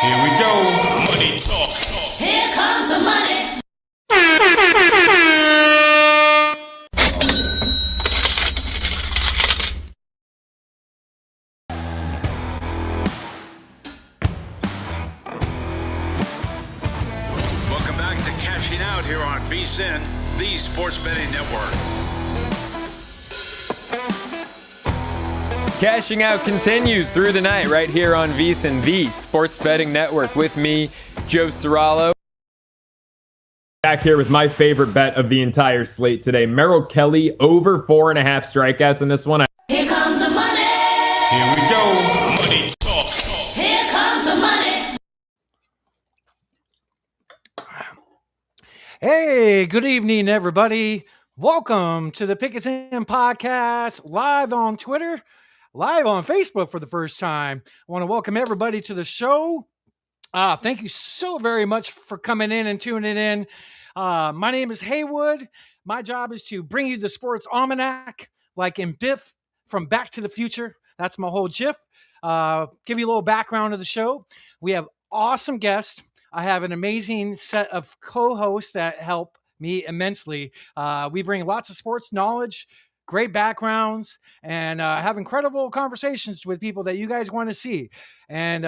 Here we go. Money talk. Here comes the money. Welcome back to Cashing Out here on VSiN, the Sports Betting Network. Cashing Out continues through the night right here on VSiN, the Sports Betting Network. With me, Joe Ceraulo. Back here with my favorite bet of the entire slate today. Merrill Kelly over 4.5 strikeouts in this one. Here comes the money. Here we go. Money talk. Here comes the money. Hey, good evening, everybody. Welcome to the Pick Us In podcast, live on Twitter, live on Facebook for the first time. I want to welcome everybody to the show. Thank you so very much for coming in and tuning in. My name is Haywood. My job is to bring you the sports almanac, like in Biff from Back to the Future. That's my whole GIF. Give you a little background of the show. We have awesome guests. I have an amazing set of co-hosts that help me immensely. We bring lots of sports knowledge, great backgrounds, and have incredible conversations with people that you guys want to see. And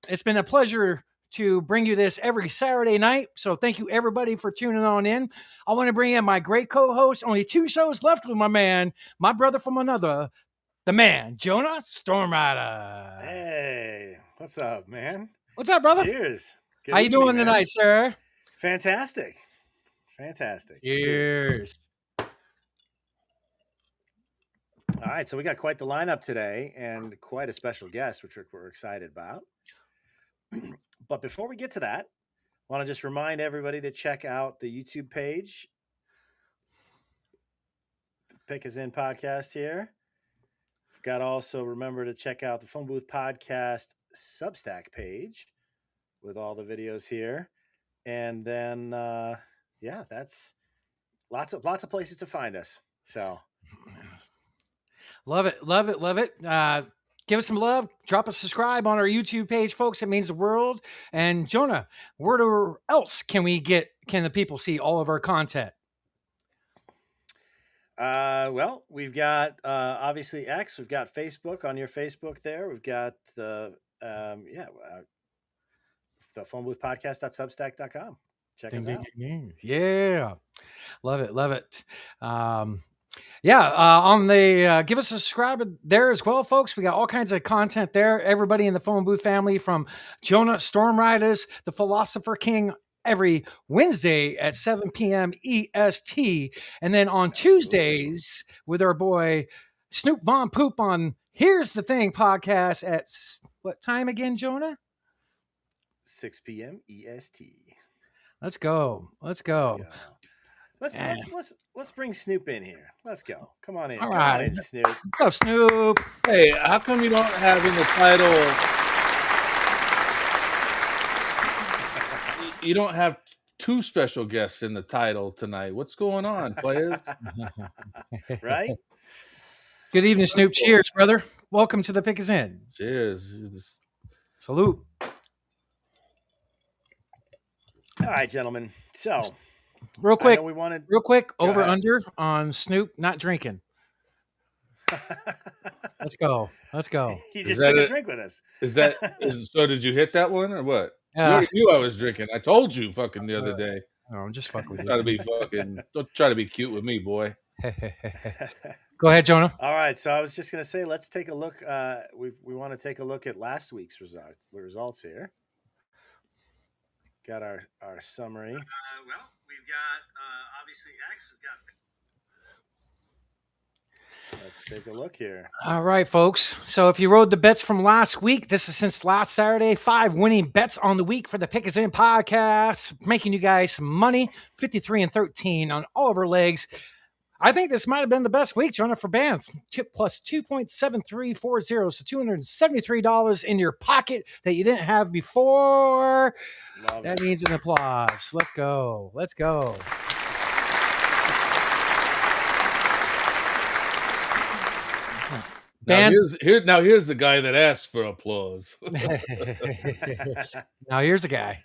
it's been a pleasure to bring you this every Saturday night. So thank you, everybody, for tuning on in. I want to bring in my great co-host. Only 2 shows left with my man, my brother from another, the man, Jonah Stormrider. Hey, what's up, man? What's up, brother? Cheers. Good How you evening, doing man. tonight, sir? Fantastic. Cheers. All right, so we got quite the lineup today and quite a special guest, which we're excited about. But before we get to that, I want to just remind everybody to check out the YouTube page. Pick Us In podcast here. Got also remember to check out the Phone Booth Podcast Substack page with all the videos here. And then that's lots of places to find us. So Love it. Give us some love. Drop a subscribe on our YouTube page, folks. It means the world. And Jonah, where else can the people see all of our content? Well, we've got obviously X. We've got Facebook on your Facebook there. We've got the phoneboothpodcast.substack.com. Check us out. Yeah. Love it. On the give us a subscribe there as well, folks. We got all kinds of content there. Everybody in the Phone Booth family, from Jonah Stormriders, the Philosopher King, every Wednesday at 7 p.m. EST. And then on Tuesdays with our boy Snoop Von Poop on Here's the Thing podcast at what time again, Jonah? 6 p.m. EST. Let's go. Let's bring Snoop in here. Let's go. Come on in. All Come right. on in, Snoop. What's up, Snoop? Hey, how come you don't have in the title? You don't have 2 special guests in the title tonight. What's going on, players? Right? Good evening, Snoop. Cheers, brother. Welcome to the Pick Us In. Cheers. Salute. All right, gentlemen. So, Real quick, over ahead. under on Snoop not drinking. Let's go. He just took a drink with us. So did you hit that one or what? You Uh, already knew I was drinking. I told you fucking the other day. no, I'm just fucking with Don't try to be cute with me, boy. you. Go ahead, Jonah. All right, so I was just going to say, let's take a look. We want to take a look at last week's results here. Got our summary. We've got obviously X. Let's take a look here. All right, folks. So if you rode the bets from last week, this is since last Saturday, 5 winning bets on the week for the Pick Us In podcast, making you guys some money, 53-13 on all of our legs. I think this might have been the best week, Jonah, for bands. Plus 2.7340, so $273 in your pocket that you didn't have before. That means an applause. Let's go. Bands. Here's the guy that asked for applause. Now here's a guy.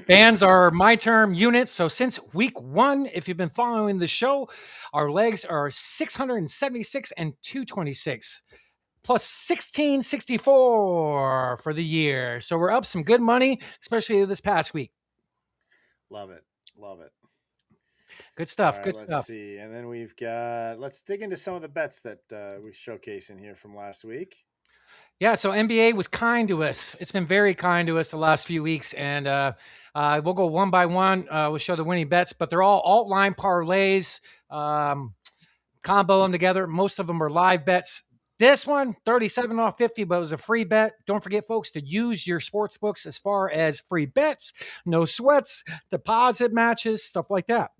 Bands are my term units. So since week 1, if you've been following the show, our legs are 676 and 226 plus 1664 for the year. So we're up some good money, especially this past week. Love it. Love it. Good stuff. All right, Good let's stuff. see. And then let's dig into some of the bets that we showcase in here from last week. Yeah, so NBA was kind to us. It's been very kind to us the last few weeks, and we'll go one by one. We'll show the winning bets, but they're all alt line parlays. Combo them together. Most of them are live bets. This one, 37 off 50, but it was a free bet. Don't forget, folks, to use your sports books as far as free bets, no sweats, deposit matches, stuff like that.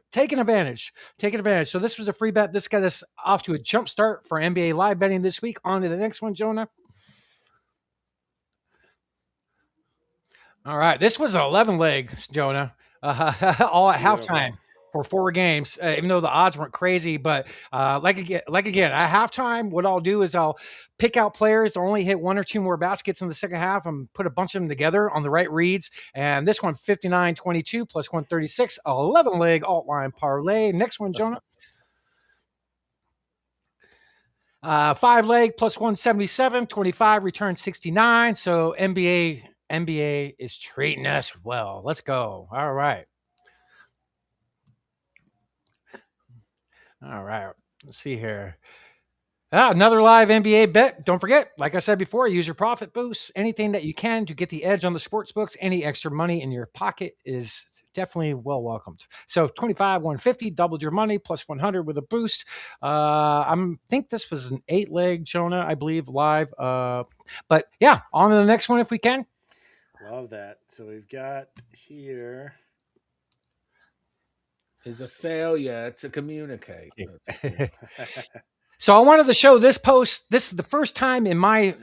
Taking advantage. So this was a free bet. This got us off to a jump start for NBA live betting this week. On to the next one, Jonah. All right. This was 11 legs, Jonah, all at halftime for 4 games, even though the odds weren't crazy. But like again, at halftime, what I'll do is I'll pick out players to only hit 1 or 2 more baskets in the second half and put a bunch of them together on the right reads. And this one, 59-22 plus 136, 11 leg alt line parlay. Next one, Jonah. 5 leg plus 177, 25 return 69. So NBA is treating us well. Let's go. All right. Let's see here. Another live NBA bet. Don't forget, like I said before, use your profit boosts. Anything that you can to get the edge on the sports books. Any extra money in your pocket is definitely well welcomed. So 25, 150, doubled your money, plus 100 with a boost. I think this was an 8 leg, Jonah, I believe, live. But yeah, on to the next one if we can. Love that. So we've got here Is a failure to communicate. So I wanted to show this post. This is the first time in my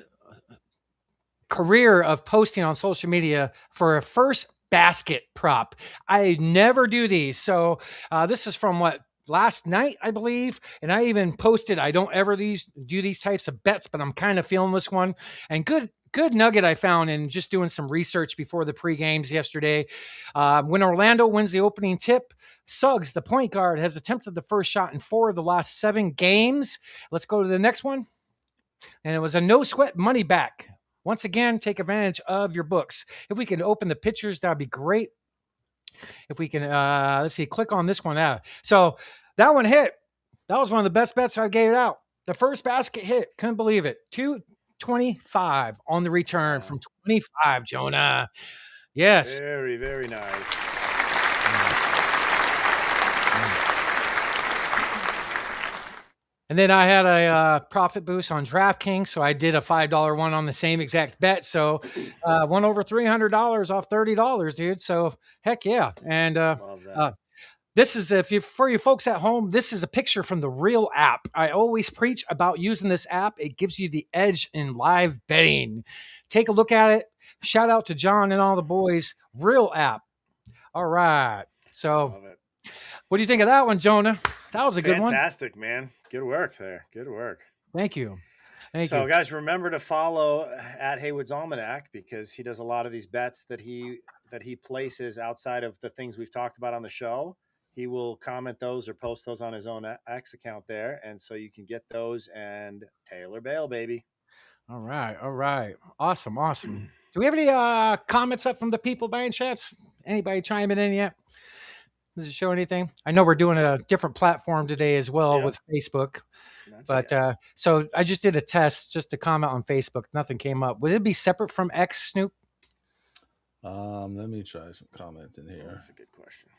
career of posting on social media for a first basket prop. I never do these. So this is from last night, I believe. And I even posted, I don't ever do these types of bets, but I'm kind of feeling this one. And good nugget I found in just doing some research before the pre-games yesterday. When Orlando wins the opening tip, Suggs, the point guard, has attempted the first shot in 4 of the last 7 games. Let's go to the next one. And it was a no sweat money back. Once again, take advantage of your books. If we can open the pictures, that'd be great. If we can, let's see, click on this one out. So that one hit. That was one of the best bets I gave out. The first basket hit. Couldn't believe it. 225 on the return from 25, Jonah. Yes. very, very nice. And then I had a profit boost on DraftKings, so I did a $5 one on the same exact bet. So won over $300 off $30, dude. So heck yeah! And Love that. this is for you folks at home. This is a picture from the Real app. I always preach about using this app. It gives you the edge in live betting. Take a look at it. Shout out to John and all the boys. Real app. All right. So, Love it. what do you think of that one, Jonah? That was a good one. Fantastic, man. Good work there. Good work. Thank you. So, guys, remember to follow at Haywood's Almanac because he does a lot of these bets that he places outside of the things we've talked about on the show. He will comment those or post those on his own X account there, and so you can get those and Taylor Bale, baby. All right. Awesome. Do we have any comments up from the people by any chance? Anybody chiming in yet? Does it show anything? I know we're doing a different platform today as well with Facebook. But so I just did a test just to comment on Facebook. Nothing came up. Would it be separate from X, Snoop? Let me try some commenting here. That's a good question.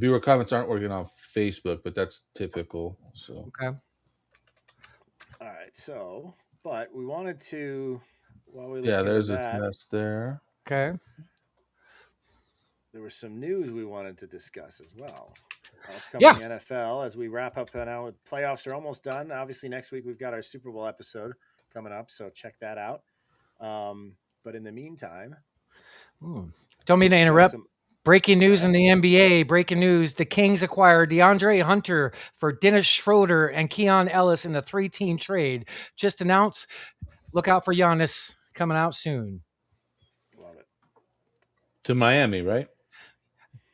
Viewer comments aren't working on Facebook, but that's typical. So okay. All right. So, but we wanted to there's a test there. Okay. There was some news we wanted to discuss as well. Upcoming NFL as we wrap up now. Playoffs are almost done. Obviously, next week we've got our Super Bowl episode coming up, so check that out. But in the meantime, don't mean to interrupt. Breaking news in the NBA. Breaking news. The Kings acquired DeAndre Hunter for Dennis Schroeder and Keon Ellis in a 3-team trade. Just announced. Look out for Giannis coming out soon. Love it. To Miami, right?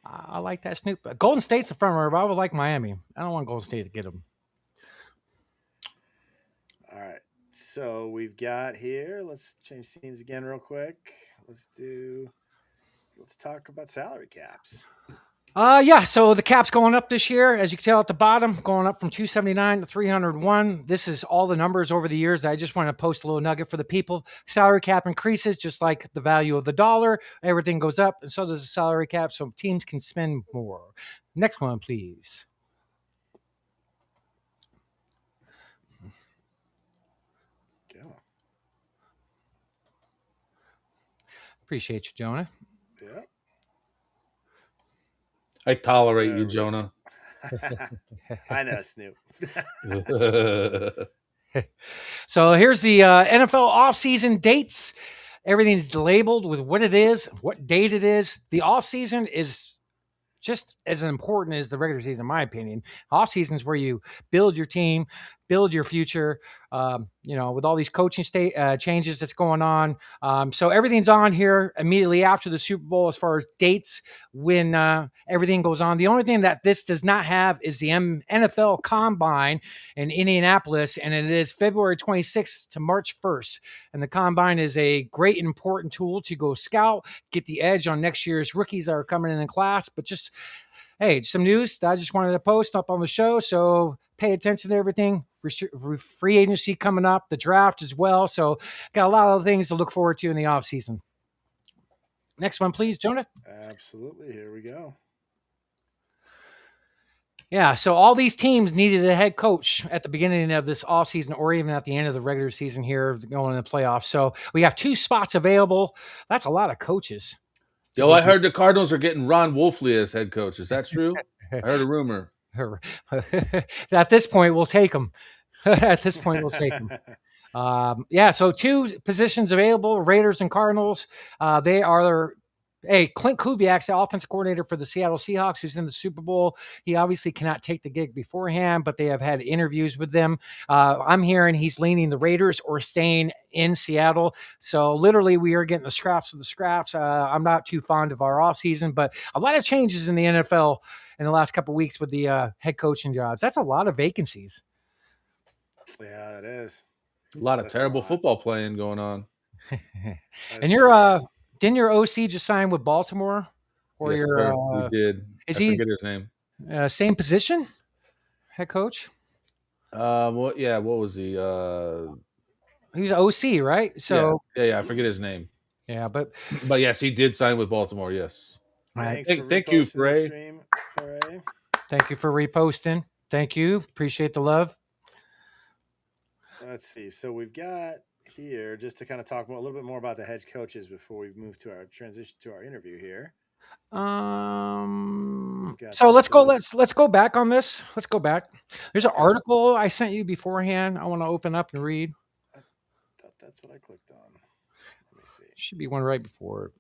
I like that Snoop. Golden State's the front runner, but I would like Miami. I don't want Golden State to get them. All right. So we've got here. Let's change scenes again real quick. Let's talk about salary caps. Yeah, so the cap's going up this year, as you can tell at the bottom, going up from 279 to 301. This is all the numbers over the years. I just want to post a little nugget for the people. Salary cap increases just like the value of the dollar. Everything goes up, and so does the salary cap, so teams can spend more. Next one, please. Go. Appreciate you, Jonah. Yeah. I tolerate There you, we Jonah. I know, Snoop. So here's the NFL offseason dates. Everything's labeled with what it is, what date it is. The offseason is just as important as the regular season, in my opinion. Off season is where you build your team, build your future. With all these coaching changes that's going on. So everything's on here immediately after the Super Bowl as far as dates when everything goes on. The only thing that this does not have is the NFL Combine in Indianapolis, and it is February 26th to March 1st. And the Combine is a great, important tool to go scout, get the edge on next year's rookies that are coming in class. But just, hey, some news that I just wanted to post up on the show. So pay attention to everything. Free agency coming up, the draft as well. So got a lot of things to look forward to in the offseason. Next one, please, Jonah. Absolutely. Here we go. Yeah, so all these teams needed a head coach at the beginning of this offseason or even at the end of the regular season here going in the playoffs. So we have 2 spots available. That's a lot of coaches. Yo, I heard the Cardinals are getting Ron Wolfley as head coach. Is that true? I heard a rumor. At this point, we'll take them. At this point, we'll take them. So 2 positions available, Raiders and Cardinals. They are Clint Kubiak's the offensive coordinator for the Seattle Seahawks, who's in the Super Bowl. He obviously cannot take the gig beforehand, but they have had interviews with them. I'm hearing he's leaning the Raiders or staying in Seattle. So literally we are getting the scraps of the scraps. I'm not too fond of our offseason, but a lot of changes in the NFL in the last couple of weeks with the head coaching jobs. That's a lot of vacancies. Yeah, it is. A lot of terrible football playing going on. And you're didn't your OC just sign with Baltimore? Or yes, your we did. Is I he forget his name? Same position? Head coach? What was he? He's OC, right? So yeah, I forget his name. Yeah, but yes, he did sign with Baltimore. Yes. Thank you, Frey. Thank you for reposting. Thank you. Appreciate the love. Let's see. So we've got here just to kind of talk a little bit more about the head coaches before we move to our transition to our interview here. So let's go back on this. Let's go back. There's an article I sent you beforehand. I want to open up and read. I thought that's what I clicked on. Let me see. Should be one right before.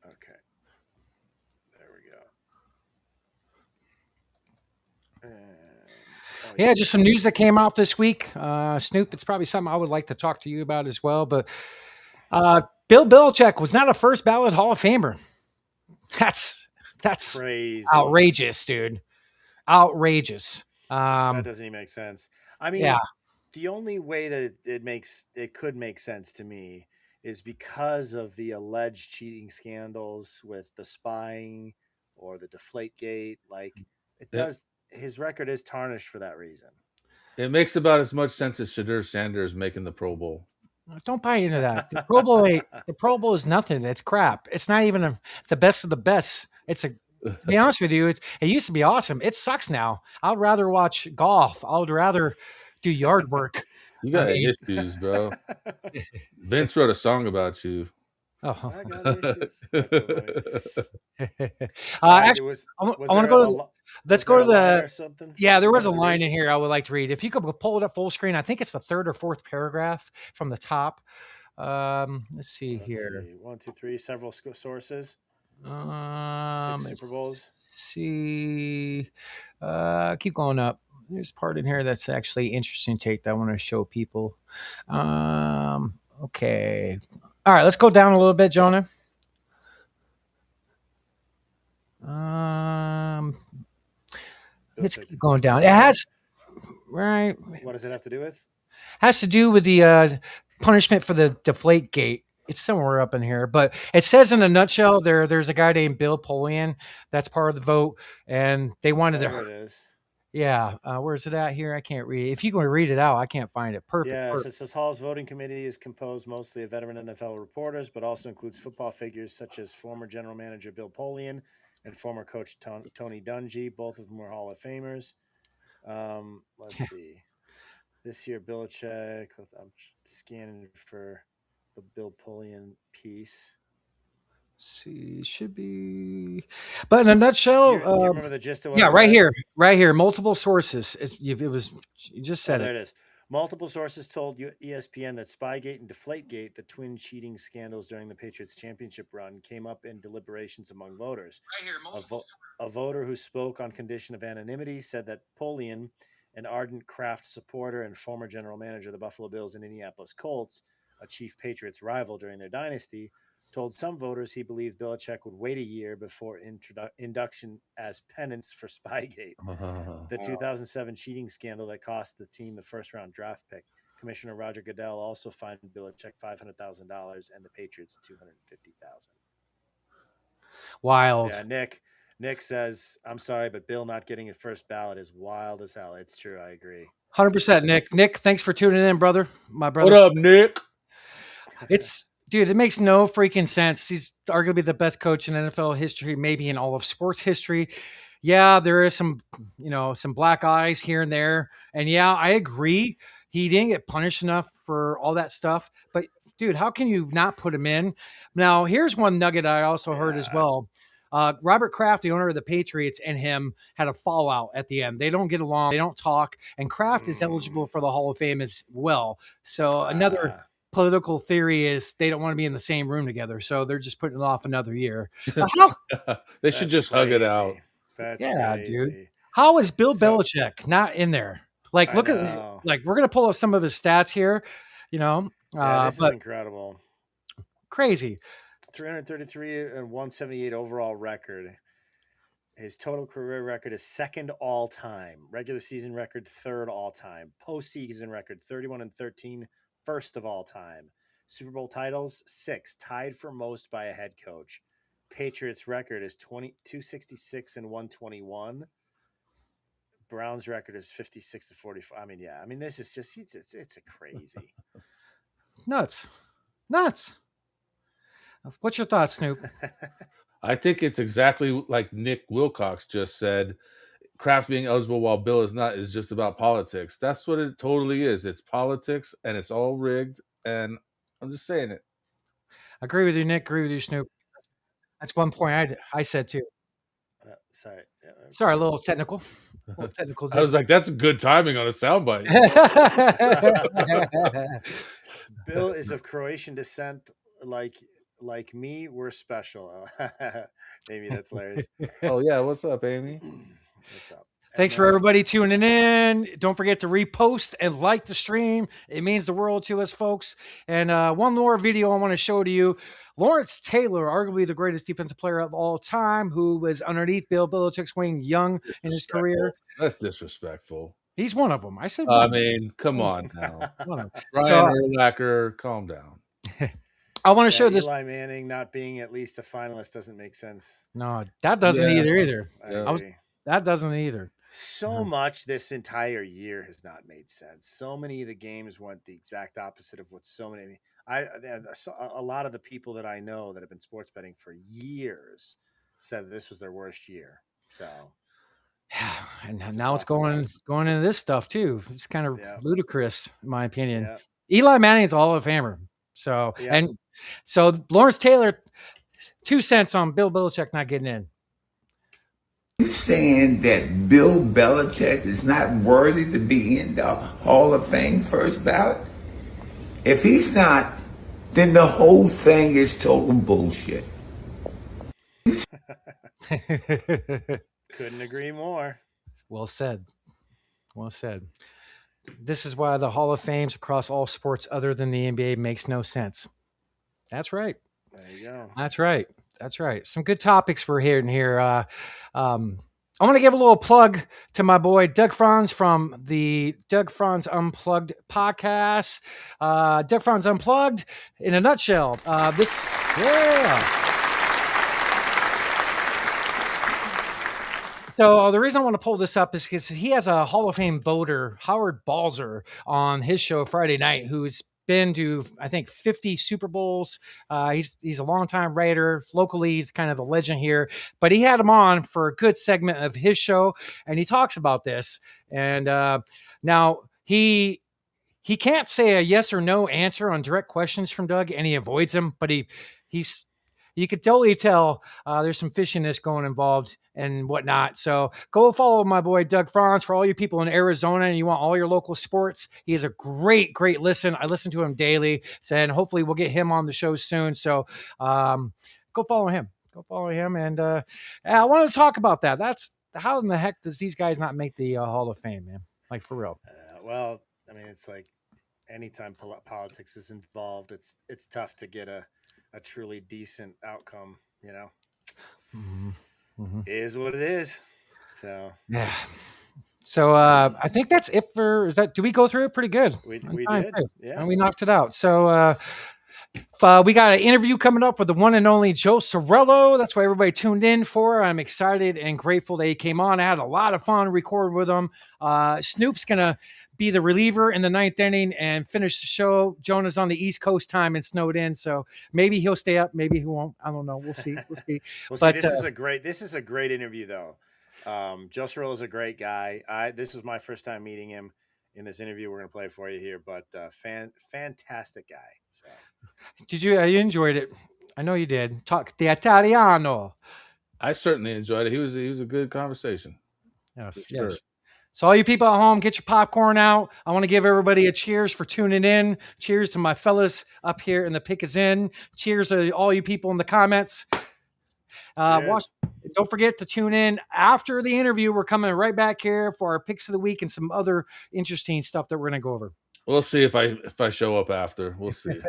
Okay. There we go. Yeah, just some news that came out this week. Snoop, it's probably something I would like to talk to you about as well. But Bill Belichick was not a first ballot Hall of Famer. That's crazy. Outrageous, dude. Outrageous. That doesn't even make sense. I mean, yeah. The only way that it could make sense to me is because of the alleged cheating scandals with the spying or the Deflategate. Like it does. His record is tarnished for that reason. It makes about as much sense as Shadur Sanders making the Pro Bowl. Don't buy into that. The Pro Bowl is nothing. It's crap. It's not even the best of the best. To be honest with you, it used to be awesome. It sucks now. I'd rather watch golf. I would rather do yard work. You got issues, bro. Vince wrote a song about you. Oh. I got issues. Actually, I want to go. Let's go to the. Yeah, there was a line in here I would like to read. If you could pull it up full screen, I think it's the 3rd or 4th paragraph from the top. Let's see Let's here. see. 1, 2, 3. Several sources. 6 Let's Super Bowls. see. Keep going up. There's part in here that's actually interesting take that I want to show people. Okay. All right, let's go down a little bit, Jonah. Let's keep going down. It has right. What does it have to do with? Has to do with the punishment for the deflate gate. It's somewhere up in here, but it says in a nutshell there's a guy named Bill Polian that's part of the vote, and they wanted There it to. is. Yeah, where's it at here? I can't read it. If you can read it out, I can't find it. Perfect. Yeah, so perfect. it says Hall's voting committee is composed mostly of veteran NFL reporters, but also includes football figures such as former general manager Bill Polian and former coach Tony Dungy. Both of them were Hall of Famers. Let's see. This year, Belichick. I'm scanning for the Bill Polian piece. See, should be, but in a nutshell, Do you remember the gist of what yeah, it right said? right here, multiple sources. It was you just said There it. it is. Multiple sources told ESPN that Spygate and Deflategate, the twin cheating scandals during the Patriots championship run, came up in deliberations among voters. Right here, A voter who spoke on condition of anonymity said that Polian, an ardent Kraft supporter and former general manager of the Buffalo Bills and Indianapolis Colts, a chief Patriots rival during their dynasty, told some voters he believed Belichick would wait a year before induction as penance for Spygate. The 2007 cheating scandal that cost the team the first-round draft pick. Commissioner Roger Goodell also fined Belichick $500,000 and the Patriots $250,000. Wild. Yeah, Nick says, "I'm sorry, but Bill not getting his first ballot is wild as hell." It's true. I agree. 100%, Nick. Nick, thanks for tuning in, brother. My brother. What up, Nick? It's dude, it makes no freaking sense. He's arguably the best coach in NFL history, maybe in all of sports history. Yeah, there is some, some black eyes here and there. And yeah, I agree. He didn't get punished enough for all that stuff. But dude, how can you not put him in? Now, here's one nugget I also heard as well. Robert Kraft, the owner of the Patriots, and him had a fallout at the end. They don't get along. They don't talk. And Kraft is eligible for the Hall of Fame as well. So another political theory is they don't want to be in the same room together, so they're just putting it off another year. They should just hug it out. That's yeah, crazy. dude. How is Bill Belichick not in there? Like, look at we're gonna pull up some of his stats here. This is incredible. Crazy. 333 and 178 overall record. His total career record is second all time. Regular season record third all time. Postseason record 31 and 13. First of all time. Super Bowl titles 6, tied for most by a head coach. Patriots record is 266 and 121. Browns record is 56 to 44. I mean, this is just it's a crazy. Nuts. What's your thoughts, Snoop? I think it's exactly like Nick Wilcox just said. Kraft being eligible while Bill is not is just about politics. That's what it totally is. It's politics and it's all rigged. And I'm just saying it. Agree with you, Nick. Agree with you, Snoop. That's one point I said too. Sorry. A little technical. I was like, that's good timing on a soundbite. Bill is of Croatian descent. Like me, we're special. Amy, that's hilarious. Oh yeah, what's up, Amy? What's up? Thanks for everybody tuning in. Don't forget to repost and like the stream. It means the world to us, folks. And one more video I want to show to you. Lawrence Taylor, arguably the greatest defensive player of all time, who was underneath Bill Belichick's wing young in his career. That's disrespectful. He's one of them. I said I mean, come on now. Ryan Urlacher, calm down. I want to show this. Eli Manning not being at least a finalist doesn't make sense. No, that doesn't either. Yeah. That doesn't either. So much this entire year has not made sense. So many of the games went the exact opposite of what so many. A lot of the people that I know that have been sports betting for years said this was their worst year. So, and now it's going into this stuff too. It's kind of ludicrous, in my opinion. Eli Manning's a Hall of Famer. So so Lawrence Taylor, 2 cents on Bill Belichick not getting in. You saying that Bill Belichick is not worthy to be in the Hall of Fame first ballot? If he's not, then the whole thing is total bullshit. Couldn't agree more. Well said. Well said. This is why the Hall of Fames across all sports other than the NBA makes no sense. That's right. There you go. That's right. That's right. Some good topics we're hearing here. I want to give a little plug to my boy Doug Franz from the Doug Franz Unplugged podcast. Doug Franz Unplugged, in a nutshell, yeah. So the reason I want to pull this up is because he has a Hall of Fame voter, Howard Balzer, on his show Friday night, who's been to, I think, 50 Super Bowls. He's a longtime writer. Locally, he's kind of the legend here. But he had him on for a good segment of his show, and he talks about this. And now he can't say a yes or no answer on direct questions from Doug, and he avoids them. But he's you could totally tell there's some fishiness going involved and whatnot. So go follow my boy Doug Franz for all you people in Arizona and you want all your local sports. He is a great, great listen. I listen to him daily, and hopefully we'll get him on the show soon. So go follow him. Go follow him. And I want to talk about that. That's how in the heck does these guys not make the Hall of Fame, man? Like, for real. Well, I mean, it's like anytime politics is involved, it's tough to get a truly decent outcome, you know. Is what it is. So yeah. So I think that's it for. Do we go through it pretty good? We did, yeah, and we knocked it out. So we got an interview coming up with the one and only Joe Ceraulo. That's why everybody tuned in for. I'm excited and grateful that he came on. I had a lot of fun recording with him. Snoop's gonna be the reliever in the ninth inning and finish the show. Jonah's on the East Coast time and snowed in, so maybe he'll stay up, maybe he won't. I don't know. We'll see. We'll see. But this is a great interview, though. Joe Ceraulo is a great guy. This is my first time meeting him. In this interview, we're going to play for you here, but fantastic guy. So. Did you enjoyed it? I know you did. Talk the Italiano. I certainly enjoyed it. He was a good conversation. Yes, sure. yes. So all you people at home, get your popcorn out. I want to give everybody a cheers for tuning in. Cheers to my fellas up here in the Pick is In. Cheers to all you people in the comments. Don't forget to tune in after the interview. We're coming right back here for our picks of the week and some other interesting stuff that we're going to go over. We'll see if I show up after. We'll see.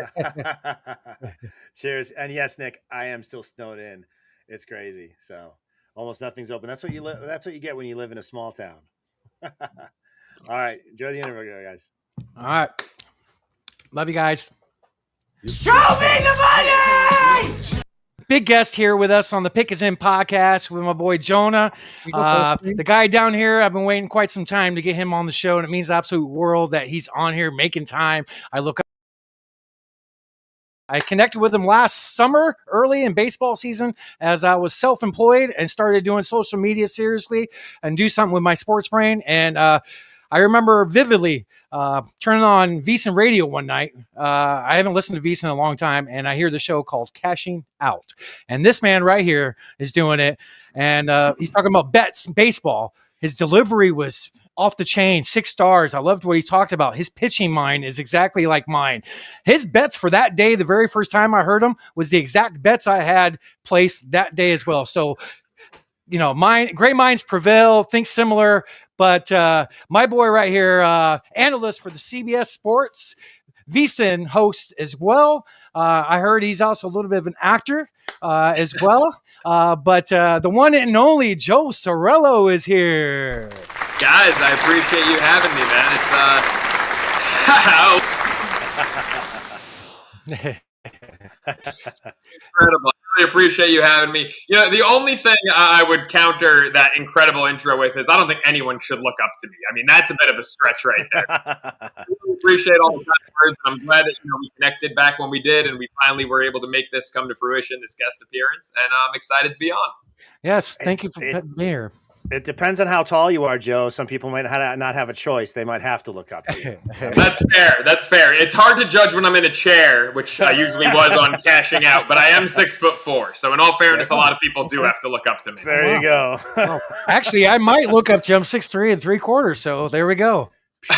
Cheers. And yes, Nick, I am still snowed in. It's crazy. So almost nothing's open. That's what you get when you live in a small town. All right. Enjoy the interview, guys. All right. Love you guys. Show me the money! Big guest here with us on the Pick is In podcast with my boy Jonah. The guy down here, I've been waiting quite some time to get him on the show, and it means the absolute world that he's on here making time. I connected with him last summer, early in baseball season, as I was self-employed and started doing social media seriously and do something with my sports brain. And I remember vividly turning on VSiN radio one night. I haven't listened to VSiN in a long time, and I hear the show called Cashing Out. And this man right here is doing it, and he's talking about bets, baseball. His delivery was off the chain, 6 stars. I loved what he talked about. His pitching mind is exactly like mine. His bets for that day, the very first time I heard him, was the exact bets I had placed that day as well. So, you know, great minds prevail, think similar. But my boy right here, analyst for the CBS Sports, VSiN host as well. I heard he's also a little bit of an actor as well. But the one and only Joe Ceraulo is here. Guys, I appreciate you having me, man. It's incredible. I really appreciate you having me. You know, the only thing I would counter that incredible intro with is I don't think anyone should look up to me. I mean, that's a bit of a stretch right there. I really appreciate all the kind words. I'm glad that we connected back when we did, and we finally were able to make this come to fruition, this guest appearance, and I'm excited to be on. Yes, thank you for being here. It depends on how tall you are, Joe. Some people might not have a choice. They might have to look up to you. That's fair. That's fair. It's hard to judge when I'm in a chair, which I usually was on Cashing Out, but I am 6'4". So in all fairness, a lot of people do have to look up to me. There you go. Well, actually, I might look up to you. I'm 6'3 3/4. So there we go.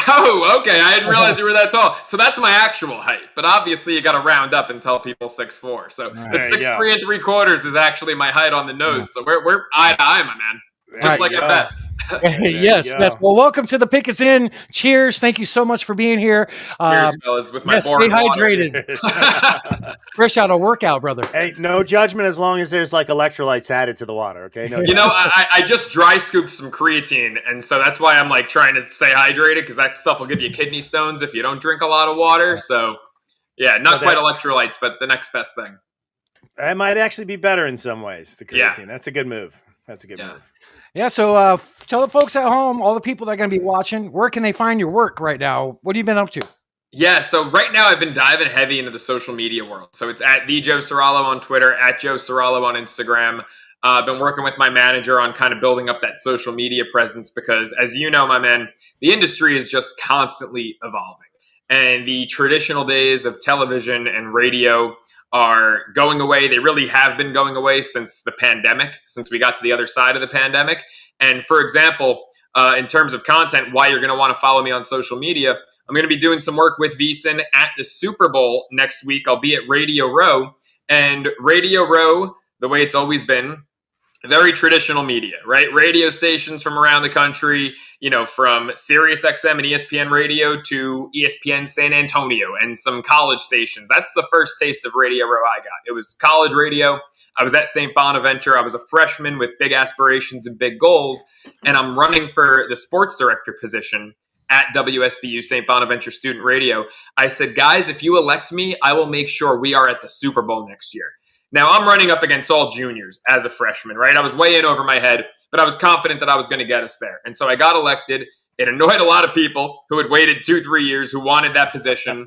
Oh, okay. I didn't realize you were that tall. So that's my actual height. But obviously, you got to round up and tell people 6'4". So, but There you 6'3 3/4" is actually my height on the nose. So we're eye to eye, my man. Just like you our go. bets. Yes. go. Well, welcome to the Pick Us In. Cheers. Thank you so much for being here. Cheers, fellas, with my Yes, stay boring water. hydrated. Fresh out of workout, brother. Hey, no judgment as long as there's like electrolytes added to the water. Okay. No. You know, I just dry scooped some creatine, and so that's why I'm like trying to stay hydrated, because that stuff will give you kidney stones if you don't drink a lot of water. So, yeah, not quite electrolytes, but the next best thing. That might actually be better in some ways. The creatine. Yeah. That's a good move. That's a good move. Yeah, so tell the folks at home, all the people that are going to be watching, where can they find your work right now? What have you been up to? Yeah, so right now I've been diving heavy into the social media world. So it's at the Joe Ceraulo on Twitter, at Joe Ceraulo on Instagram. I've been working with my manager on kind of building up that social media presence because, as you know, my man, the industry is just constantly evolving. And the traditional days of television and radio are going away. They really have been going away since the pandemic, since we got to the other side of the pandemic. And for example, in terms of content, why you're going to want to follow me on social media, I'm going to be doing some work with VSiN at the Super Bowl next week. I'll be at Radio Row. And Radio Row, the way it's always been, very traditional media, right? Radio stations from around the country, you know, from Sirius XM and ESPN Radio to ESPN San Antonio and some college stations. That's the first taste of Radio Row I got. It was college radio. I was at St. Bonaventure. I was a freshman with big aspirations and big goals, and I'm running for the sports director position at WSBU, St. Bonaventure Student Radio. I said, guys, if you elect me, I will make sure we are at the Super Bowl next year. Now, I'm running up against all juniors as a freshman, right? I was way in over my head, but I was confident that I was going to get us there. And so I got elected. It annoyed a lot of people who had waited 2-3 years, who wanted that position,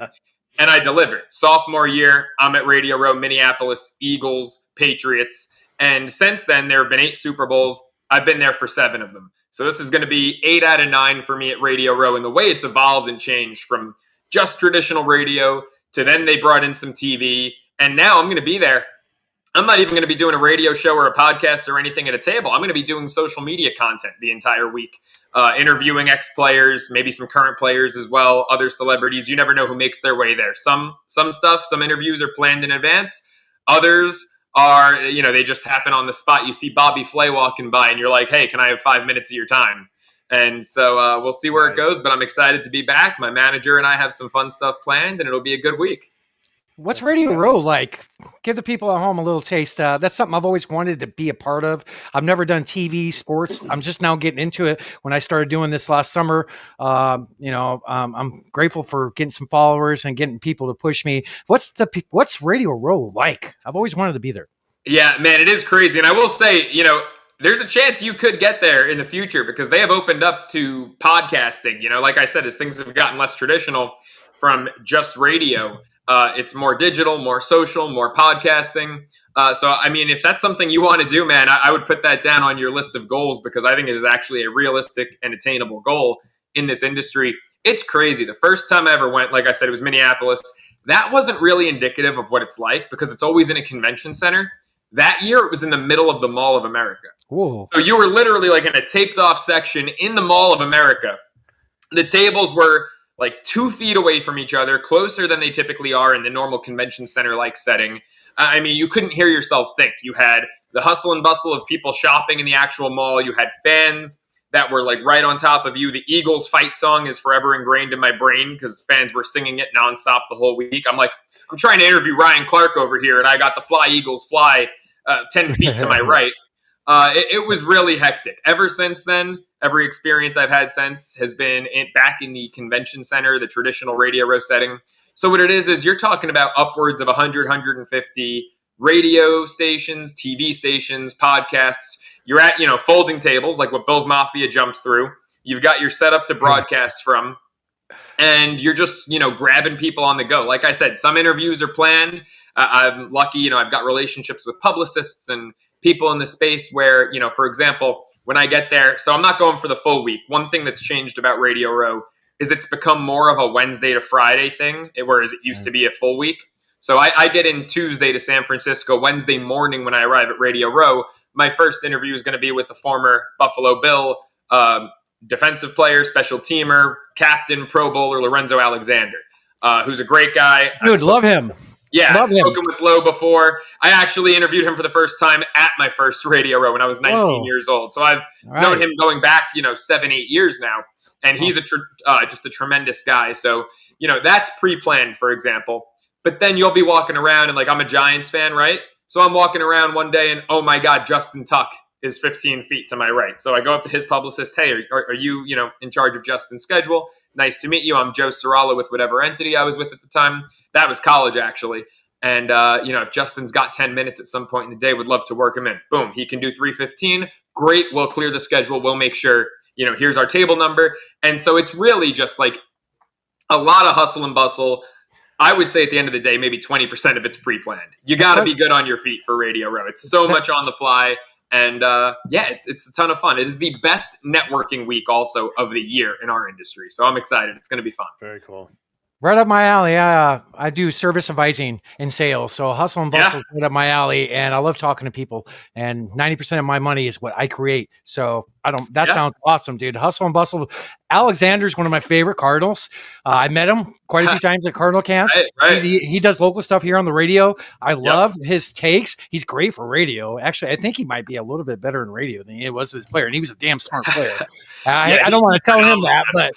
and I delivered. Sophomore year, I'm at Radio Row, Minneapolis, Eagles, Patriots. And since then, there have been 8 Super Bowls. I've been there for 7 of them. So this is going to be 8 out of 9 for me at Radio Row. And the way it's evolved and changed from just traditional radio to then they brought in some TV. And now I'm going to be there. I'm not even going to be doing a radio show or a podcast or anything at a table. I'm going to be doing social media content the entire week, interviewing ex-players, maybe some current players as well, other celebrities. You never know who makes their way there. Some stuff, some interviews are planned in advance. Others are, you know, they just happen on the spot. You see Bobby Flay walking by and you're like, hey, can I have 5 minutes of your time? And so we'll see where it goes, but I'm excited to be back. My manager and I have some fun stuff planned, and it'll be a good week. What's Radio Row like? Give the people at home a little taste. That's something I've always wanted to be a part of. I've never done TV, sports. I'm just now getting into it. When I started doing this last summer, I'm grateful for getting some followers and getting people to push me. What's Radio Row like? I've always wanted to be there. Yeah, man, it is crazy. And I will say, you know, there's a chance you could get there in the future because they have opened up to podcasting. You know, like I said, as things have gotten less traditional from just radio, it's more digital, more social, more podcasting. So, I mean, if that's something you want to do, man, I would put that down on your list of goals because I think it is actually a realistic and attainable goal in this industry. It's crazy. The first time I ever went, like I said, it was Minneapolis. That wasn't really indicative of what it's like because it's always in a convention center. That year, it was in the middle of the Mall of America. Whoa. So you were literally like in a taped off section in the Mall of America. The tables were like 2 feet away from each other, closer than they typically are in the normal convention center-like setting. I mean, you couldn't hear yourself think. You had the hustle and bustle of people shopping in the actual mall. You had fans that were like right on top of you. The Eagles fight song is forever ingrained in my brain because fans were singing it nonstop the whole week. I'm like, I'm trying to interview Ryan Clark over here, and I got the Fly Eagles Fly 10 feet to my right. It was really hectic. Ever since then, every experience I've had since has been back in the convention center, the traditional Radio Row setting. So what it is you're talking about upwards of 100, 150 radio stations, TV stations, podcasts. You're at, you know, folding tables like what Bill's Mafia jumps through. You've got your setup to broadcast from, and you're just, you know, grabbing people on the go. Like I said, some interviews are planned. I'm lucky, you know, I've got relationships with publicists and people in the space where, you know, for example, when I get there, so I'm not going for the full week. One thing that's changed about Radio Row is it's become more of a Wednesday to Friday thing, whereas it used to be a full week. So I get in Tuesday to San Francisco. Wednesday morning when I arrive at Radio Row, my first interview is going to be with the former Buffalo Bill, defensive player, special teamer, captain, Pro Bowler Lorenzo Alexander, who's a great guy. Dude, love him. Yeah, Love I've spoken with Lo before. I actually interviewed him for the first time at my first Radio Row when I was 19 Whoa. years old. So I've known him going back, 7-8 years now. And he's just a tremendous guy. So, that's pre-planned, for example. But then you'll be walking around and I'm a Giants fan, right? So I'm walking around one day and, oh my God, Justin Tuck is 15 feet to my right. So I go up to his publicist. Hey, are you, in charge of Justin's schedule? Nice to meet you. I'm Joe Ceraulo with whatever entity I was with at the time. That was college, actually. And, if Justin's got 10 minutes at some point in the day, would love to work him in. Boom, he can do 3:15. Great. We'll clear the schedule. We'll make sure, here's our table number. And so it's really just a lot of hustle and bustle. I would say at the end of the day, maybe 20% of it's pre-planned. You got to be good on your feet for Radio Row. It's so much on the fly. And it's a ton of fun. It is the best networking week also of the year in our industry. So I'm excited. It's going to be fun. Very cool. Right up my alley. I do service advising and sales. So hustle and bustle is right up my alley. And I love talking to people. And 90% of my money is what I create. So sounds awesome, dude. Hustle and bustle. Alexander's one of my favorite Cardinals. I met him quite a few times at Cardinal camps. Right. He does local stuff here on the radio. I love his takes. He's great for radio. Actually, I think he might be a little bit better in radio than he was as a player. And he was a damn smart player. I don't want to tell him that, but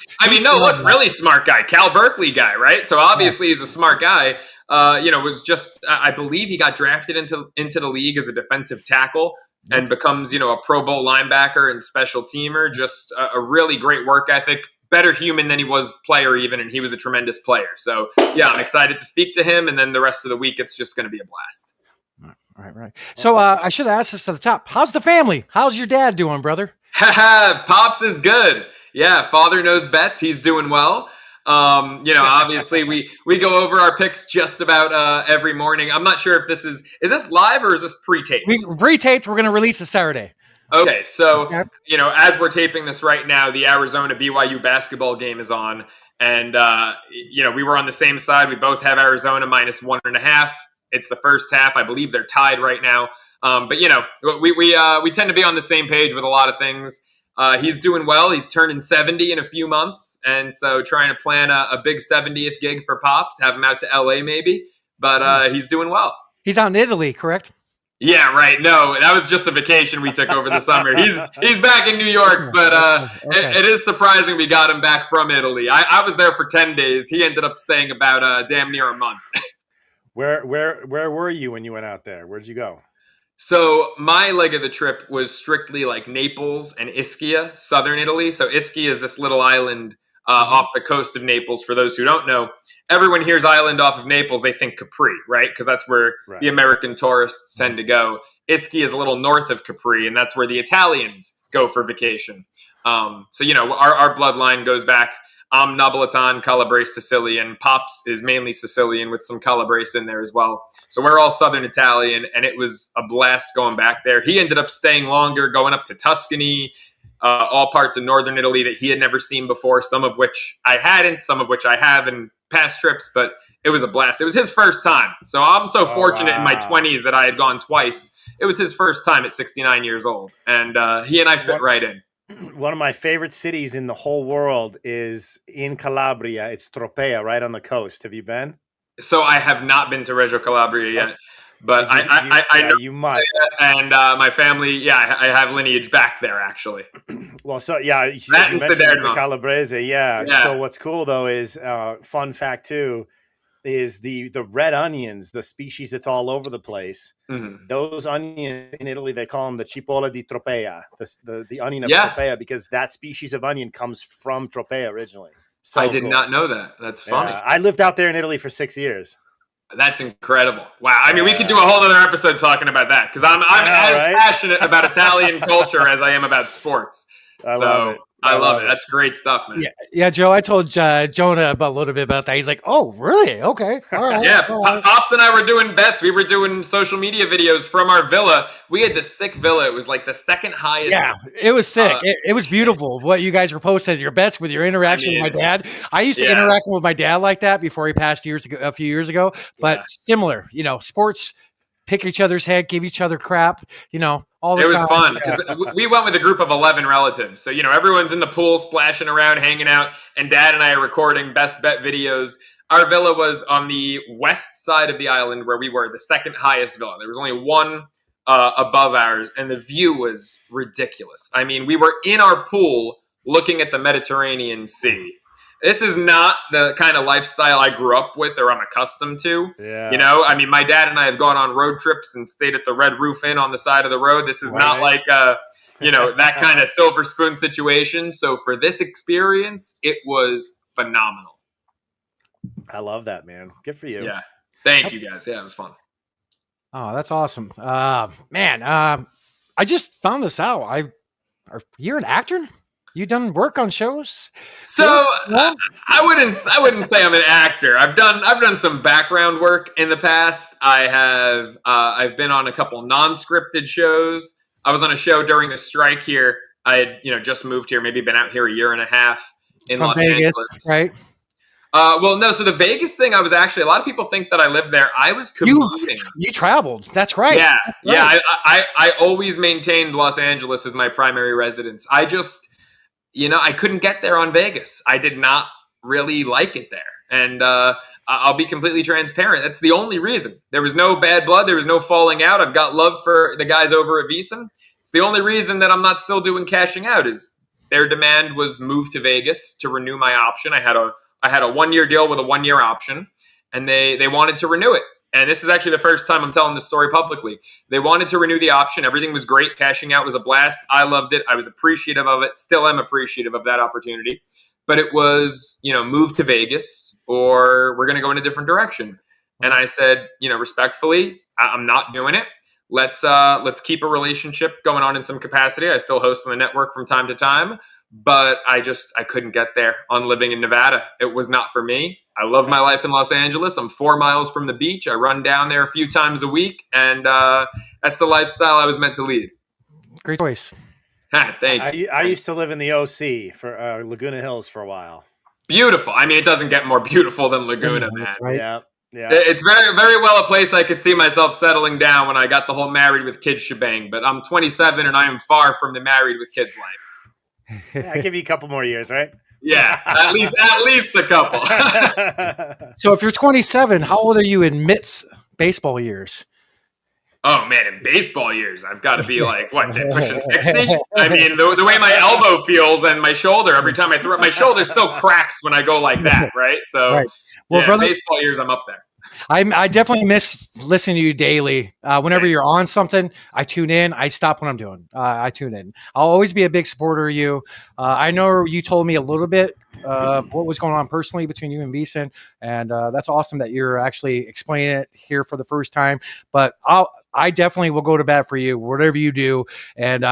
really smart guy, Cal Berkeley guy, right? So obviously he's a smart guy. Was just I believe he got drafted into the league as a defensive tackle and becomes a Pro Bowl linebacker and special teamer. Just a really great work ethic, better human than he was player even, and he was a tremendous player. So I'm excited to speak to him, and then the rest of the week it's just going to be a blast. Right. So I should have asked this at the top. How's the family? How's your dad doing, brother? Pops is good. Yeah, father knows bets. He's doing well. Obviously we go over our picks just about every morning. I'm not sure if this is this live or is this pre-taped? Pre-taped. We're going to release it Saturday. Okay, so as we're taping this right now, the Arizona BYU basketball game is on, and we were on the same side. We both have Arizona -1.5. It's the first half. I believe they're tied right now. But we tend to be on the same page with a lot of things. He's doing well. He's turning 70 in a few months. And so trying to plan a big 70th gig for Pops, have him out to LA maybe. But he's doing well. He's out in Italy, correct? Yeah, right. No, that was just a vacation we took over the summer. He's back in New York, but it is surprising we got him back from Italy. I was there for 10 days. He ended up staying about damn near a month. Where were you when you went out there? Where'd you go? So my leg of the trip was strictly Naples and Ischia, southern Italy. So Ischia is this little island off the coast of Naples. For those who don't know, everyone hears island off of Naples, they think Capri, right? Because that's where the American tourists tend to go. Ischia is a little north of Capri, and that's where the Italians go for vacation. Our bloodline goes back. I'm Napolitan, Calabrese, Sicilian. Pops is mainly Sicilian with some Calabrese in there as well. So we're all Southern Italian, and it was a blast going back there. He ended up staying longer, going up to Tuscany, all parts of Northern Italy that he had never seen before, some of which I hadn't, some of which I have in past trips, but it was a blast. It was his first time. So I'm so fortunate in my 20s that I had gone twice. It was his first time at 69 years old, and he and I fit right in. One of my favorite cities in the whole world is in Calabria. It's Tropea, right on the coast. Have you been? So I have not been to Reggio Calabria yet, but I know you must. And my family, I have lineage back there actually. Well, so you that mentioned the Calabrese, yeah. So what's cool though is fun fact too is the red onions, the species that's all over the place. Mm-hmm. Those onions in Italy, they call them the cipolla di Tropea, the onion of Tropea, because that species of onion comes from Tropea originally. So I did not know that. That's funny. I lived out there in Italy for 6 years. That's incredible. Wow. I mean, we could do a whole other episode talking about that because I'm as passionate about Italian culture as I am about sports. I love it. I love it. That's great stuff, man. Yeah, Joe, I told Jonah a little bit about that. He's like, oh, really? Okay. All right. Yeah, Pops and I were doing bets. We were doing social media videos from our villa. We had this sick villa. It was like the second highest. Yeah, it was sick. It was beautiful what you guys were posting, your bets with your interaction with my dad. I used to interact with my dad like that before he passed a few years ago, but similar, sports pick each other's head, give each other crap, all the It time. was fun because we went with a group of 11 relatives. So, everyone's in the pool, splashing around, hanging out, and Dad and I are recording best bet videos. Our villa was on the west side of the island where we were, the second highest villa. There was only one above ours, and the view was ridiculous. I mean, we were in our pool looking at the Mediterranean Sea. This is not the kind of lifestyle I grew up with or I'm accustomed to. Yeah. I mean, my dad and I have gone on road trips and stayed at the Red Roof Inn on the side of the road. This is not like, that kind of silver spoon situation. So for this experience, it was phenomenal. I love that, man. Good for you. Yeah. Thank you, guys. Yeah, it was fun. Oh, that's awesome. Man, I just found this out. You're an actor? You done work on shows? So I wouldn't say I'm an actor. I've done some background work in the past. I've been on a couple non-scripted shows. I was on a show during the strike here. I had just moved here, maybe been out here a year and a half in From Los Vegas, Angeles. right? Well, no. So the Vegas thing, I was actually. A lot of people think that I lived there. I was commuting. You traveled. That's right. Yeah, That's right. yeah. I always maintained Los Angeles as my primary residence. I just. I couldn't get there on Vegas. I did not really like it there. And I'll be completely transparent. That's the only reason. There was no bad blood. There was no falling out. I've got love for the guys over at VSiN. It's the only reason that I'm not still doing cashing out is their demand was moved to Vegas to renew my option. I had a 1-year deal with a 1-year option, and they wanted to renew it. And this is actually the first time I'm telling this story publicly. They wanted to renew the option. Everything was great. Cashing out was a blast. I loved it. I was appreciative of it. Still am appreciative of that opportunity. But it was, move to Vegas or we're going to go in a different direction. And I said, respectfully, I'm not doing it. Let's keep a relationship going on in some capacity. I still host on the network from time to time. But I couldn't get there on living in Nevada. It was not for me. I love my life in Los Angeles. I'm 4 miles from the beach. I run down there a few times a week. And that's the lifestyle I was meant to lead. Great choice. Thank you. I used to live in the OC for Laguna Hills for a while. Beautiful. I mean, it doesn't get more beautiful than Laguna, man. Right? Yeah. Yeah. It's very, very well a place I could see myself settling down when I got the whole married with kids shebang. But I'm 27 and I am far from the married with kids life. Yeah, I'll give you a couple more years, right? Yeah, at least a couple. So if you're 27, how old are you in Mitt's baseball years? Oh man, in baseball years, I've got to be like pushing 60. I mean, the way my elbow feels and my shoulder every time I throw it, my shoulder still cracks when I go like that, right? So, Right. Well, yeah, brother, baseball years, I'm up there. I definitely miss listening to you daily. Whenever you're on something, I tune in. I stop what I'm doing. I tune in. I'll always be a big supporter of you. I know you told me a little bit what was going on personally between you and VSiN, and that's awesome that you're actually explaining it here for the first time. But I definitely will go to bat for you, whatever you do. And,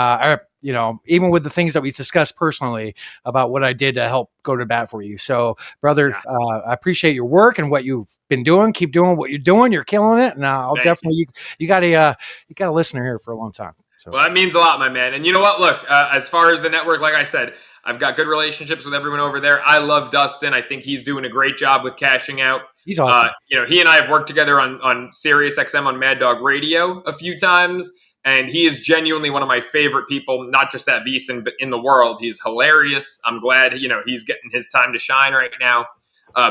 even with the things that we discussed personally about what I did to help go to bat for you. So, brother, I appreciate your work and what you've been doing. Keep doing what you're doing. You're killing it. And I'll definitely, you got a listener here for a long time. So. Well, that means a lot, my man. And you know what? Look, as far as the network, like I said, I've got good relationships with everyone over there. I love Dustin. I think he's doing a great job with cashing out. He's awesome. He and I have worked together on Sirius XM on Mad Dog Radio a few times. And he is genuinely one of my favorite people, not just at VSiN, but in the world. He's hilarious. I'm glad, he's getting his time to shine right now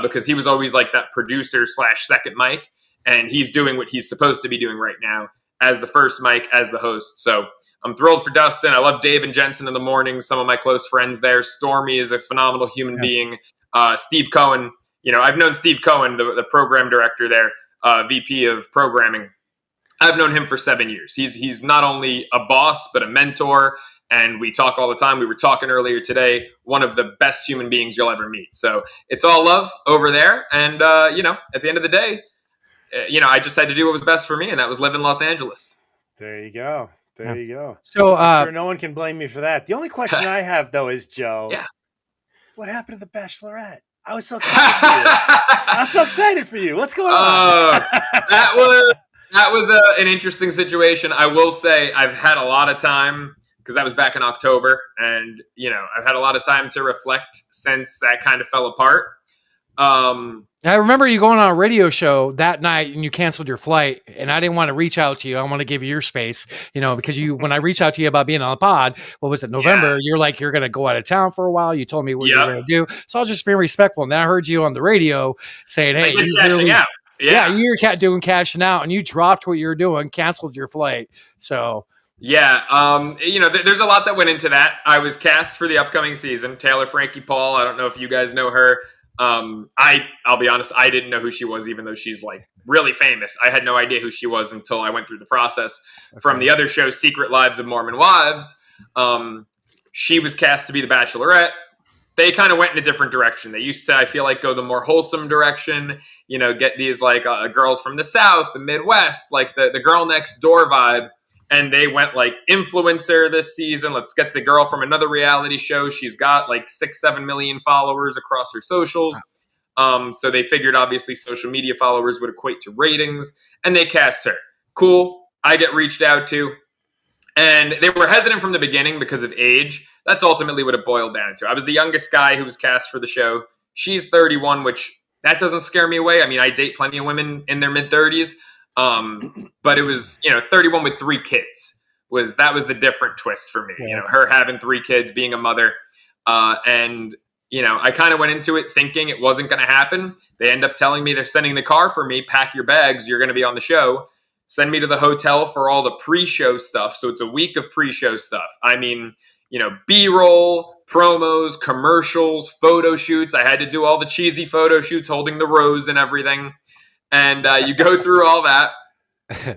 because he was always like that producer / second mic. And he's doing what he's supposed to be doing right now as the first mic, as the host. So I'm thrilled for Dustin. I love Dave and Jensen in the morning, some of my close friends there. Stormy is a phenomenal human being. Steve Cohen, I've known Steve Cohen, the program director there, VP of programming. I've known him for 7 years. He's not only a boss, but a mentor, and we talk all the time. We were talking earlier today, one of the best human beings you'll ever meet. So it's all love over there. And, at the end of the day, I just had to do what was best for me, and that was live in Los Angeles. There you go. There you go. So, I'm sure no one can blame me for that. The only question I have, though, is, Joe, what happened to The Bachelorette? I was so excited for you. I was so excited for you. What's going on? That was an interesting situation. I will say I've had a lot of time, because that was back in October, and, I've had a lot of time to reflect since that kind of fell apart. I remember you going on a radio show that night and you canceled your flight, and I didn't want to reach out to you. I want to give you your space, because when I reached out to you about being on the pod, what was it, November? You're like, you're going to go out of town for a while. You told me what you were going to do. So I was just being respectful. And then I heard you on the radio saying, hey, you're cashing out. Yeah, you're doing cashing out, and you dropped what you were doing, canceled your flight. So yeah, there's a lot that went into that. I was cast for the upcoming season. Taylor Frankie Paul. I don't know if you guys know her. I'll be honest, I didn't know who she was, even though she's like really famous. I had no idea who she was until I went through the process from the other show, Secret Lives of Mormon Wives. She was cast to be the Bachelorette. They kind of went in a different direction. They used to, I feel like, go the more wholesome direction, get these like girls from the South, the Midwest, like the girl next door vibe. And they went like influencer this season. Let's get the girl from another reality show. She's got like 6-7 million followers across her socials. So they figured obviously social media followers would equate to ratings, and they cast her. Cool. I get reached out to. And they were hesitant from the beginning because of age. That's ultimately what it boiled down to. I was the youngest guy who was cast for the show. She's 31, which that doesn't scare me away. I mean, I date plenty of women in their mid-30s. But it was, 31 with 3 kids that was the different twist for me, her having 3 kids, being a mother. And I kind of went into it thinking it wasn't going to happen. They end up telling me they're sending the car for me, pack your bags, you're going to be on the show, send me to the hotel for all the pre-show stuff. So it's a week of pre-show stuff. I mean, B-roll, promos, commercials, photo shoots. I had to do all the cheesy photo shoots holding the rose and everything. And you go through all that.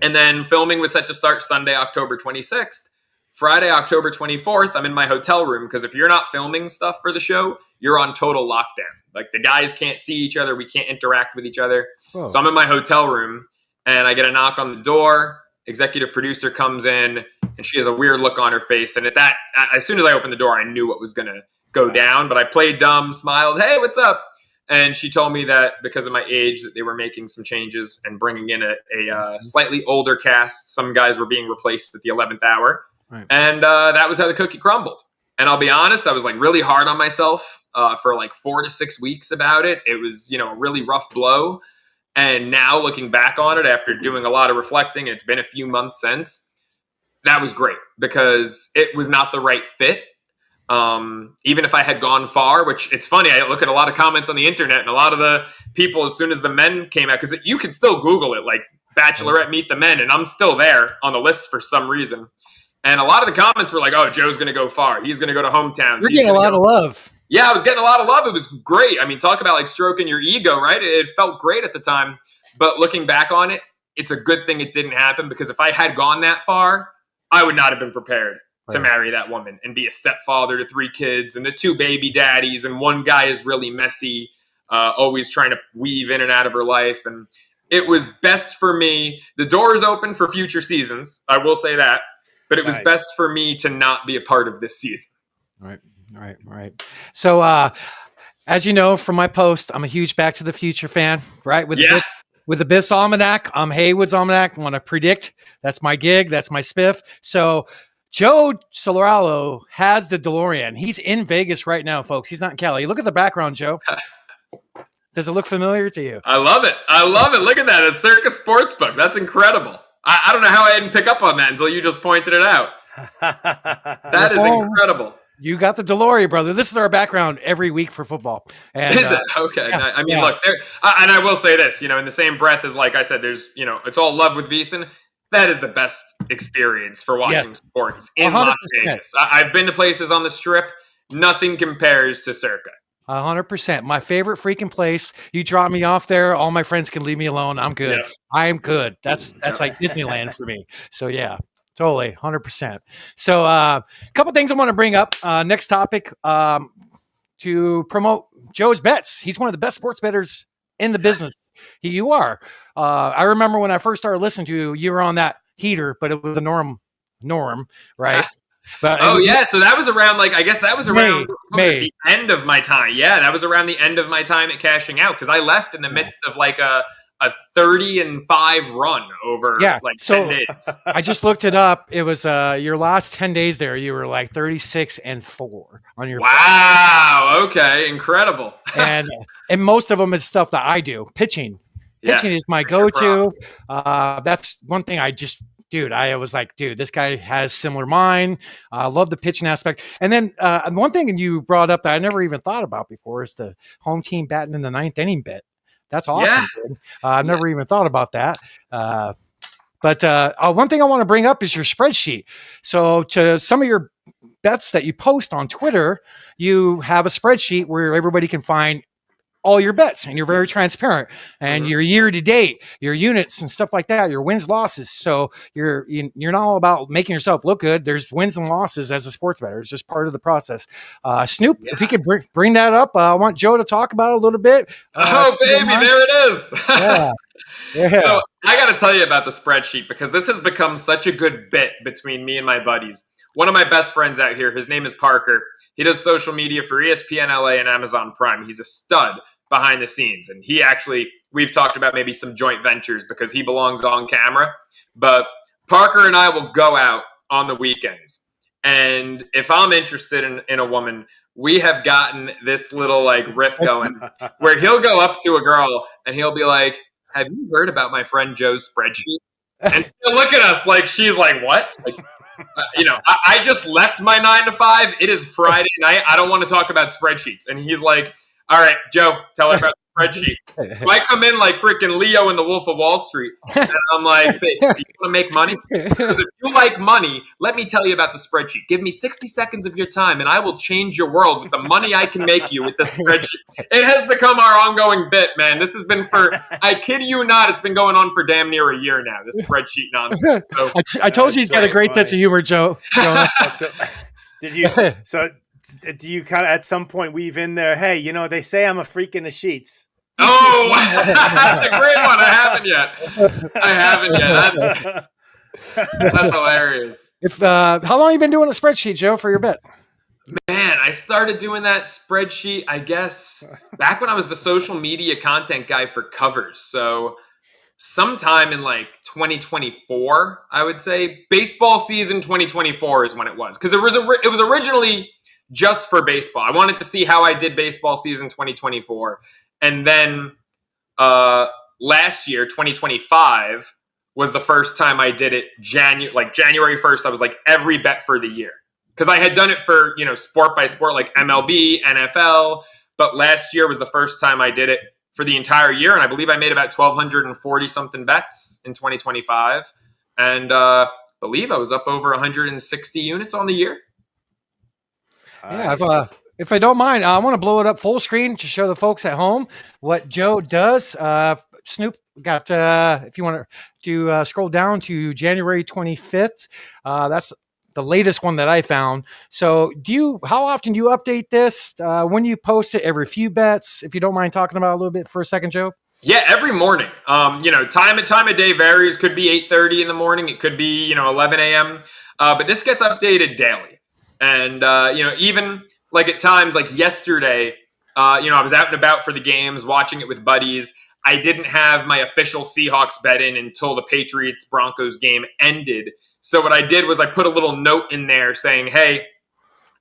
And then filming was set to start Sunday, October 26th. Friday, October 24th, I'm in my hotel room because if you're not filming stuff for the show, you're on total lockdown. Like the guys can't see each other. We can't interact with each other. Whoa. So I'm in my hotel room and I get a knock on the door. Executive producer comes in and she has a weird look on her face. And as soon as I opened the door, I knew what was going to go down. But I played dumb, smiled. Hey, what's up? And she told me that because of my age that they were making some changes and bringing in a slightly older cast. Some guys were being replaced at the 11th hour. Right. And that was how the cookie crumbled. And I'll be honest, I was like really hard on myself for like 4 to 6 weeks about it. It was, a really rough blow. And now looking back on it after doing a lot of reflecting, and it's been a few months since, that was great because it was not the right fit. Even if I had gone far, which it's funny, I look at a lot of comments on the internet and a lot of the people, as soon as the men came out, because you can still Google it, like Bachelorette Meet the Men, and I'm still there on the list for some reason. And a lot of the comments were like, oh, Joe's going to go far. He's going to go to hometowns. You're getting a lot of love. Yeah, I was getting a lot of love. It was great. I mean, talk about like stroking your ego, right? It felt great at the time. But looking back on it, it's a good thing it didn't happen because if I had gone that far, I would not have been prepared to marry that woman and be a stepfather to 3 kids and the 2 baby daddies. And one guy is really messy, always trying to weave in and out of her life. And it was best for me. The door is open for future seasons. I will say that. But it was best for me to not be a part of this season. Right. So, as you know from my post, I'm a huge Back to the Future fan, right? With the Biff's Almanac, I'm Haywood's Almanac. I want to predict. That's my gig. That's my spiff. So, Joe Ceraulo has the DeLorean. He's in Vegas right now, folks. He's not in Cali. Look at the background, Joe. Does it look familiar to you? I love it. Look at that. A Circus Sportsbook. That's incredible. I don't know how I didn't pick up on that until you just pointed it out. That is incredible. You got the DeLorean, brother. This is our background every week for football. And, is it? Okay. Yeah, I mean, look, and I will say this, in the same breath as, like I said, there's, it's all love with VSiN. That is the best experience for watching sports in 100%. Las Vegas. I've been to places on the Strip. Nothing compares to Circa. 100%. My favorite freaking place. You drop me off there, all my friends can leave me alone. I'm good. Yeah. I am good. That's like Disneyland for me. So yeah, totally, 100%. So a couple things I want to bring up. Next topic to promote Joe's bets. He's one of the best sports bettors in the business. You are. I remember when I first started listening to you, you were on that heater, but it was the norm, right? But so that was around the end of my time. Yeah, that was around the end of my time at Cashing Out because I left in the midst of like a 30-5 run over 10 days. I just looked it up. It was your last 10 days there. You were like 36-4 on your. Wow. okay, incredible. and most of them is stuff that I do. Pitching is my go-to. That's one thing I was like, dude, this guy has similar mind. I love the pitching aspect. And then one thing you brought up that I never even thought about before is the home team batting in the ninth inning bit. That's awesome. Dude. I've never even thought about that. But one thing I want to bring up is your spreadsheet. So to some of your bets that you post on Twitter, you have a spreadsheet where everybody can find all your bets, and you're very transparent, and your year to date, your units and stuff like that, your wins, losses. So you're not all about making yourself look good. There's wins and losses as a sports bettor. It's just part of the process. Snoop, if you could bring that up, I want Joe to talk about it a little bit. Oh, baby, there it is. Yeah. So I got to tell you about the spreadsheet because this has become such a good bit between me and my buddies. One of my best friends out here, his name is Parker. He does social media for ESPN LA and Amazon Prime. He's a stud behind the scenes. And we've talked about maybe some joint ventures because he belongs on camera. But Parker and I will go out on the weekends. And if I'm interested in a woman, we have gotten this little like riff going where he'll go up to a girl and he'll be like, have you heard about my friend Joe's spreadsheet? And he'll look at us like she's like, what? Like, I just left my 9 to 5. It is Friday night. I don't want to talk about spreadsheets. And he's like, all right, Joe, tell her about the spreadsheet. So I come in like freaking Leo in the Wolf of Wall Street. And I'm like, babe, do you want to make money? Because if you like money, let me tell you about the spreadsheet. Give me 60 seconds of your time and I will change your world with the money I can make you with the spreadsheet. It has become our ongoing bit, man. This has been I kid you not, it's been going on for damn near a year now, this spreadsheet nonsense. So, I told you he's got a great sense of humor, Joe. Do you kind of at some point weave in there, hey, they say I'm a freak in the sheets? Oh, that's a great one. I haven't yet. That's hilarious. How long have you been doing a spreadsheet, Joe, for your bet? Man, I started doing that spreadsheet, I guess, back when I was the social media content guy for Covers. So sometime in like 2024, I would say. Baseball season 2024 is when it was. Because it was originally just for baseball. I wanted to see how I did baseball season 2024. And then last year, 2025, was the first time I did it. January 1st, I was like every bet for the year. Because I had done it for, sport by sport, like MLB, NFL. But last year was the first time I did it for the entire year. And I believe I made about 1,240 something bets in 2025. And believe I was up over 160 units on the year. Yeah, if I don't mind, I want to blow it up full screen to show the folks at home what Joe does. Snoop got, if you want to scroll down to January 25th, that's the latest one that I found. So how often do you update this? When you post it, every few bets, if you don't mind talking about it a little bit for a second, Joe? Yeah, every morning. Time of day varies. Could be 8:30 in the morning. It could be, 11 a.m. But this gets updated daily. And, even like at times like yesterday, I was out and about for the games, watching it with buddies. I didn't have my official Seahawks bet in until the Patriots-Broncos game ended. So what I did was I put a little note in there saying, hey,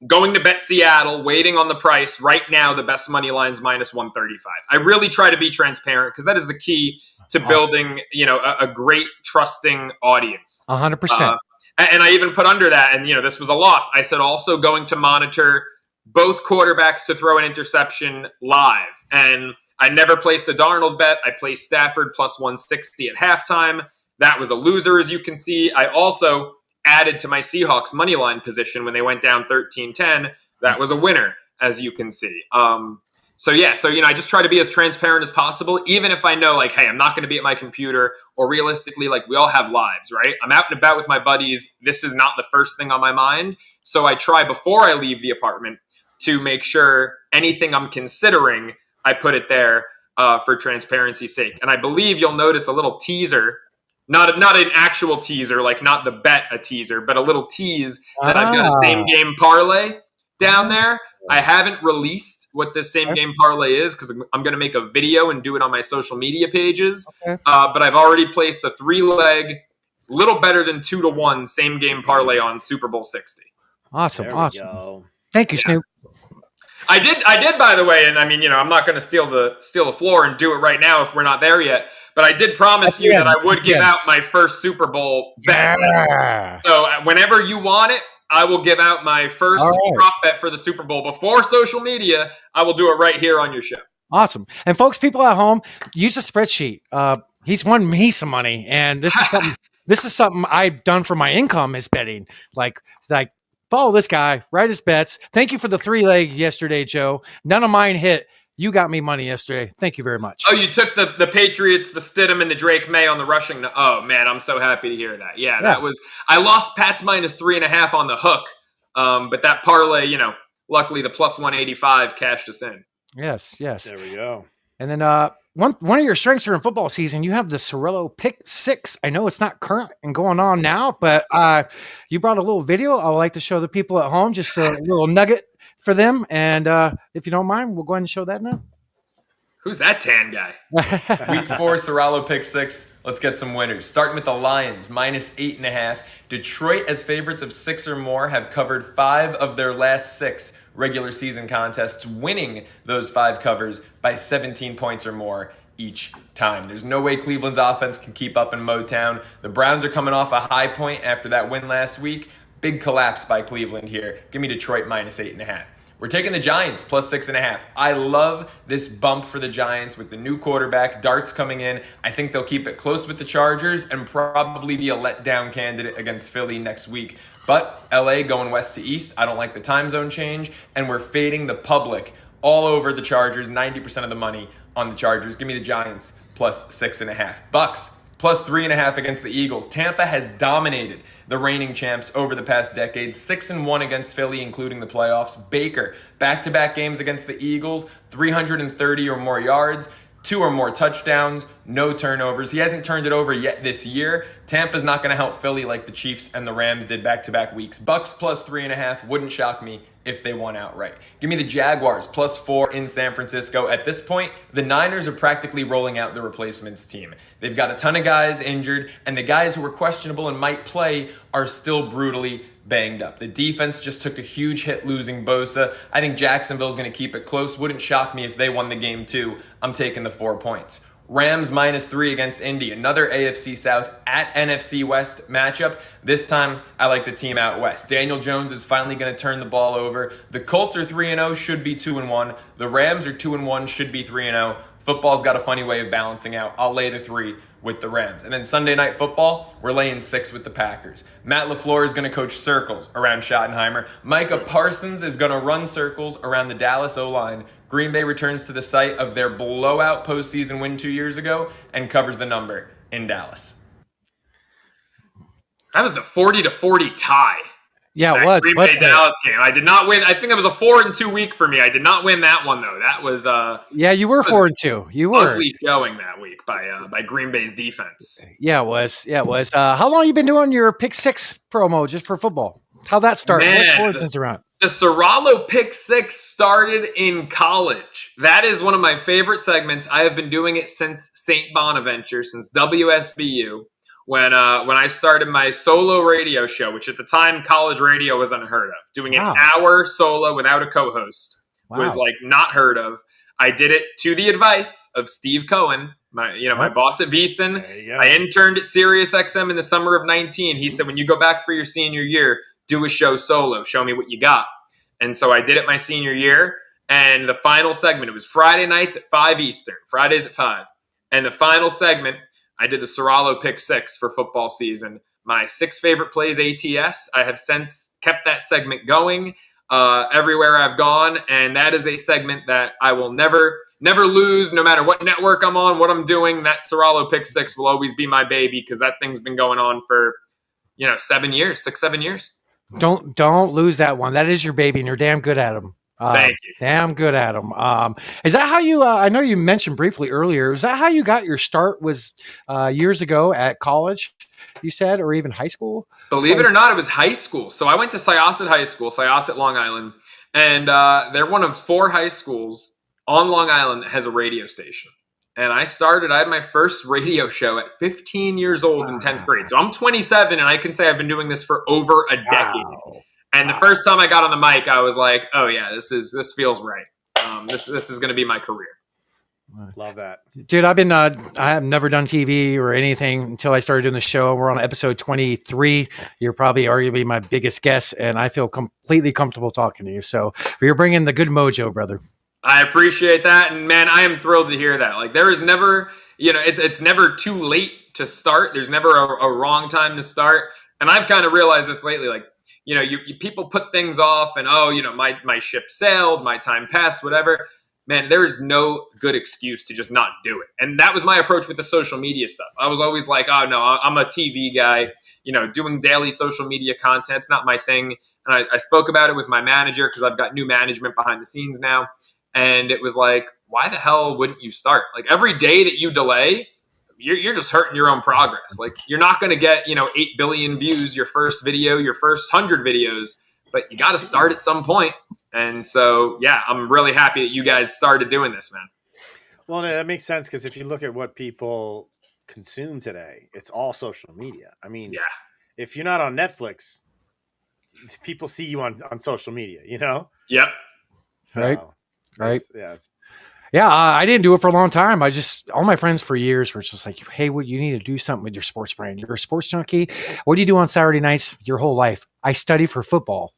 going to bet Seattle, waiting on the price. Right now, the best money line's minus 135. I really try to be transparent because that is the key to building, a great trusting audience. 100%. And I even put under that, and this was a loss. I said also going to monitor both quarterbacks to throw an interception live. And I never placed the Darnold bet. I placed Stafford plus 160 at halftime. That was a loser, as you can see. I also added to my Seahawks money line position when they went down 13-10. That was a winner, as you can see. So I just try to be as transparent as possible, even if I know, like, hey, I'm not going to be at my computer, or realistically, like, we all have lives, right? I'm out and about with my buddies. This is not the first thing on my mind. So I try before I leave the apartment to make sure anything I'm considering, I put it there for transparency's sake. And I believe you'll notice a little teaser, not an actual teaser, like not the bet a teaser, but a little tease that I've got a same game parlay down there. I haven't released what this same game parlay is because I'm going to make a video and do it on my social media pages. Okay. But I've already placed a 3-leg, little better than 2-1 same game parlay on Super Bowl 60. Awesome. Thank you, Snoop. I did, by the way, and I mean, I'm not going to steal the floor and do it right now if we're not there yet. But I did promise you that I would give out my first Super Bowl bet. Yeah. So whenever you want it, I will give out my first prop bet for the Super Bowl before social media. I will do it right here on your show. Awesome. And folks, people at home, use a spreadsheet. He's won me some money, and this is something. This is something I've done for my income is betting. Like follow this guy, write his bets. Thank you for the 3-leg yesterday, Joe. None of mine hit. You got me money yesterday. Thank you very much. Oh, you took the Patriots, the Stidham, and the Drake May on the rushing. Oh man, I'm so happy to hear that. Yeah, that was. I lost Pats minus 3.5 on the hook, but that parlay, luckily the plus 185 cashed us in. Yes. There we go. And then one of your strengths during football season, you have the Ceraulo pick 6. I know it's not current and going on now, but you brought a little video. I would like to show the people at home just a little nugget for them. And if you don't mind, we'll go ahead and show that now. Who's that tan guy? Week 4, Ceraulo pick 6. Let's get some winners. Starting with the Lions, minus 8.5. Detroit, as favorites of 6 or more, have covered 5 of their last 6 regular season contests, winning those 5 covers by 17 points or more each time. There's no way Cleveland's offense can keep up in Motown. The Browns are coming off a high point after that win last week. Big collapse by Cleveland here. Give me Detroit minus 8.5. We're taking the Giants plus 6.5. I love this bump for the Giants with the new quarterback, Darts coming in. I think they'll keep it close with the Chargers and probably be a letdown candidate against Philly next week. But LA going west to east, I don't like the time zone change, and we're fading the public all over the Chargers, 90% of the money on the Chargers. Give me the Giants plus 6.5. Bucks plus 3.5 against the Eagles. Tampa has dominated the reigning champs over the past decade. 6-1 against Philly, including the playoffs. Baker, back-to-back games against the Eagles, 330 or more yards, 2 or more touchdowns, no turnovers. He hasn't turned it over yet this year. Tampa's not going to help Philly like the Chiefs and the Rams did back-to-back weeks. Bucks plus 3.5 wouldn't shock me if they won outright. Give me the Jaguars plus 4 in San Francisco. At this point, the Niners are practically rolling out the replacements team. They've got a ton of guys injured, and the guys who are questionable and might play are still brutally banged up. The defense just took a huge hit losing Bosa. I think Jacksonville's going to keep it close. Wouldn't shock me if they won the game too. I'm taking the 4 points. Rams minus 3 against Indy. Another AFC South at NFC West matchup. This time, I like the team out west. Daniel Jones is finally going to turn the ball over. The Colts are 3-0, should be 2-1. The Rams are 2-1, should be 3-0. Football's got a funny way of balancing out. I'll lay the 3 with the Rams. And then Sunday Night Football, we're laying 6 with the Packers. Matt LaFleur is going to coach circles around Schottenheimer. Micah Parsons is going to run circles around the Dallas O-line. Green Bay returns to the site of their blowout postseason win 2 years ago and covers the number in Dallas. That was the 40-40 tie. Yeah, it was. Green Bay Dallas game. I did not win. I think it was a 4-2 week for me. I did not win that one though. That was yeah, you were 4-2. You were ugly showing that week by Green Bay's defense. Yeah, it was. Yeah, it was. How long have you been doing your pick 6 promo just for football? How'd that start? Man, what fortunes around? The Ceraulo pick 6 started in college. That is one of my favorite segments. I have been doing it since St. Bonaventure, since WSBU. When I started my solo radio show, which at the time college radio was unheard of, doing an hour solo without a co-host was like not heard of. I did it to the advice of Steve Cohen, my boss at VSiN. I interned at Sirius XM in the summer of 19. He said, when you go back for your senior year, do a show solo. Show me what you got. And so I did it my senior year. And the final segment, it was Friday nights at 5 Eastern, Fridays at 5. And the final segment, I did the Ceraulo pick 6 for football season. My 6 favorite plays ATS. I have since kept that segment going everywhere I've gone. And that is a segment that I will never lose, no matter what network I'm on, what I'm doing. That Ceraulo pick 6 will always be my baby because that thing's been going on for, 7 years. Don't lose that one. That is your baby, and you're damn good at them. Thank you. Damn good at them. Is that how you? I know you mentioned briefly earlier. Is that how you got your start? Was years ago at college? You said, or even high school? Believe it or not, it was high school. So I went to Syosset High School, Syosset, Long Island, and they're one of 4 high schools on Long Island that has a radio station. And I had my first radio show at 15 years old in 10th grade. So I'm 27, and I can say I've been doing this for over a decade. And the first time I got on the mic, I was like, oh yeah, this feels right. This is going to be my career. Love that. Dude, I have never done TV or anything until I started doing the show. We're on episode 23. You're probably arguably my biggest guest, and I feel completely comfortable talking to you. So you're bringing the good mojo, brother. I appreciate that. And man, I am thrilled to hear that. Like there is never, it's never too late to start. There's never a wrong time to start. And I've kind of realized this lately, like, you people put things off and, my ship sailed, my time passed, whatever. Man, there is no good excuse to just not do it. And that was my approach with the social media stuff. I was always like, oh no, I'm a TV guy, doing daily social media content. It's not my thing. And I spoke about it with my manager because I've got new management behind the scenes now. And it was like, why the hell wouldn't you start? Like every day that you delay, you're just hurting your own progress. Like you're not going to get, 8 billion views, your first video, your first 100 videos, but you got to start at some point. And so, yeah, I'm really happy that you guys started doing this, man. Well, that makes sense because if you look at what people consume today, it's all social media. I mean, yeah. If you're not on Netflix, people see you on social media, Yep. So, Right. Yeah. I didn't do it for a long time. All my friends for years were just like, hey, you need to do something with your sports brand. You're a sports junkie. What do you do on Saturday nights your whole life? I study for football.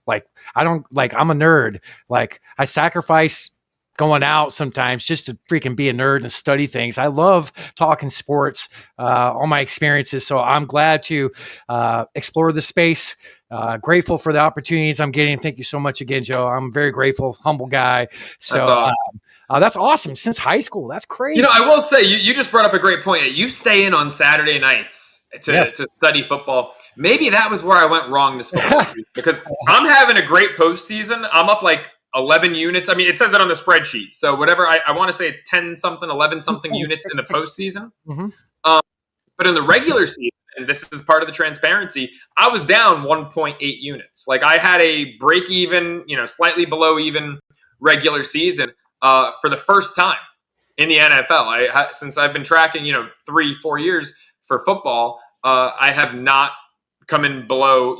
I'm a nerd. Like I sacrifice going out sometimes just to freaking be a nerd and study things. I love talking sports, all my experiences. So I'm glad to explore the space. Grateful for the opportunities I'm getting. Thank you so much again, Joe. I'm very grateful, humble guy. So that's awesome. That's awesome. Since high school, that's crazy. I will say you just brought up a great point. You stay in on Saturday nights to study football. Maybe that was where I went wrong this football season because I'm having a great postseason. I'm up like 11 units. I mean, it says it on the spreadsheet. So whatever, I want to say it's 10 something, 11 something units in the postseason. Mm-hmm. But in the regular season, and this is part of the transparency, I was down 1.8 units. Like I had a break even, slightly below even regular season for the first time in the NFL. Since I've been tracking, 3-4 years for football, I have not come in below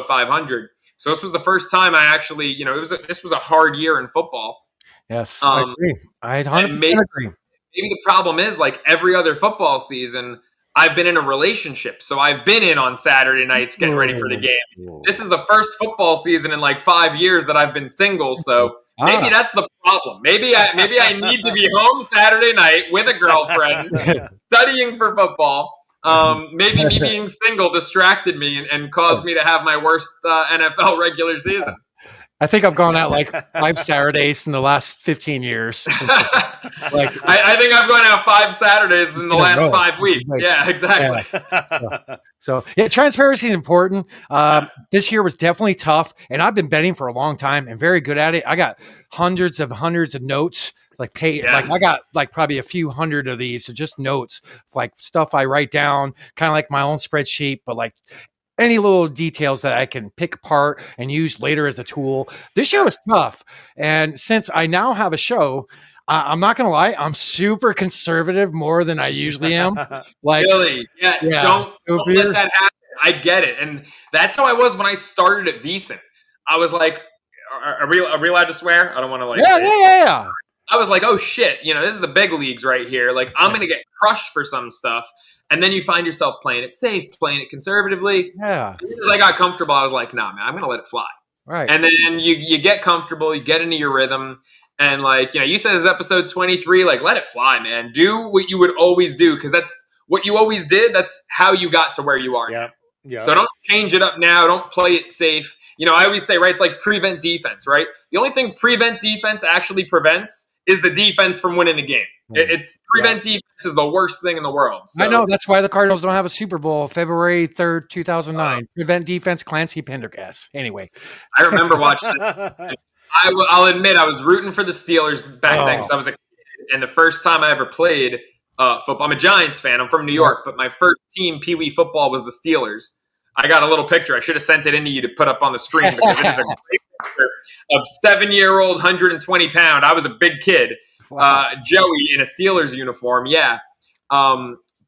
500. So this was the first time I actually, this was a hard year in football. Yes, I agree. I 100% agree. Maybe the problem is like every other football season, I've been in a relationship. So I've been in on Saturday nights getting ready for the games. This is the first football season in like 5 years that I've been single. So maybe that's the problem. Maybe I need to be home Saturday night with a girlfriend studying for football. Maybe me being single distracted me and caused me to have my worst NFL regular season. I think I've gone out like 5 Saturdays in the last 15 years. I think I've gone out 5 Saturdays in the last 5 weeks. Yeah, exactly. So transparency is important. This year was definitely tough, and I've been betting for a long time and very good at it. I got hundreds of notes. Like I got like probably a few hundred of these, so just notes, like stuff I write down, kind of like my own spreadsheet, but like any little details that I can pick apart and use later as a tool. This year was tough. And since I now have a show, I'm not going to lie, I'm super conservative more than I usually am. Like, really? Yeah. Don't let that happen. I get it. And that's how I was when I started at VSiN. I was like, are we allowed to swear? I don't want to like. Yeah. I was like, oh shit, this is the big leagues right here. Like I'm going to get crushed for some stuff. And then you find yourself playing it safe, playing it conservatively. Yeah. As soon as I got comfortable, I was like, nah, man, I'm going to let it fly. Right. And then you get comfortable, you get into your rhythm. And like, you said this is episode 23, like let it fly, man. Do what you would always do because that's what you always did. That's how you got to where you are now. Yeah. So don't change it up now. Don't play it safe. I always say, right, it's like prevent defense, right? The only thing prevent defense actually prevents is the defense from winning the game. It's prevent defense is the worst thing in the world. So. I know. That's why the Cardinals don't have a Super Bowl February 3rd, 2009. Prevent defense, Clancy Pendergast. Anyway. I remember watching it. I'll admit I was rooting for the Steelers back then because I was a kid. And the first time I ever played football, I'm a Giants fan. I'm from New York. But my first team, Pee Wee football, was the Steelers. I got a little picture. I should have sent it into you to put up on the screen because it is a great picture of 7-year-old, 120-pound. I was a big kid. Wow. Joey in a Steelers uniform. Yeah.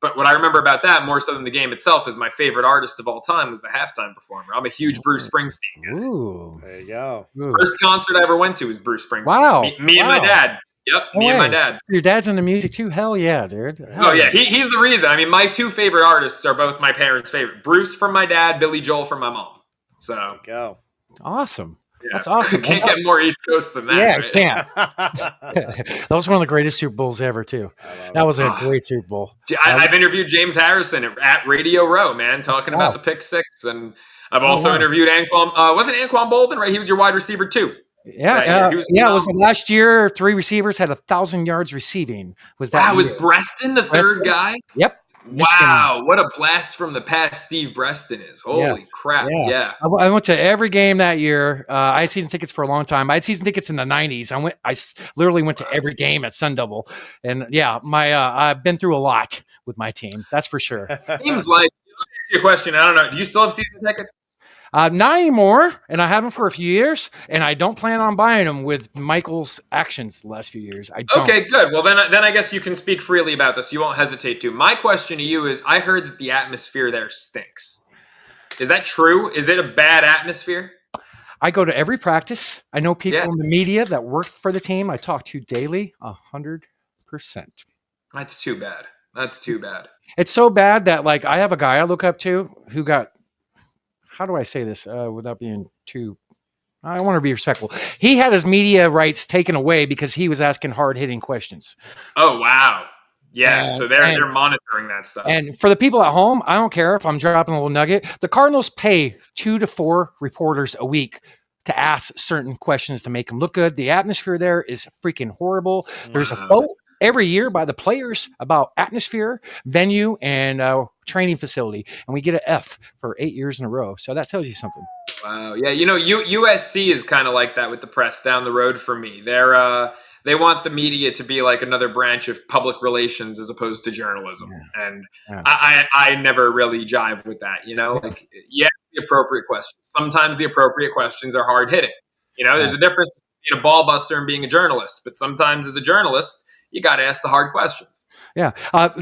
But what I remember about that more so than the game itself is my favorite artist of all time was the halftime performer. I'm a huge Bruce Springsteen guy. Ooh. There you go. Ooh. First concert I ever went to was Bruce Springsteen. Wow. Me and my dad. Yep, No me and my way. dad. Your dad's into music too? Hell yeah, dude. Hell Oh yeah, he's the reason. I mean, my two favorite artists are both my parents' favorite. Bruce from my dad, Billy Joel from my mom. So There you go. Awesome. yeah. That's awesome. Can't get more East Coast than that. Yeah, right? can't. That was one of the greatest Super Bowls ever, too. That was a great Super Bowl. Yeah, I've interviewed James Harrison at Radio Row, man, talking about the pick six, and I've also interviewed Anquan. Wasn't Anquan Bolden right? He was your wide receiver too. Yeah, it was the last year. 3 receivers had 1,000 yards receiving. Was that? Wow, was Breston the third guy? Yep. Wow, what a blast from the past Steve Breston is. Holy crap. Yeah. I went to every game that year. I had season tickets for a long time. I had season tickets in the 90s. I literally went to every game at Sun Devil. And I've been through a lot with my team. That's for sure. Seems like, let me ask you a question. I don't know. Do you still have season tickets? Not anymore, and I haven't for a few years, and I don't plan on buying them with Michael's actions the last few years. I don't. Okay, good. Well, then I guess you can speak freely about this. You won't hesitate to. My question to you is, I heard that the atmosphere there stinks. Is that true? Is it a bad atmosphere? I go to every practice. I know people in the media that work for the team. I talk to daily, 100%. That's too bad. That's too bad. It's so bad that, like, I have a guy I look up to who got, how do I say this without being too, I want to be respectful. He had his media rights taken away because he was asking hard-hitting questions. Oh, wow. Yeah, so they're monitoring that stuff. And for the people at home, I don't care if I'm dropping a little nugget. The Cardinals pay 2 to 4 reporters a week to ask certain questions to make them look good. The atmosphere there is freaking horrible. There's a vote every year by the players about atmosphere, venue, and training facility. And we get an F for 8 years in a row. So that tells you something. Wow. Yeah, USC is kind of like that with the press down the road from me. They want the media to be like another branch of public relations as opposed to journalism. Yeah. And I never really jive with that, like, the appropriate questions. Sometimes the appropriate questions are hard hitting. There's a difference between a ball buster and being a journalist, but sometimes as a journalist, you got to ask the hard questions. Yeah.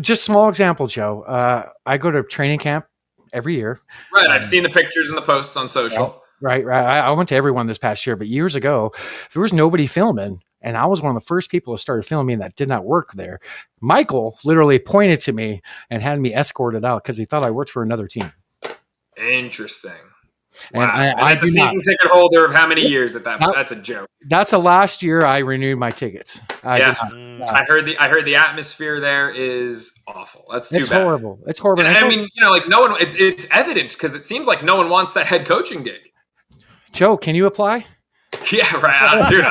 Just small example, Joe. I go to training camp every year. Right. I've seen the pictures and the posts on social. Right. I went to every one this past year, but years ago, there was nobody filming. And I was one of the first people who started filming that did not work there. Michael literally pointed to me and had me escorted out because he thought I worked for another team. Interesting. And wow. I that's a season ticket holder of how many years at that? That's a joke. That's the last year I renewed my tickets. I heard the atmosphere there is awful. That's too bad. It's horrible. It's horrible. And I mean, like no one. It's evident because it seems like no one wants that head coaching gig. Joe, can you apply? Yeah, right. Dude,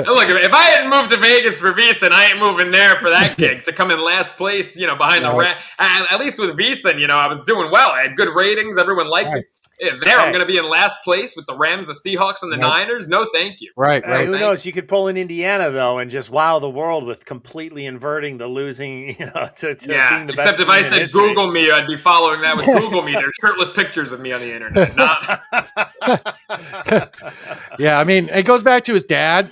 look, if I hadn't moved to Vegas for VEASAN, I ain't moving there for that gig to come in last place, behind the Rams. At least with VEASAN, I was doing well. I had good ratings. Everyone liked me. There, I'm going to be in last place with the Rams, the Seahawks, and the Niners. No, thank you. Right. Who knows? You could pull in Indiana, though, and just wow the world with completely inverting the losing, to being the best. Except if I said Google me, I'd be following that with Google me. There's shirtless pictures of me on the internet. Yeah, I mean, it goes back to his dad.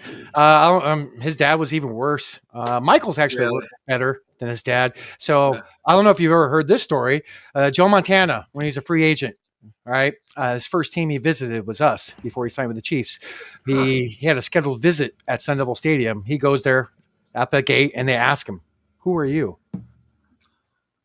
His dad was even worse. Michael's actually a little better than his dad. So I don't know if you've ever heard this story. Joe Montana, when he's a free agent, all right, his first team he visited was us before he signed with the Chiefs. He had a scheduled visit at Sun Devil Stadium. He goes there at the gate, and they ask him, "Who are you?"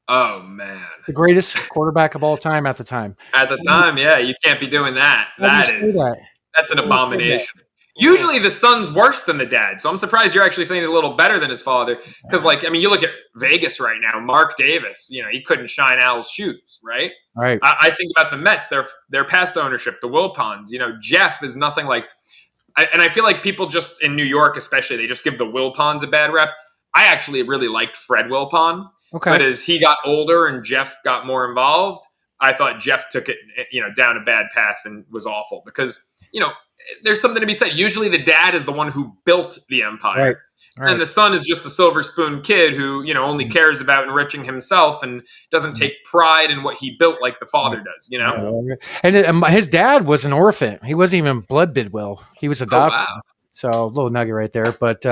Oh, man. The greatest quarterback of all time at the time. At the time, yeah. You can't be doing that. That's an abomination. Usually the son's worse than the dad. So I'm surprised you're actually saying he's a little better than his father. Because, you look at Vegas right now. Mark Davis, he couldn't shine Al's shoes, right? Right. I think about the Mets, their past ownership, the Wilpons. Jeff is nothing like – and I feel like people just in New York especially, they just give the Wilpons a bad rep. I actually really liked Fred Wilpon. Okay. But as he got older and Jeff got more involved, I thought Jeff took it, down a bad path and was awful because, there's something to be said. Usually the dad is the one who built the empire. Right. And the son is just a silver spoon kid who, only cares about enriching himself and doesn't take pride in what he built like the father does, And his dad was an orphan. He wasn't even blood bid well. He was adopted. Oh, wow. So a little nugget right there. But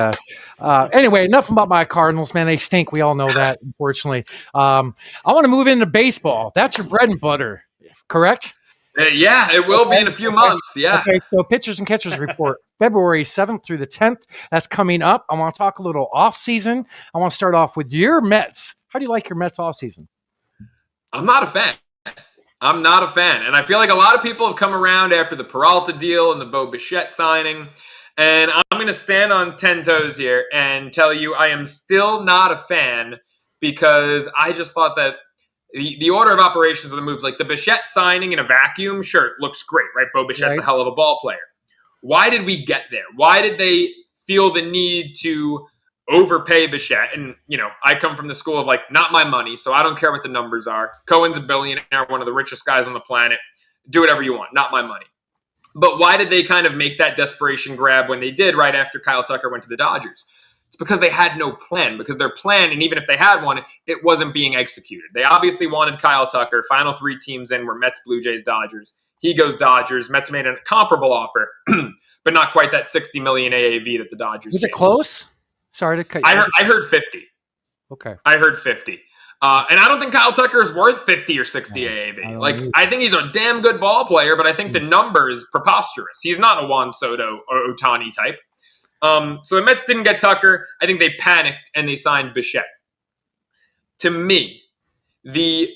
anyway, enough about my Cardinals, man. They stink. We all know that, unfortunately. I want to move into baseball. That's your bread and butter, correct? Yeah, it will be in a few months. Yeah. Okay, so pitchers and catchers report February 7th through the 10th. That's coming up. I want to talk a little off season. I want to start off with your Mets. How do you like your Mets off season? I'm not a fan. I'm not a fan. And I feel like a lot of people have come around after the Peralta deal and the Bo Bichette signing. And I'm going to stand on 10 toes here and tell you I am still not a fan because I just thought that the order of operations of the moves, like the Bichette signing in a vacuum, sure, it looks great, right? Bo Bichette's a hell of a ball player. Why did we get there? Why did they feel the need to overpay Bichette? And, I come from the school of not my money, so I don't care what the numbers are. Cohen's a billionaire, one of the richest guys on the planet. Do whatever you want, not my money. But why did they kind of make that desperation grab when they did right after Kyle Tucker went to the Dodgers? It's because they had no plan, because their plan, and even if they had one, it wasn't being executed. They obviously wanted Kyle Tucker. Final 3 teams in were Mets, Blue Jays, Dodgers. He goes Dodgers. Mets made a comparable offer, but not quite that $60 million AAV that the Dodgers Was it made. Close? Sorry to cut you. I heard 50. Okay. I heard 50. And I don't think Kyle Tucker is worth 50 or 60 AAV. I think he's a damn good ball player, but I think the number is preposterous. He's not a Juan Soto or Ohtani type. So the Mets didn't get Tucker. I think they panicked and they signed Bichette. To me, the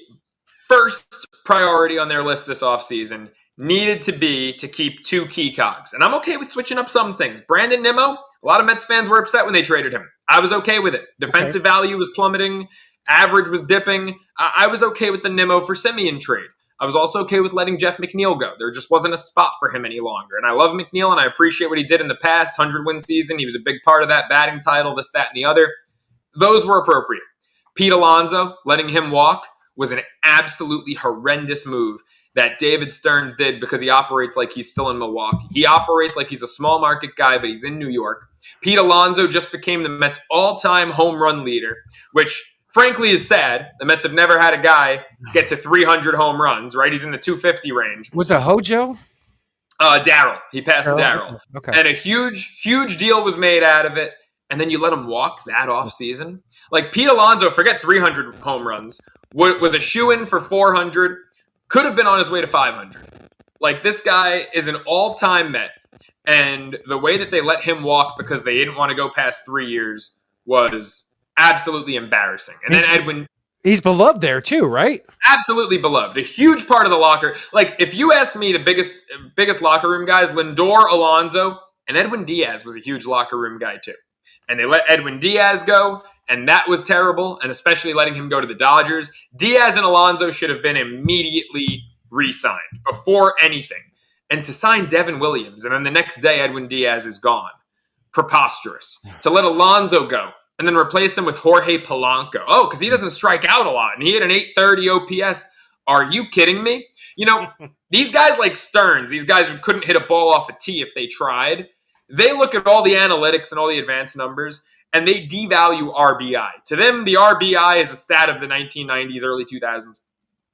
first priority on their list this offseason needed to be to keep 2 key cogs. And I'm okay with switching up some things. Brandon Nimmo, a lot of Mets fans were upset when they traded him. I was okay with it. Defensive value was plummeting. Average was dipping. I was okay with the Nimmo for Simeon trade. I was also okay with letting Jeff McNeil go. There just wasn't a spot for him any longer. And I love McNeil, and I appreciate what he did in the past, 100-win season. He was a big part of that batting title, this, that, and the other. Those were appropriate. Pete Alonso, letting him walk, was an absolutely horrendous move that David Stearns did because he operates like he's still in Milwaukee. He operates like he's a small market guy, but he's in New York. Pete Alonso just became the Mets' all-time home run leader, which frankly is sad. The Mets have never had a guy get to 300 home runs, right? He's in the 250 range. Was it Hojo? Darryl. He passed Darryl. Okay. And a huge deal was made out of it. And then you let him walk that offseason. Like Pete Alonso, forget 300 home runs, was a shoo-in for 400, could have been on his way to 500. Like, this guy is an all-time Met. And the way that they let him walk because they didn't want to go past 3 years was absolutely embarrassing. And then Edwin... He's beloved there too, right? Absolutely beloved. A huge part of the locker. Like, if you ask me, the biggest locker room guys, Lindor, Alonso, and Edwin Diaz was a huge locker room guy too. And they let Edwin Diaz go, and that was terrible, and especially letting him go to the Dodgers. Diaz and Alonso should have been immediately re-signed before anything. And to sign Devin Williams, and then the next day Edwin Diaz is gone. Preposterous. To let Alonso go, and then replace him with Jorge Polanco. Oh, because he doesn't strike out a lot, and he had an 830 OPS. Are you kidding me? You know, these guys like Stearns, these guys who couldn't hit a ball off a tee if they tried, they look at all the analytics and all the advanced numbers, and they devalue RBI. To them, the RBI is a stat of the 1990s, early 2000s.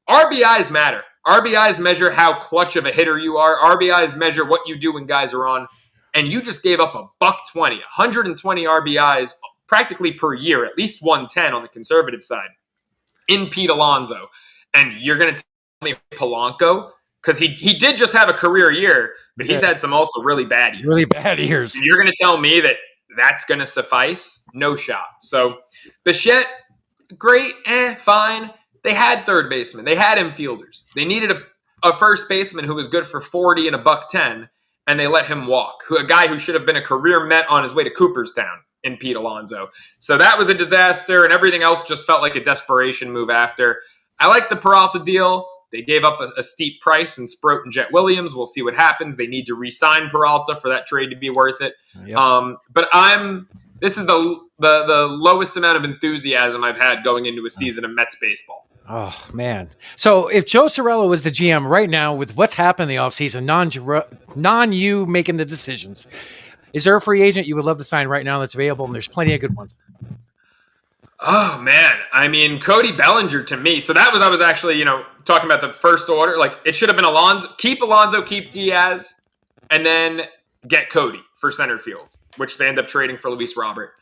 RBIs matter. RBIs measure how clutch of a hitter you are. RBIs measure what you do when guys are on. And you just gave up a $120, 120 RBIs practically per year, at least 110 on the conservative side, in Pete Alonso. And you're going to tell me Polanco? Because he did just have a career year, but he's had some also really bad years. Really bad years. And you're going to tell me that that's going to suffice? No shot. So Bichette, great, fine. They had third baseman. They had infielders. They needed a first baseman who was good for 40 and $110, and they let him walk. A guy who should have been a career Met on his way to Cooperstown in Pete Alonso. So that was a disaster, and everything else just felt like a desperation move after. I like the Peralta deal. They gave up a steep price in Sproat and Jet Williams. We'll see what happens. They need to re-sign Peralta for that trade to be worth it. Yep. But this is the lowest amount of enthusiasm I've had going into a season of Mets baseball. Oh, man. So if Joe Ceraulo was the GM right now with what's happened in the offseason, non-you making the decisions, is there a free agent you would love to sign right now that's available? And there's plenty of good ones. Oh, man. I mean, Cody Bellinger to me. So I was actually, talking about the first order. Like, it should have been Alonso, keep Diaz, and then get Cody for center field, which they end up trading for Luis Robert.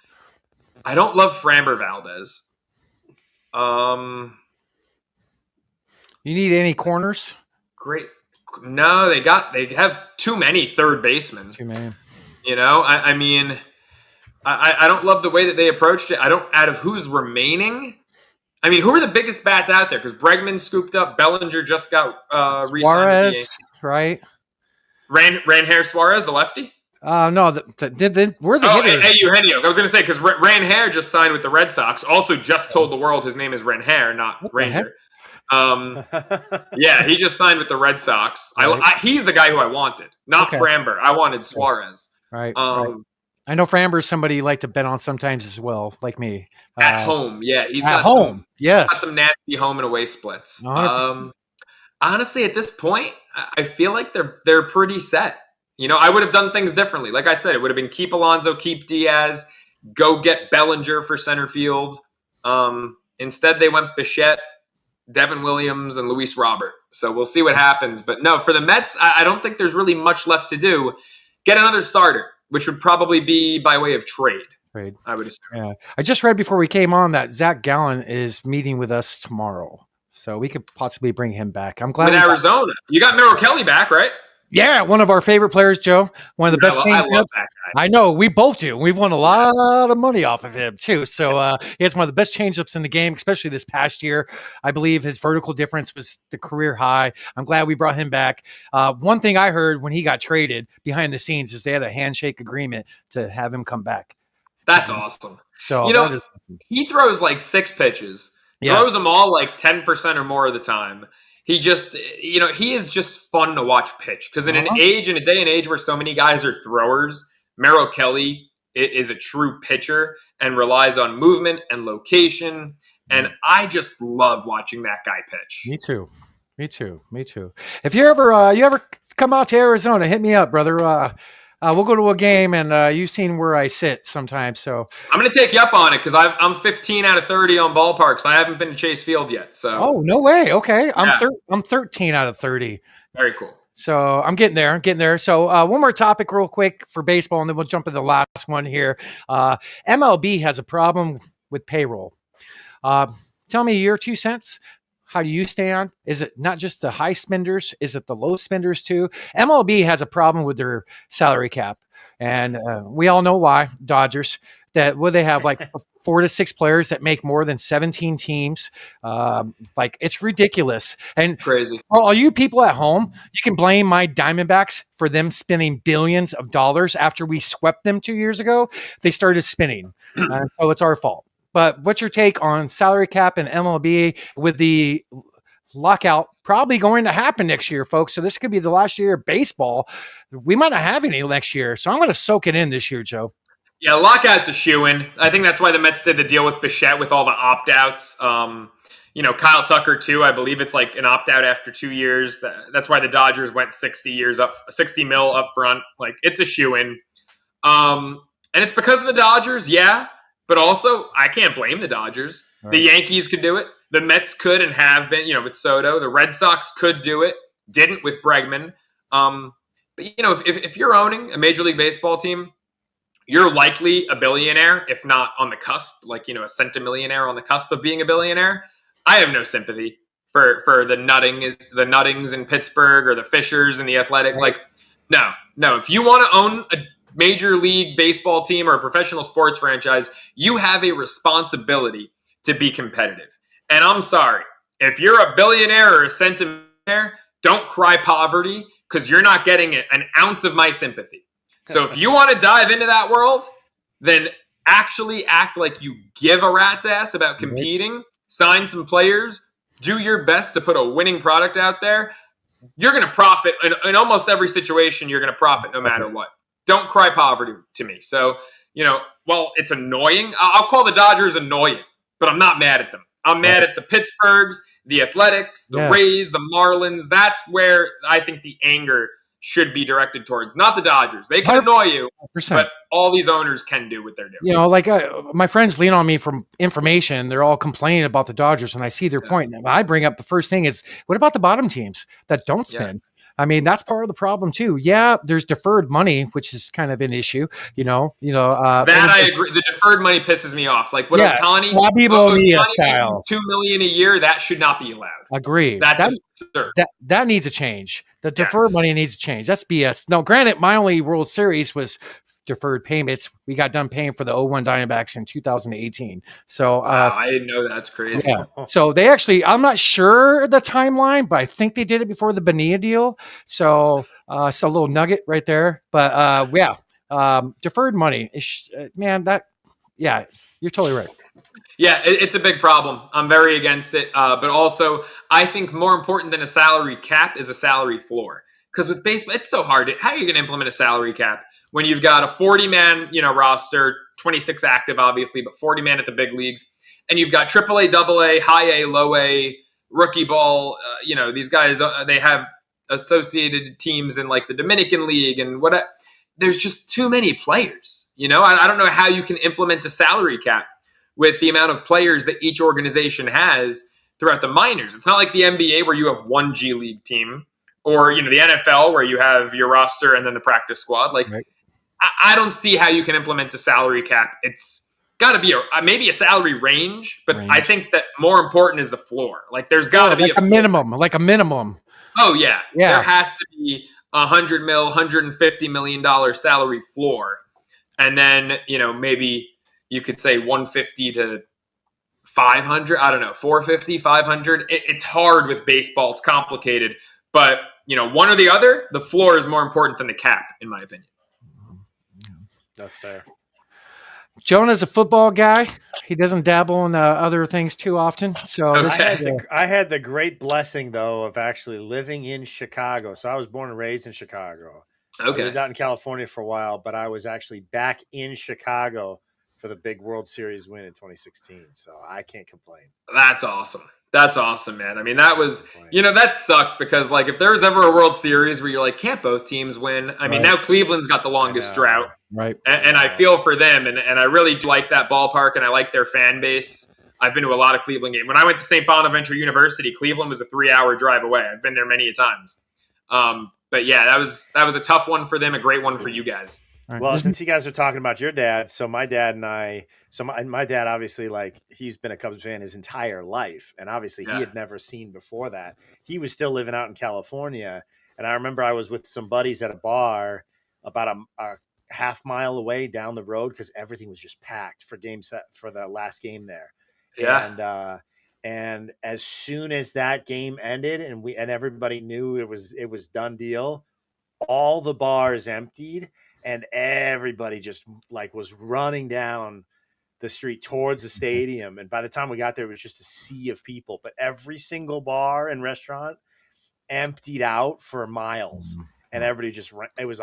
I don't love Framber Valdez. You need any corners? Great. No, they have too many third basemen. Too many. You know, I mean, I don't love the way that they approached it. I don't, out of who's remaining. I mean, who are the biggest bats out there? Because Bregman scooped up. Bellinger just got re-signed. Suarez, right? Ranhair Suarez, the lefty? No, we're the hitters. Hey, Eugenio. I was going to say, because Ranhair just signed with the Red Sox. Also just told the world his name is Ranhair, not Ranger. Yeah, he just signed with the Red Sox. Right. He's the guy who I wanted, not Framber. I wanted Suarez. Right. I know Framber is somebody you like to bet on sometimes as well, like me. At home, yeah. He's at got home. Yes. Got some nasty home and away splits. 100%. Honestly, at this point, I feel like they're pretty set. You know, I would have done things differently. Like I said, it would have been keep Alonso, keep Diaz, go get Bellinger for center field. Instead, they went Bichette, Devin Williams, and Luis Robert. So we'll see what happens. But no, for the Mets, I don't think there's really much left to do. Get another starter, which would probably be by way of trade. I would assume. Yeah. I just read before we came on that Zach Gallen is meeting with us tomorrow. So we could possibly bring him back. I'm glad. With Arizona. You got Merrill Kelly back, right? Yeah, one of our favorite players, Joe. One of the best change-ups. I love that guy. I know, we both do. We've won a lot of money off of him, too. So he has one of the best change-ups in the game, especially this past year. I believe his vertical difference was the career high. I'm glad we brought him back. One thing I heard when he got traded behind the scenes is they had a handshake agreement to have him come back. That's awesome. So you know, that is awesome. He throws like 6 pitches. Yes. Throws them all like 10% or more of the time. He just, you know, he is just fun to watch pitch. Because in a day and age where so many guys are throwers, Merrill Kelly is a true pitcher and relies on movement and location. And I just love watching that guy pitch. Me too. If you ever come out to Arizona, hit me up, brother. We'll go to a game, and you've seen where I sit sometimes. So I'm going to take you up on it because I'm 15 out of 30 on ballparks. I haven't been to Chase Field yet. So no way. Okay, I'm 13 out of 30. Very cool. So I'm getting there. So one more topic real quick for baseball, and then we'll jump into the last one here. MLB has a problem with payroll. Tell me your 2 cents. How do you stand? Is it not just the high spenders? Is it the low spenders too? MLB has a problem with their salary cap. And we all know why. Dodgers, they have like 4 to 6 players that make more than 17 teams. Like it's ridiculous. And crazy. For all you people at home, you can blame my Diamondbacks for them spending billions of dollars after we swept them 2 years ago. They started spinning. So it's our fault. But what's your take on salary cap and MLB with the lockout probably going to happen next year, folks? So this could be the last year of baseball. We might not have any next year. So I'm going to soak it in this year, Joe. Yeah, lockout's a shoo-in. I think that's why the Mets did the deal with Bichette with all the opt-outs. You know, Kyle Tucker, too. I believe it's like an opt-out after 2 years. That's why the Dodgers went 60 mil up front. Like, it's a shoo-in. And it's because of the Dodgers, yeah. But also, I can't blame the Dodgers. Right. The Yankees could do it. The Mets could and have been, you know, with Soto. The Red Sox could do it. Didn't with Bregman. But, you know, if you're owning a Major League Baseball team, you're likely a billionaire, if not on the cusp, like, you know, a centimillionaire on the cusp of being a billionaire. I have no sympathy for the Nuttings in Pittsburgh or the Fishers in the Athletic. Right. Like, no. If you want to own a Major League Baseball team or a professional sports franchise, you have a responsibility to be competitive. And I'm sorry, if you're a billionaire or a centimillionaire, don't cry poverty because you're not getting an ounce of my sympathy. So if you want to dive into that world, then actually act like you give a rat's ass about competing, sign some players, do your best to put a winning product out there. You're going to profit in almost every situation. You're going to profit no matter what. Don't cry poverty to me. So, you know, well, it's annoying. I'll call the Dodgers annoying, but I'm not mad at them. I'm mad at the Pittsburghs, the Athletics, the Rays, the Marlins. That's where I think the anger should be directed towards, not the Dodgers. They can annoy you, 100%. But all these owners can do what they're doing. You know, like my friends lean on me for information. They're all complaining about the Dodgers, and I see their point. And I bring up the first thing is, what about the bottom teams that don't spend? I mean, that's part of the problem too. Yeah, there's deferred money, which is kind of an issue. That I agree. The deferred money pisses me off. Like what Yeah, Otani, Bobby Bonilla style. $2 million a year. That should not be allowed. Agree. That's absurd. That needs a change. The deferred money needs to change. That's BS. No, granted, my only World Series was deferred payments. We got done paying for the 01 Diamondbacks in 2018. So wow, I didn't know that. That's crazy. Yeah. So they actually, I'm not sure the timeline, but I think they did it before the Bonilla deal. So it's a little nugget right there. But deferred money, man. You're totally right. Yeah, it's a big problem. I'm very against it. But also, I think more important than a salary cap is a salary floor. Because with baseball, it's so hard. How are you going to implement a salary cap when you've got a 40-man, roster, 26 active, obviously, but 40-man at the big leagues, and you've got AAA, AA, high A, low A, rookie ball. These guys they have associated teams in like the Dominican League and what. There's just too many players. I don't know how you can implement a salary cap with the amount of players that each organization has throughout the minors. It's not like the NBA where you have one G League team. Or, the NFL where you have your roster and then the practice squad. Like, right. I don't see how you can implement a salary cap. It's got to be maybe a salary range, but I think that more important is the floor. Like, there's got to be a minimum. Like a minimum. Oh, yeah. There has to be $150 million salary floor. And then, maybe you could say 150 to 500. I don't know, 450, 500. It's hard with baseball. It's complicated. But, one or the other, the floor is more important than the cap, in my opinion. That's fair. Jonah's a football guy. He doesn't dabble in other things too often. So I had the great blessing, though, of actually living in Chicago. So I was born and raised in Chicago. Okay. I lived out in California for a while, but I was actually back in Chicago for the big World Series win in 2016. So I can't complain. That's awesome. That's awesome, man. I mean, that was, that sucked because, like, if there was ever a World Series where you're like, can't both teams win? I mean, now Cleveland's got the longest drought. Right. And I feel for them. And I really do like that ballpark, and I like their fan base. I've been to a lot of Cleveland games. When I went to St. Bonaventure University, Cleveland was a 3-hour drive away. I've been there many times. But, yeah, that was a tough one for them, a great one for you guys. Well, since you guys are talking about your dad, so my dad and I, my dad obviously, like, he's been a Cubs fan his entire life, and obviously he had never seen before that. He was still living out in California, and I remember I was with some buddies at a bar about a half-mile away down the road because everything was just packed for the last game there. Yeah. And as soon as that game ended, and everybody knew it was done deal, all the bars emptied. And everybody just like was running down the street towards the stadium. And by the time we got there, it was just a sea of people. But every single bar and restaurant emptied out for miles. And everybody just ran. It was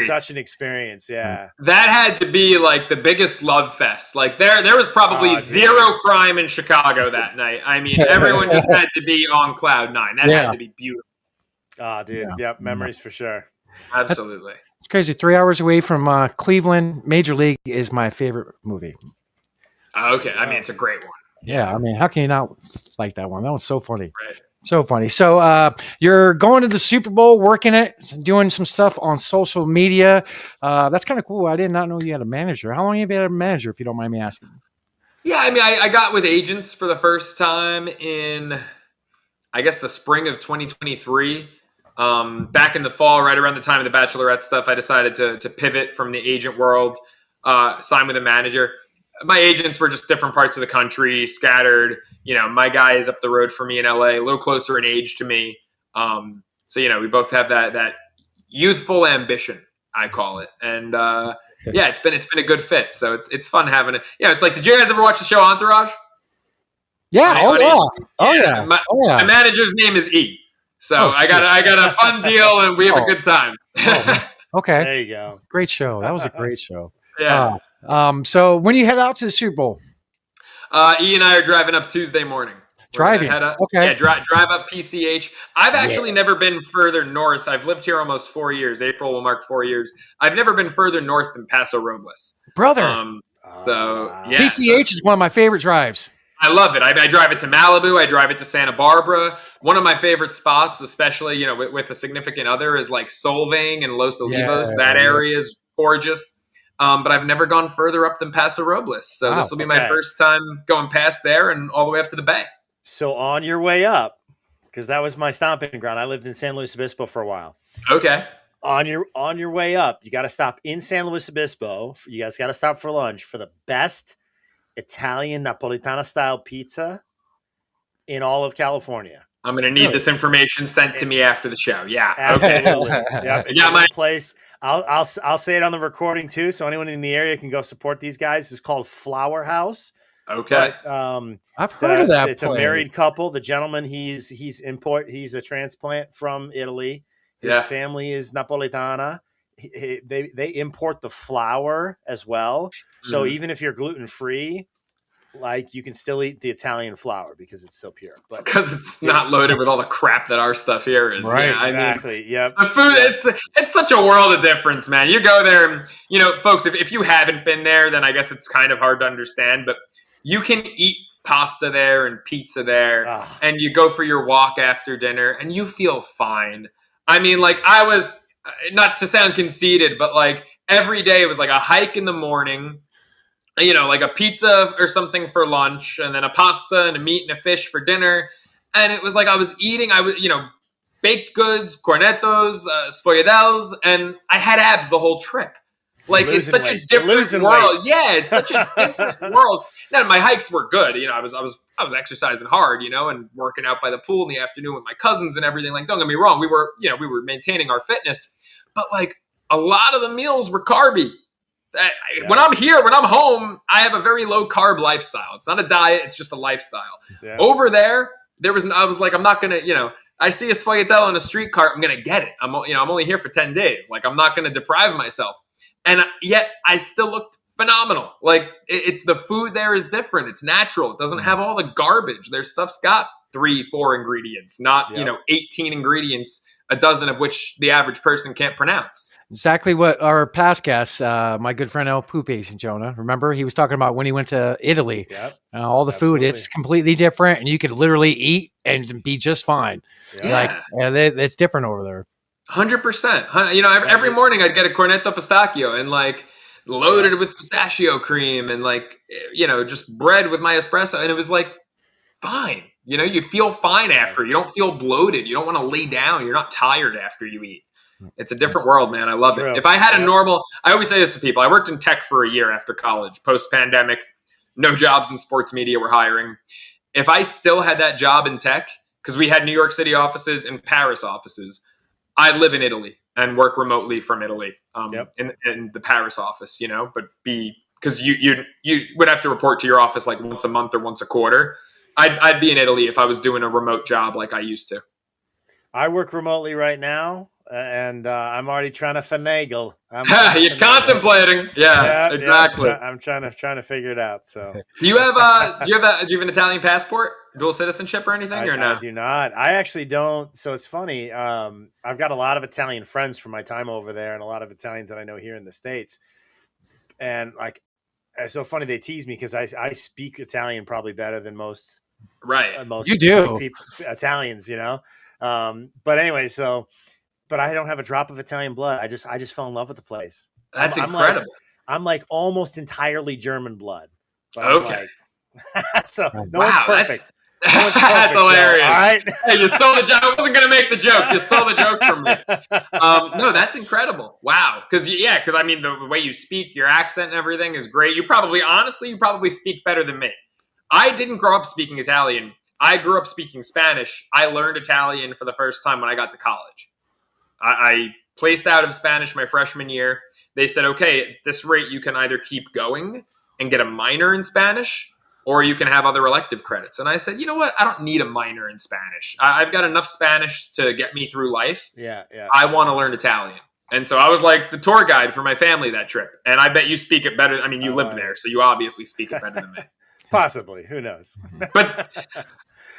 such an experience. Yeah. That had to be like the biggest love fest. Like there was probably zero crime in Chicago that night. I mean, everyone just had to be on cloud nine. That had to be beautiful. Oh, dude. Yep. Memories for sure. Absolutely. It's crazy. 3 hours away from Cleveland. Major League is my favorite movie. Okay. I mean, it's a great one. Yeah. I mean, how can you not like that one? That was so funny. Right. So funny. So you're going to the Super Bowl, working it, doing some stuff on social media. That's kind of cool. I did not know you had a manager. How long have you had a manager, if you don't mind me asking? Yeah. I mean, I got with agents for the first time in, I guess, the spring of 2023. Back in the fall, right around the time of the Bachelorette stuff, I decided to pivot from the agent world, sign with a manager. My agents were just different parts of the country, scattered. My guy is up the road for me in LA, a little closer in age to me. So, we both have that youthful ambition, I call it. And it's been a good fit. So it's fun having it. Yeah, it's like, did you guys ever watch the show Entourage? Yeah. My manager's name is E. So I got a fun deal, and we have a good time. Okay. There you go. Great show. That was a great show. Yeah. So when you head out to the Super Bowl? E and I are driving up Tuesday morning. Driving. Okay. Yeah, drive up PCH. I've actually never been further north. I've lived here almost 4 years. April will mark 4 years. I've never been further north than Paso Robles. Brother. PCH is one of my favorite drives. I love it. I drive it to Malibu. I drive it to Santa Barbara. One of my favorite spots, especially with a significant other, is like Solvang and Los Olivos. That area is gorgeous. But I've never gone further up than Paso Robles. So this will be my first time going past there and all the way up to the bay. So on your way up, because that was my stomping ground. I lived in San Luis Obispo for a while. Okay. On your way up, you got to stop in San Luis Obispo. You guys got to stop for lunch for the best Italian Napolitana style pizza in all of California. I'm going to need this information sent to me after the show. Yeah. Absolutely. Yep. It's my place. I'll say it on the recording too, so anyone in the area can go support these guys. It's called Flower House. Okay. But, I've heard of that. It's a married couple. The gentleman, he's a transplant from Italy. His family is Napolitana. They import the flour as well. So even if you're gluten free, like you can still eat the Italian flour because it's so pure. But because it's not loaded with all the crap that our stuff here is. Right. Yeah, exactly. Yep. The food, it's such a world of difference, man. You go there and, folks, if you haven't been there, then I guess it's kind of hard to understand. But you can eat pasta there and pizza there, and you go for your walk after dinner, and you feel fine. I mean, like, I was, not to sound conceited, but like every day it was like a hike in the morning, like a pizza or something for lunch, and then a pasta and a meat and a fish for dinner. And it was like I was eating, baked goods, cornetos, sfogliatelles, and I had abs the whole trip. Like, it's such a different world. Yeah, it's such a different world. Now, my hikes were good. I was exercising hard, and working out by the pool in the afternoon with my cousins and everything. Like, don't get me wrong, we were maintaining our fitness, but like a lot of the meals were carby. When I'm home, I have a very low carb lifestyle. It's not a diet; it's just a lifestyle. Yeah. Over there, I was like, I'm not gonna, I see a sfogliatelle in a street cart, I'm gonna get it. I'm only here for 10 days. Like, I'm not gonna deprive myself. And yet I still looked phenomenal. Like, it's the food there is different. It's natural. It doesn't have all the garbage. Their stuff's got 3-4 ingredients, not, 18 ingredients, a dozen of which the average person can't pronounce. Exactly what our past guest, my good friend El Pupes in Jonah, remember? He was talking about when he went to Italy. Yep. All the food, it's completely different, and you could literally eat and be just fine. Yeah. It's different over there. 100%. Every morning I'd get a cornetto pistachio and like loaded with pistachio cream and like, just bread with my espresso. And it was like, fine. You feel fine after. You don't feel bloated. You don't want to lay down. You're not tired after you eat. It's a different world, man. I love it. If I had I always say this to people. I worked in tech for a year after college, post-pandemic, no jobs in sports media were hiring. If I still had that job in tech, because we had New York City offices and Paris offices, I live in Italy and work remotely from Italy in the Paris office, but because you would have to report to your office like once a month or once a quarter. I'd be in Italy if I was doing a remote job like I used to. I work remotely right now, and I'm already trying to finagle. You're contemplating. Yeah, exactly. I'm trying to figure it out. So, do you have an Italian passport, dual citizenship or anything, or no? I do not. I actually don't. So it's funny. I've got a lot of Italian friends from my time over there, and a lot of Italians that I know here in the States. And like, it's so funny they tease me because I speak Italian probably better than most. Right. Most you do Italians, But anyway, but I don't have a drop of Italian blood. I just fell in love with the place. That's incredible. I'm like almost entirely German blood. Okay. So no one's perfect. That's hilarious. All right. Hey, you stole the joke. I wasn't going to make the joke. You stole the joke from me. No, that's incredible. Wow. Because I mean, the way you speak, your accent and everything is great. You probably speak better than me. I didn't grow up speaking Italian. I grew up speaking Spanish. I learned Italian for the first time when I got to college. I placed out of Spanish my freshman year. They said, okay, at this rate, you can either keep going and get a minor in Spanish, or you can have other elective credits. And I said, you know what? I don't need a minor in Spanish. I've got enough Spanish to get me through life. Yeah. I want to learn Italian. And so I was like the tour guide for my family that trip. And I bet you speak it better. I mean, you live there, so you obviously speak it better than me. Possibly. Who knows? But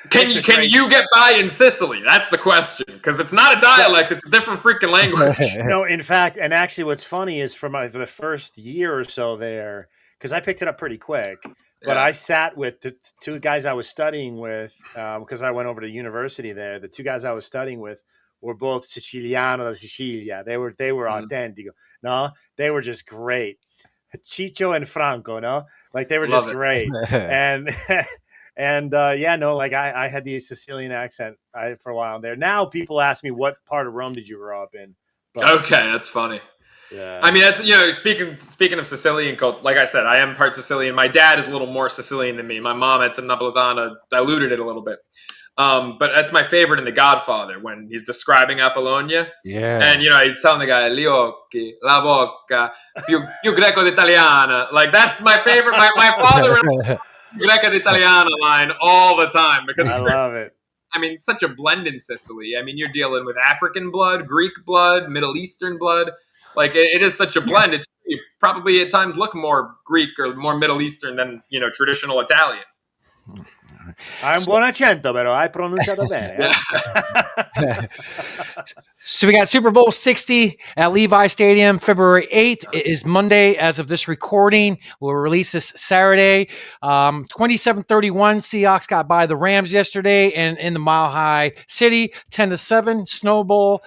can you get by in Sicily? That's the question. Because it's not a dialect. It's a different freaking language. No, in fact, and actually what's funny is for the first year or so there, because I picked it up pretty quick. But I sat with the two guys I was studying with because I went over to university there. The two guys I was studying with were both Siciliano da Sicilia. They were autentico. No, they were just great. Chicho and Franco, no, like they were just great. And I had the Sicilian accent for a while there. Now people ask me, what part of Rome did you grow up in? But, okay, that's funny. Yeah. I mean, that's speaking of Sicilian culture, like I said, I am part Sicilian. My dad is a little more Sicilian than me. My mom had some Napoletana, diluted it a little bit. But that's my favorite in The Godfather when he's describing Apollonia. Yeah. And, he's telling the guy, gli occhi, la bocca, più greco d'italiana. Like, that's my favorite. My father greco d'italiana line all the time because I love it. I mean, such a blend in Sicily. I mean, you're dealing with African blood, Greek blood, Middle Eastern blood. Like, it is such a blend. It's probably at times look more Greek or more Middle Eastern than, traditional Italian. Hai un buon accento, però hai pronunciato bene. So we got Super Bowl 60 at Levi Stadium, February 8th. It is Monday as of this recording. We'll release this Saturday. 27-31, Seahawks got by the Rams yesterday in the Mile High City, 10-7, Snow Bowl.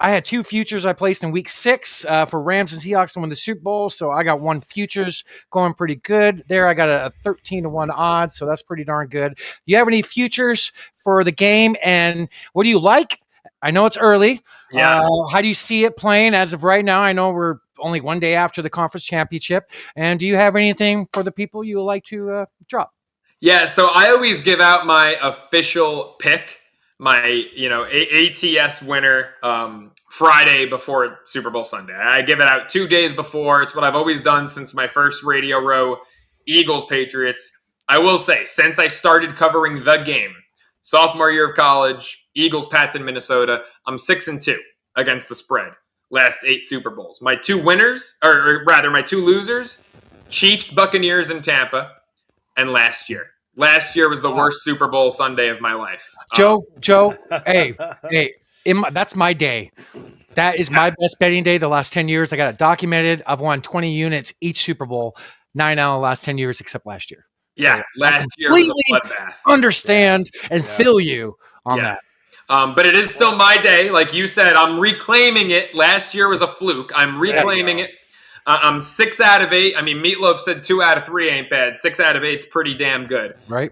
I had two futures I placed in week 6 for Rams and Seahawks to win the Super Bowl. So I got one futures going pretty good. There I got a 13-1 odds. So that's pretty darn good. Do you have any futures for the game? And what do you like? I know it's early. Yeah. How do you see it playing as of right now? I know we're only one day after the conference championship. And do you have anything for the people you would like to drop? Yeah. So I always give out my official pick. My, ATS winner Friday before Super Bowl Sunday. I give it out 2 days before. It's what I've always done since my first Radio Row Eagles-Patriots. I will say, since I started covering the game, sophomore year of college, Eagles-Pats in Minnesota, I'm 6-2 against the spread. Last 8 Super Bowls. My 2 winners, or rather my 2 losers, Chiefs-Buccaneers in Tampa, and last year. Last year was the worst Super Bowl Sunday of my life. Joe, hey, that's my day. That is my best betting day the last 10 years. I got it documented. I've won 20 units each Super Bowl, 9 out of the last 10 years except last year. Yeah, so last year was a bloodbath. Understand and feel you on that. But it is still my day. Like you said, I'm reclaiming it. Last year was a fluke. I'm reclaiming it. I'm 6 out of 8. I mean, Meatloaf said 2 out of 3 ain't bad. 6 out of 8 is pretty damn good. Right.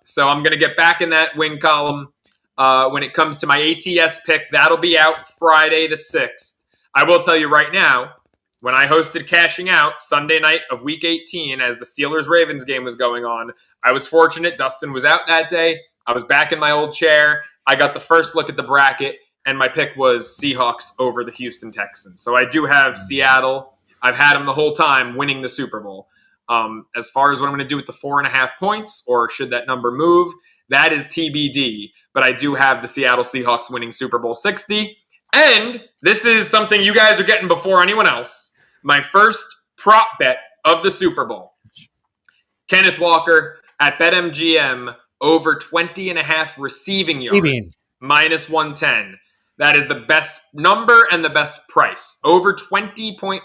So I'm going to get back in that win column when it comes to my ATS pick. That'll be out Friday the 6th. I will tell you right now, when I hosted Cashing Out Sunday night of Week 18 as the Steelers-Ravens game was going on, I was fortunate. Dustin was out that day. I was back in my old chair. I got the first look at the bracket, and my pick was Seahawks over the Houston Texans. So I do have Seattle. I've had them the whole time winning the Super Bowl. As far as what I'm going to do with the 4.5 points, or should that number move, that is TBD. But I do have the Seattle Seahawks winning Super Bowl 60. And this is something you guys are getting before anyone else. My first prop bet of the Super Bowl. Kenneth Walker at BetMGM over 20.5 receiving yards. Minus 110. That is the best number and the best price. Over 20.5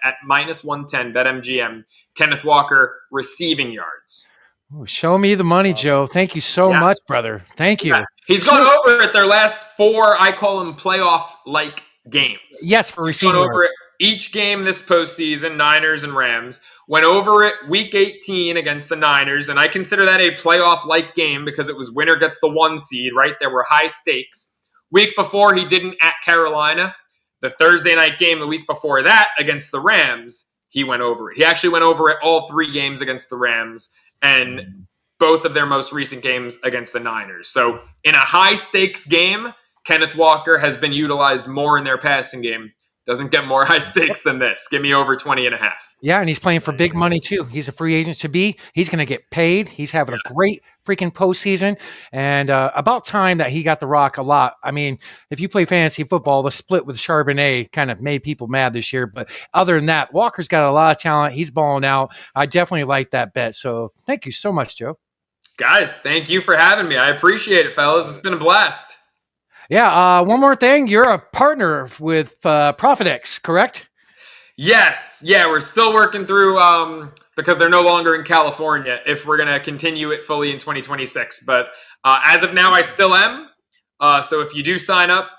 at minus 110 BetMGM. Kenneth Walker receiving yards. Ooh, show me the money, Joe. Thank you so much, brother. Thank you. Yeah. He's gone over at their last 4, I call them playoff-like games. Yes, for receiving. Gone over it each game this postseason, Niners and Rams. Went over it week 18 against the Niners, and I consider that a playoff-like game because it was winner gets the 1 seed, right? There were high stakes. Week before, he didn't at Carolina. The Thursday night game the week before that against the Rams, he went over it. He actually went over it all 3 games against the Rams and both of their most recent games against the Niners. So in a high-stakes game, Kenneth Walker has been utilized more in their passing game. Doesn't get more high stakes than this. Give me over 20.5. Yeah, and he's playing for big money too. He's a free agent to be. He's going to get paid. He's having a great freaking postseason. And about time that he got the rock a lot. I mean, if you play fantasy football, the split with Charbonnet kind of made people mad this year. But other than that, Walker's got a lot of talent. He's balling out. I definitely like that bet. So thank you so much, Joe. Guys, thank you for having me. I appreciate it, fellas. It's been a blast. Yeah, one more thing. You're a partner with ProfitX, correct? Yes, yeah, we're still working through because they're no longer in California. If we're gonna continue it fully in 2026, but as of now, I still am. So if you do sign up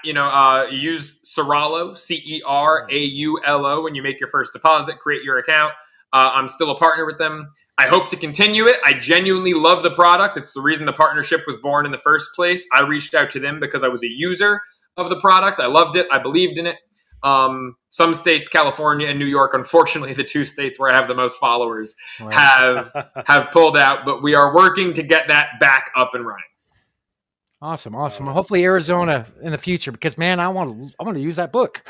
use Ceraulo, Ceraulo, when you make your first deposit, create your account. I'm still a partner with them. I hope to continue it. I genuinely love the product. It's the reason the partnership was born in the first place. I reached out to them because I was a user of the product. I loved it. I believed in it. Some states, California and New York, unfortunately, the two states where I have the most followers, have pulled out. But we are working to get that back up and running. Awesome. Hopefully Arizona in the future, because man, I want to use that book.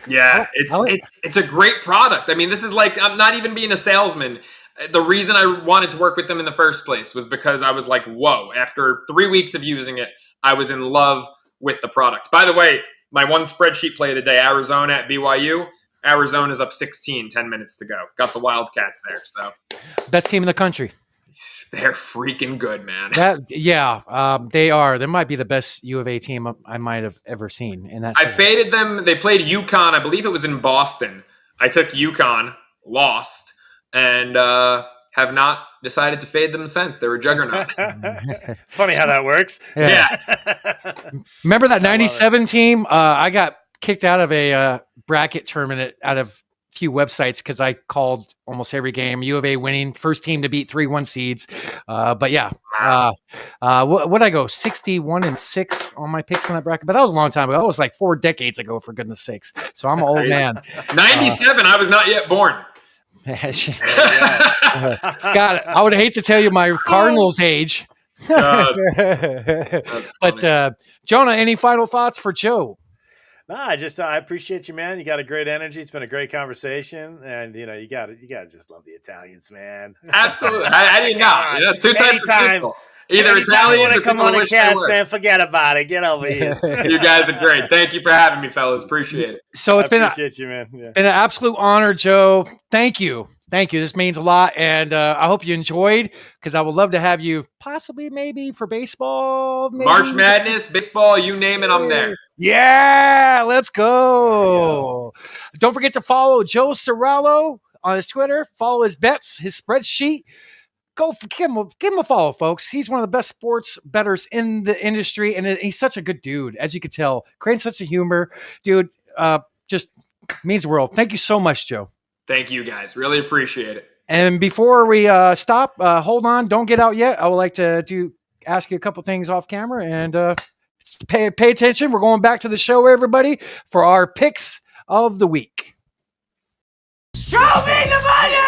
Yeah, it's a great product. I mean, this is like, I'm not even being a salesman. The reason I wanted to work with them in the first place was because I was like, whoa, after 3 weeks of using it, I was in love with the product. By the way, my one spreadsheet play of the day, Arizona at BYU. Arizona's up 16, 10 minutes to go. Got the Wildcats there, so. Best team in the country. They're freaking good, man. They are. They might be the best U of A team I might have ever seen. In that I faded them. They played UConn. I believe it was in Boston. I took UConn, lost, and have not decided to fade them since. They were a juggernaut. Funny how that works. Yeah. Remember that 97 team? I got kicked out of a bracket tournament out of few websites because I called almost every game. U of A winning, first team to beat 3-1 seeds. But yeah, what I go 61-6 on my picks in that bracket. But that was a long time ago. That was like 4 decades ago, for goodness sakes. So I'm an old man. 97. I was not yet born. God, I would hate to tell you my Cardinals age. But Jonah, any final thoughts for Joe? No, I appreciate you, man. You got a great energy. It's been a great conversation, and you gotta just love the Italians, man. Absolutely, I did not. You know, two types of people. Either Italians or come people on who and wish they cast, were. man. Forget about it. Get over here. You guys are great. Thank you for having me, fellas. Appreciate it. So it's appreciate you, man. Yeah. Been an absolute honor, Joe. Thank you. This means a lot, and I hope you enjoyed, because I would love to have you possibly maybe for baseball. Maybe. March Madness, baseball, you name it, I'm there. Yeah, let's go. Don't forget to follow Joe Ceraulo on his Twitter. Follow his bets, his spreadsheet. Go give him a follow, folks. He's one of the best sports bettors in the industry, and he's such a good dude, as you could tell. Creating such a humor, dude. Just means the world. Thank you so much, Joe. Thank you, guys. Really appreciate it. And before we stop, hold on. Don't get out yet. I would like to ask you a couple things off camera, and pay attention. We're going back to the show, everybody, for our picks of the week. Show me the money!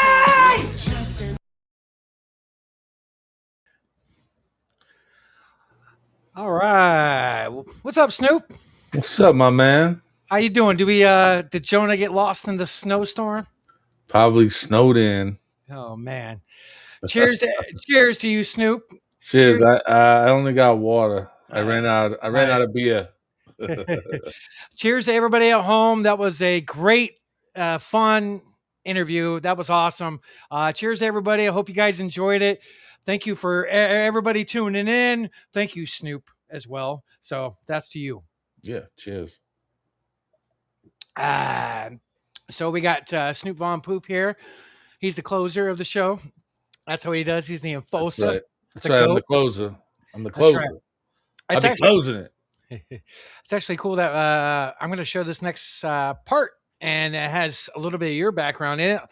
All right. What's up, Snoop? What's up, my man? How you doing? Did Jonah get lost in the snowstorm? Probably snowed in. Oh man. Cheers to you, Snoop. Cheers. I only got water. I ran out of beer. Cheers to everybody at home. That was a great fun interview. That was awesome. Cheers to everybody. I hope you guys enjoyed it. Thank you for everybody tuning in. Thank you, Snoop, as well. So that's to you. Yeah, cheers. So we got Snoop Von Poop here. He's the closer of the show. That's how he does. He's the enforcer. That's right. I'm the closer. I'm the closer. Right. I'll be closing it. It's actually cool that I'm going to show this next part, and it has a little bit of your background in it.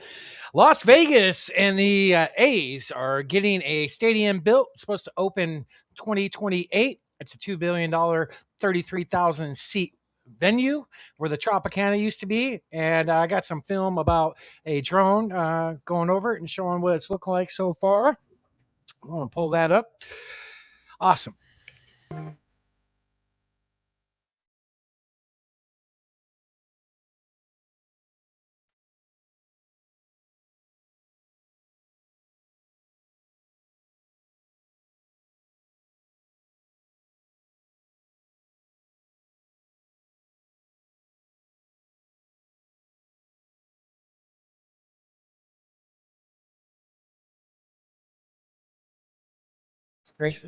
Las Vegas and the A's are getting a stadium built. It's supposed to open 2028. It's a $2 billion, 33,000 seat venue where the Tropicana used to be. And I got some film about a drone going over it and showing what it's looked like so far. I'm going to pull that up. Awesome. Great.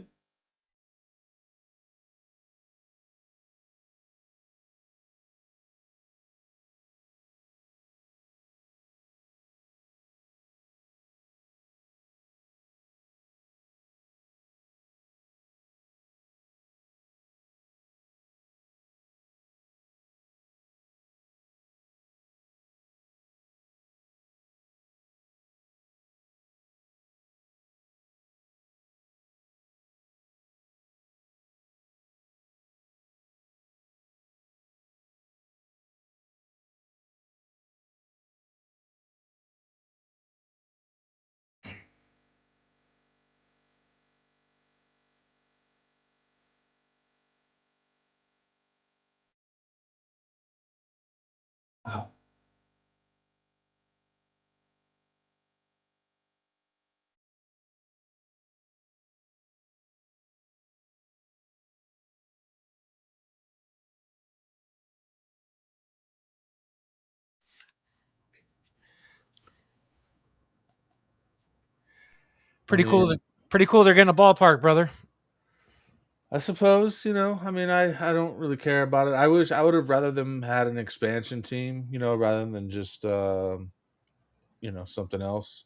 I Pretty cool. mean, Pretty cool. They're getting a ballpark, brother. I suppose, I mean, I don't really care about it. I would have rather them had an expansion team, rather than just something else.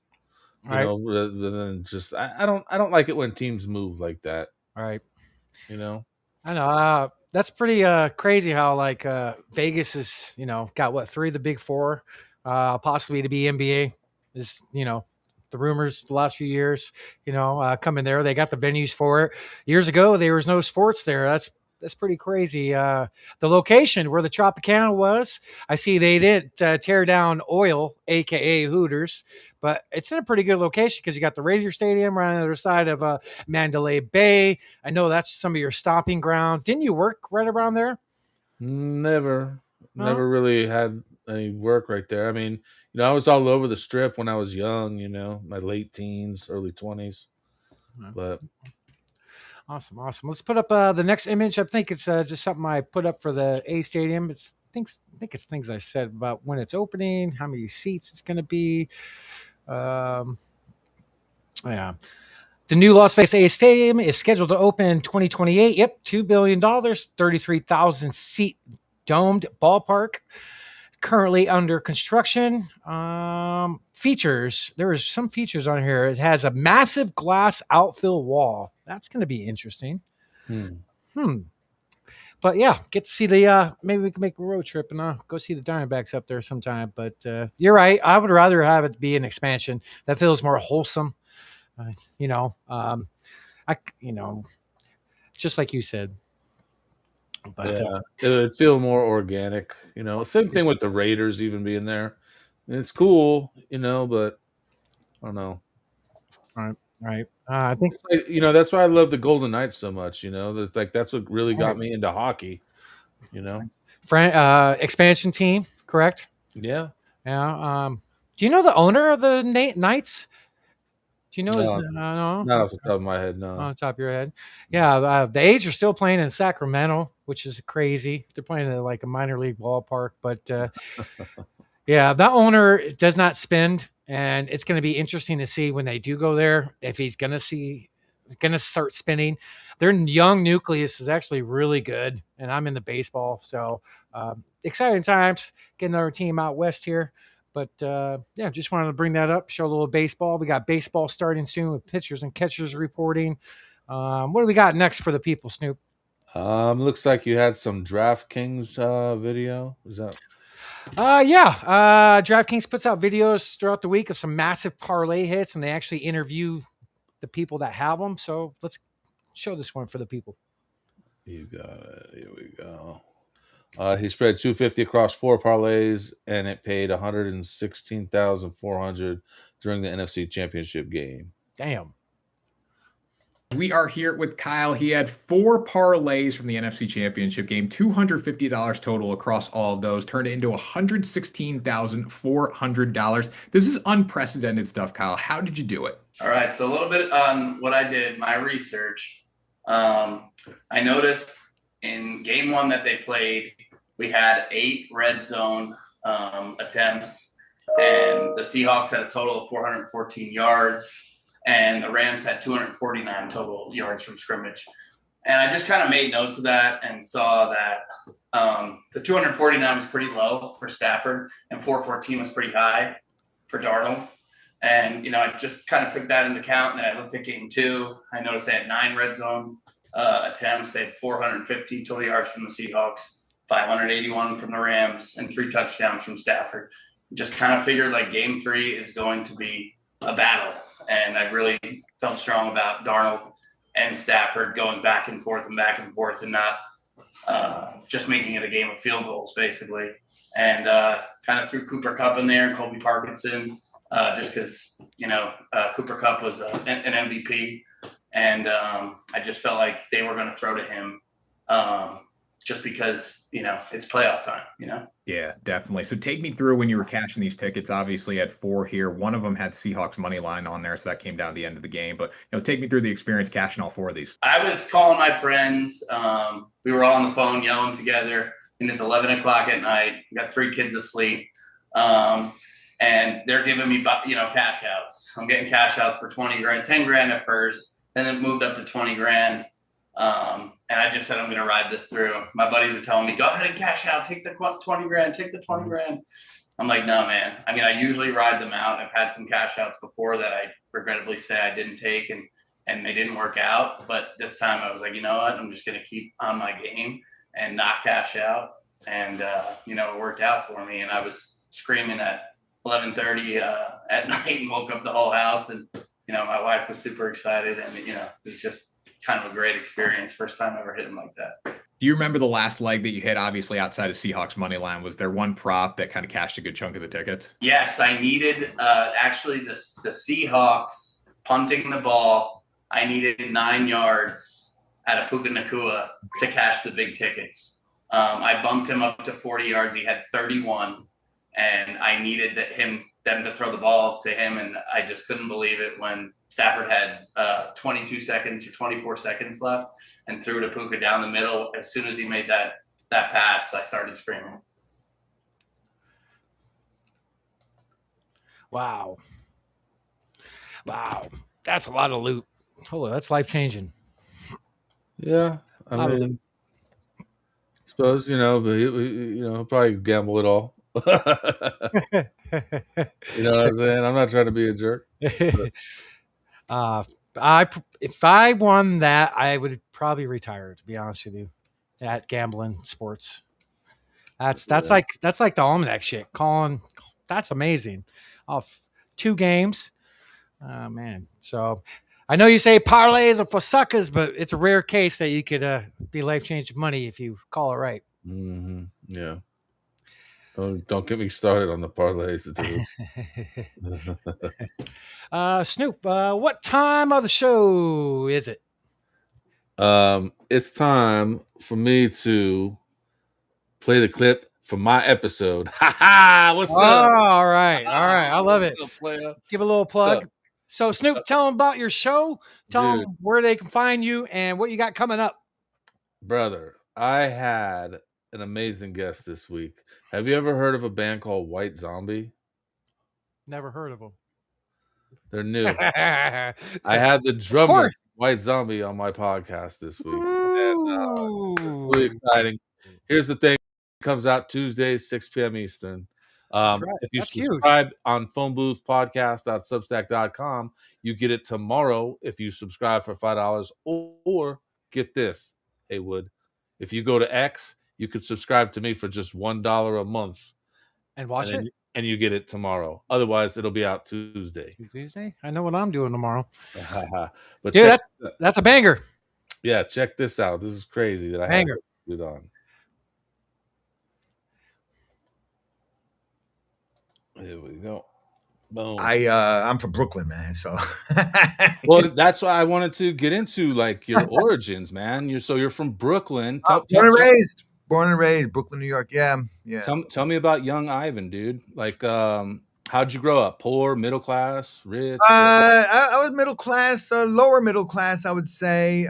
All right. Rather than just I don't like it when teams move like that. All right. You know. I know. That's pretty crazy how like Vegas is, got what, three of the big four, possibly to be NBA is, the rumors the last few years, coming there. They got the venues for it. Years ago, there was no sports there. That's pretty crazy. The location where the Tropicana was, I see they didn't tear down Oil, aka Hooters, but it's in a pretty good location because you got the Raider Stadium right on the other side of Mandalay Bay. I know that's some of your stomping grounds. Didn't you work right around there? Never, No. never really had any work right there. I mean, I was all over the strip when I was young. My late teens, early 20s. But Awesome, awesome. Let's put up the next image. I think it's just something I put up for the A Stadium. I think it's things I said about when it's opening, how many seats it's going to be. Um, yeah. The new Las Vegas A Stadium is scheduled to open in 2028. Yep, $2 billion, 33,000 seat domed ballpark. Currently under construction. Features. There is some features on here. It has a massive glass outfield wall. That's going to be interesting. But yeah, get to see the. Maybe we can make a road trip and go see the Diamondbacks up there sometime. But you're right. I would rather have it be an expansion that feels more wholesome. Uh, you know, um, I just like you said. But yeah, it would feel more organic. Same thing with the Raiders even being there. It's cool, but I don't know. all right. I think It's like, that's why I love the Golden Knights so much. That's what really got me into hockey. You know, expansion team, correct? yeah. Yeah. Do you know the owner of the Knights? Do you know his? No, No, not off the top of my head. on No. the top of your head. Yeah, the A's are still playing in Sacramento, which is crazy. They're playing at like a minor league ballpark, but yeah, that owner does not spend, and it's going to be interesting to see when they do go there if he's going to start spending. Their young nucleus is actually really good, and I'm in the baseball, so exciting times getting our team out west here. But yeah, just wanted to bring that up, show a little baseball. We got baseball starting soon with pitchers and catchers reporting. What do we got next for the people, Snoop? Looks like you had some DraftKings video. Is that? Yeah. DraftKings puts out videos throughout the week of some massive parlay hits, and they actually interview the people that have them. So let's show this one for the people. You got it. Here we go. He spread 250 across 4 parlays, and it paid 116,400 during the NFC Championship game. Damn. We are here with Kyle. He had 4 parlays from the NFC Championship game, $250 total across all of those, turned it into $116,400. This is unprecedented stuff, Kyle. How did you do it? All right, so a little bit on what I did, my research. I noticed in game 1 that they played, we had 8 red zone attempts, and the Seahawks had a total of 414 yards. And the Rams had 249 total yards from scrimmage. And I just kind of made notes of that and saw that the 249 was pretty low for Stafford and 414 was pretty high for Darnold. And, I just kind of took that into account. And then I looked at game 2. I noticed they had 9 red zone attempts. They had 415 total yards from the Seahawks, 581 from the Rams, and 3 touchdowns from Stafford. Just kind of figured like game 3 is going to be a battle. And I really felt strong about Darnold and Stafford going back and forth and not just making it a game of field goals, basically. And kind of threw Cooper Kupp in there and Colby Parkinson just because, Cooper Kupp was an MVP. And I just felt like they were going to throw to him just because, it's playoff time, Yeah, definitely. So take me through when you were cashing these tickets. Obviously, you had 4 here. One of them had Seahawks money line on there, so that came down to the end of the game. But take me through the experience cashing all 4 of these. I was calling my friends. We were all on the phone yelling together, and it's 11 o'clock at night. We got 3 kids asleep, and they're giving me cash outs. I'm getting cash outs for 20 grand, 10 grand at first, then it moved up to 20 grand. And I just said, I'm going to ride this through. My buddies were telling me, go ahead and cash out, take the 20 grand, take the 20 grand. I'm like, no, man. I mean, I usually ride them out. I've had some cash outs before that I regrettably say I didn't take and they didn't work out. But this time I was like, you know what? I'm just going to keep on my game and not cash out. And, it worked out for me. And I was screaming at 11:30 at night and woke up the whole house. And, my wife was super excited. And, it was just kind of a great experience. First time I ever hit him like that. Do you remember the last leg that you hit, obviously outside of Seahawks money line? Was there one prop that kind of cashed a good chunk of the tickets? Yes, I needed actually the Seahawks punting the ball. I needed 9 yards at a Puka Nakua to cash the big tickets. I bumped him up to 40 yards. He had 31, and I needed them to throw the ball to him, and I just couldn't believe it when Stafford had 22 seconds or 24 seconds left and threw to Puka down the middle. As soon as he made that pass, I started screaming. Wow. That's a lot of loot. Hold on, that's life-changing. Yeah, I mean, suppose, but he'll probably gamble it all. You know what I'm saying? I'm not trying to be a jerk. If I won that, I would probably retire, to be honest with you, at gambling sports. That's like the almanac shit. Colin, that's amazing. Off 2 games. Oh man. So I know you say parlays are for suckers, but it's a rare case that you could be life-changing money if you call it right. Mm-hmm. Yeah. Don't get me started on the parlays, dude. Snoop, what time of the show is it? It's time for me to play the clip for my episode. Ha ha! What's up? All right. I love it. Give a little plug. So, Snoop, tell them about your show. Tell them where they can find you and what you got coming up. Brother, I had an amazing guest this week. Have you ever heard of a band called White Zombie? Never heard of them. They're new. I had the drummer White Zombie on my podcast this week. And, really exciting. Here's the thing. It comes out Tuesday, 6 p.m. Eastern. If you subscribe on phoneboothpodcast.substack.com, you get it tomorrow if you subscribe for $5. Or get this, Haywood. If you go to X, you could subscribe to me for just $1 a month. And watch it? And you get it tomorrow. Otherwise, it'll be out Tuesday. Tuesday? I know what I'm doing tomorrow. But dude, that's a banger. Yeah, check this out. This is crazy that I have it on. Here we go. Boom. I'm from Brooklyn, man. So well, that's why I wanted to get into like your origins, man. You're from Brooklyn. Born and raised, Brooklyn, New York. Yeah. Tell me about young Ivan, dude. Like, how'd you grow up? Poor, middle class, rich? I was middle class, lower middle class, I would say.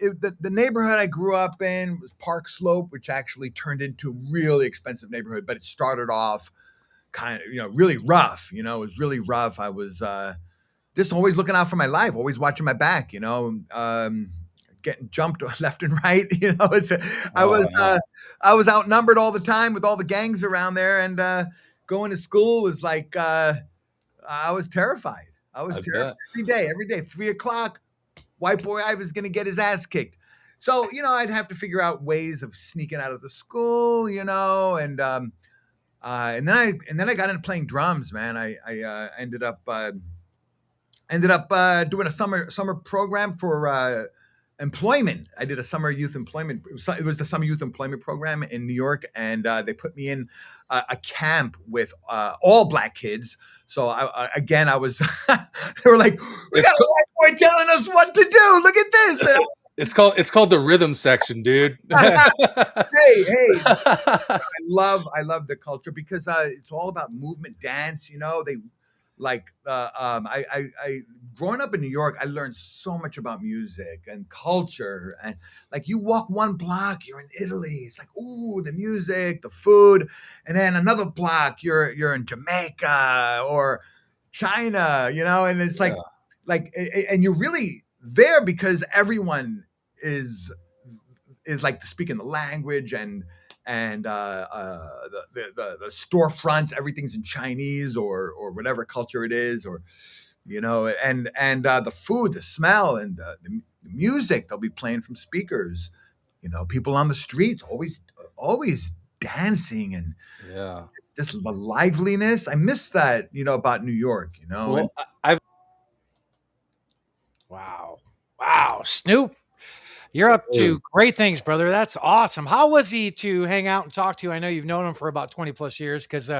The neighborhood I grew up in was Park Slope, which actually turned into a really expensive neighborhood, but it started off kind of, really rough. It was really rough. I was just always looking out for my life, always watching my back, getting jumped left and right. I was outnumbered all the time with all the gangs around there, and going to school was like I was terrified. I was terrified every day, 3:00. White boy Ivan's going to get his ass kicked. So, I'd have to figure out ways of sneaking out of the school, and then I got into playing drums, man. I ended up doing a summer program for employment. I did a summer youth employment. It was the summer youth employment program in New York, and they put me in a camp with all black kids. So I was, they were like, we got a white boy telling us what to do. Look at this. It's called the rhythm section, dude. Hey, I love the culture because it's all about movement, dance. You know, they like I growing up in New York, I learned so much about music and culture. And like you walk one block, you're in Italy. It's like, ooh, the music, the food, and then another block, you're in Jamaica or China. You know, and it's and you're really there because everyone is like speaking the language and the storefronts, everything's in Chinese or whatever culture it is, or you know, and the food, the smell, and the music they'll be playing from speakers. You know, people on the streets always dancing and Yeah. this the liveliness. I miss that, you know, about New York. You know, Well, I've Wow, Snoop. You're up to great things, brother. That's awesome. How was he to hang out and talk to? I know you've known him for about 20 plus years because,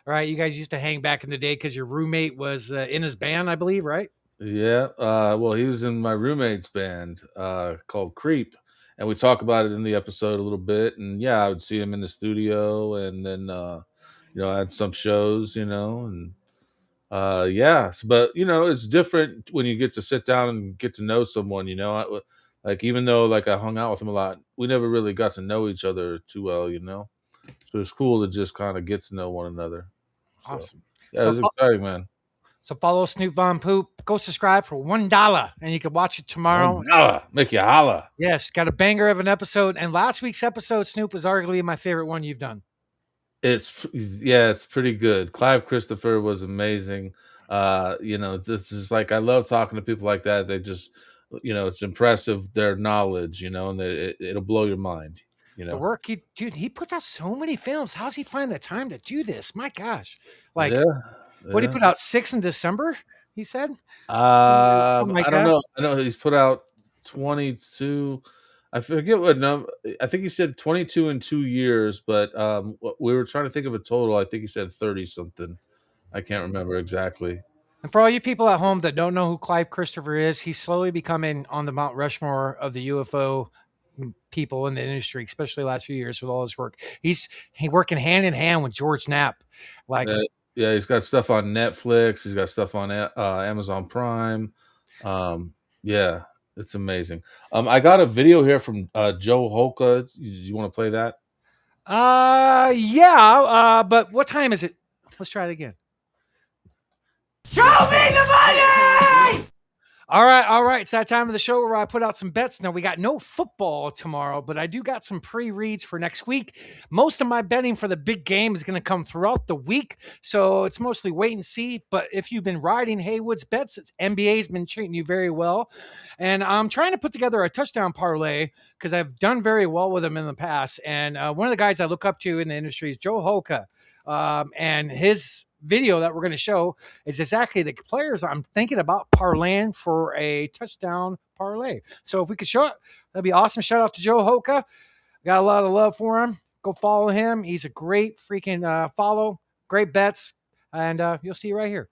right, you guys used to hang back in the day because your roommate was in his band, I believe, right? Yeah. Well, he was in my roommate's band called Creep, and we talk about it in the episode a little bit. And yeah, I would see him in the studio, and then I had some shows, and but it's different when you get to sit down and get to know someone. Like even though like I hung out with him a lot, we never really got to know each other too well. So it's cool to just kind of get to know one another. So Awesome. yeah, it was exciting, man. So follow Snoop Von Poop. Go subscribe for $1, and you can watch it tomorrow. Make you holla. Yes, got a banger of an episode. And last week's episode, Snoop, was arguably my favorite one you've done. It's pretty good. Clive Christopher was amazing. This is like I love talking to people like that. They just, it's impressive their knowledge, and it'll blow your mind. The work he puts out so many films. How's he find the time to do this? My gosh, like what he put out 6 in December? He said. Something like I don't that. know. I know he's put out 22. I forget what number. I think he said 22 in 2 years, but we were trying to think of a total. I think he said 30 something. I can't remember exactly. And for all you people at home that don't know who Clive Christopher is, he's slowly becoming on the Mount Rushmore of the UFO people in the industry, especially the last few years with all his work. He working hand in hand with George Knapp. Like, yeah, he's got stuff on Netflix. He's got stuff on Amazon Prime. Yeah, it's amazing. I got a video here from Joe Holka. Do you want to play that? yeah. But what time is it? Let's try it again. Show me the money! All right. It's that time of the show where I put out some bets. Now, we got no football tomorrow, but I do got some pre-reads for next week. Most of my betting for the big game is going to come throughout the week, so it's mostly wait and see. But if you've been riding Haywood's bets, NBA's been treating you very well. And I'm trying to put together a touchdown parlay because I've done very well with them in the past. And one of the guys I look up to in the industry is Joe Holka. And his video that we're going to show is exactly the players I'm thinking about parlaying for a touchdown parlay. So if we could show it, that'd be awesome. Shout out to Joe Holka. Got a lot of love for him. Go follow him. He's a great freaking follow. Great bets. And you'll see right here.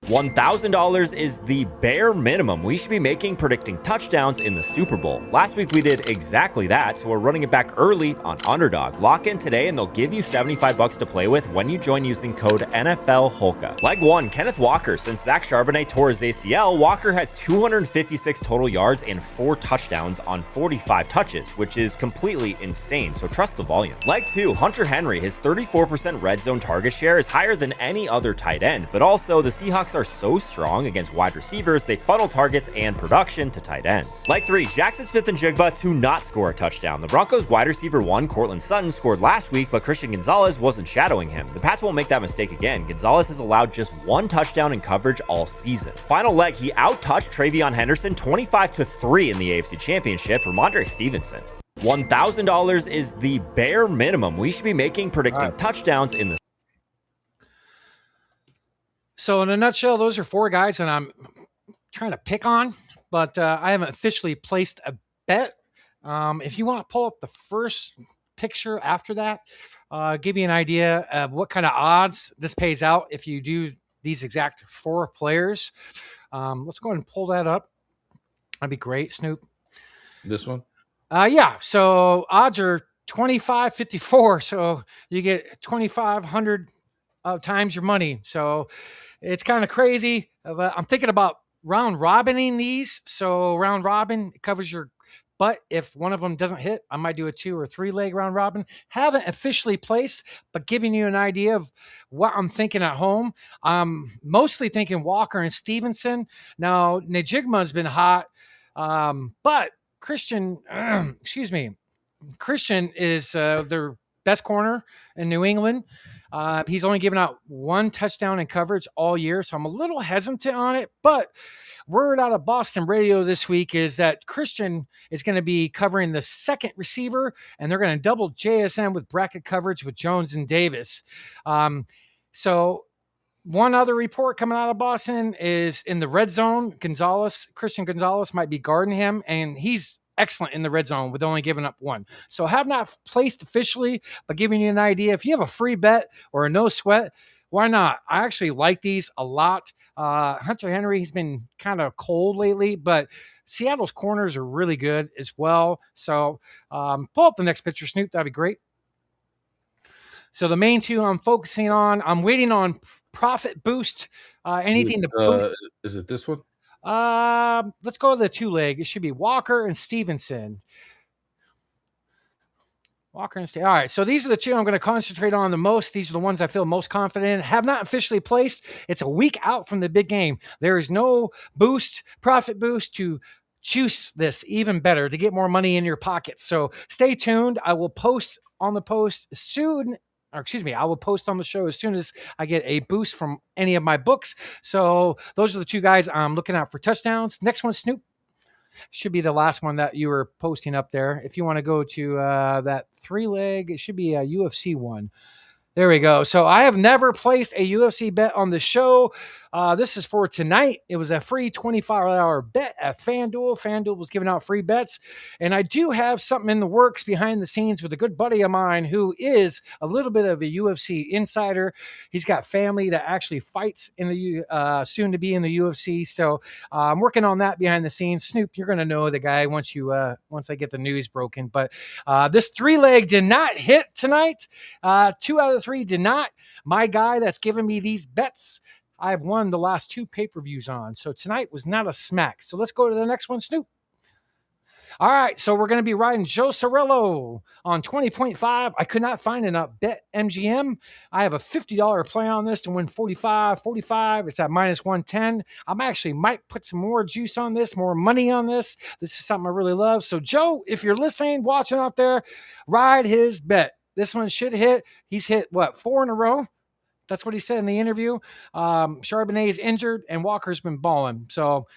$1,000 is the bare minimum we should be making predicting touchdowns in the Super Bowl. Last week we did exactly that, so we're running it back early on Underdog. Lock in today and they'll give you $75 to play with when you join using code NFLHOLKA. Leg 1, Kenneth Walker. Since Zach Charbonnet tore his ACL, Walker has 256 total yards and 4 touchdowns on 45 touches, which is completely insane, so trust the volume. Leg 2, Hunter Henry. His 34% red zone target share is higher than any other tight end, but also the Seahawks are so strong against wide receivers, they funnel targets and production to tight ends. Leg 3, Jackson Smith-Njigba to not score a touchdown. The Broncos wide receiver 1, Cortland Sutton, scored last week, but Christian Gonzalez wasn't shadowing him. The Pats won't make that mistake again. Gonzalez has allowed just 1 touchdown in coverage all season. Final leg, he out-touched Travion Henderson 25-3 in the AFC Championship. Ramondre Stevenson. $1,000 is the bare minimum we should be making predicting touchdowns in the. So in a nutshell, those are 4 guys that I'm trying to pick on, but I haven't officially placed a bet. If you want to pull up the first picture after that, give you an idea of what kind of odds this pays out if you do these exact 4 players. Let's go ahead and pull that up. That'd be great, Snoop. This one? Yeah. So odds are 25.54. So you get 2,500 times your money. So it's kind of crazy. But I'm thinking about round robining these. So round robin covers your butt. If one of them doesn't hit, I might do a 2 or 3 leg round robin. Haven't officially placed, but giving you an idea of what I'm thinking at home. I'm mostly thinking Walker and Stevenson. Now, Najigma's been hot, but Christian, excuse me, Christian is their best corner in New England. He's only given out 1 touchdown in coverage all year, so I'm a little hesitant on it. But word out of Boston radio this week is that Christian is going to be covering the second receiver, and they're going to double JSN with bracket coverage with Jones and Davis. So one other report coming out of Boston is in the red zone. Christian Gonzalez might be guarding him, and he's excellent in the red zone with only giving up 1. So have not placed officially, but giving you an idea. If you have a free bet or a no sweat, why not? I actually like these a lot. Hunter Henry, he's been kind of cold lately, but Seattle's corners are really good as well. So pull up the next picture, Snoop. That'd be great. So the main 2 I'm focusing on, I'm waiting on profit boost. Anything to boost. Is it this one? Let's go to the 2 leg. It should be Walker and Stevenson. Walker and Stevenson. All right. So these are the 2 I'm going to concentrate on the most. These are the ones I feel most confident in. Have not officially placed. It's a week out from the big game. There is no profit boost to juice this even better to get more money in your pocket. So stay tuned. I will post on the post soon. Or excuse me, I will post on the show as soon as I get a boost from any of my books. So those are the 2 guys I'm looking out for touchdowns. Next one, Snoop, should be the last one that you were posting up there. If you want to go to that 3 leg, it should be a UFC one. There we go. So I have never placed a UFC bet on the show. This is for tonight. It was a free 24-hour bet at FanDuel. FanDuel was giving out free bets. And I do have something in the works behind the scenes with a good buddy of mine who is a little bit of a UFC insider. He's got family that actually fights in the soon to be in the UFC. So I'm working on that behind the scenes. Snoop, you're going to know the guy once I get the news broken. But this 3 leg did not hit tonight. 2 out of 3 did not. My guy that's giving me these bets, I've won the last 2 pay-per-views on. So tonight was not a smack. So let's go to the next one, Snoop. All right, so we're going to be riding Joe Ceraulo on 20.5. I could not find a bet MGM. I have a $50 play on this to win 45. It's at minus 110. Might put some more juice on this, more money on this. This is something I really love. So Joe, if you're listening, watching out there, ride his bet. This one should hit. He's hit, 4 in a row? That's what he said in the interview. Charbonnet's injured, and Walker's been balling. So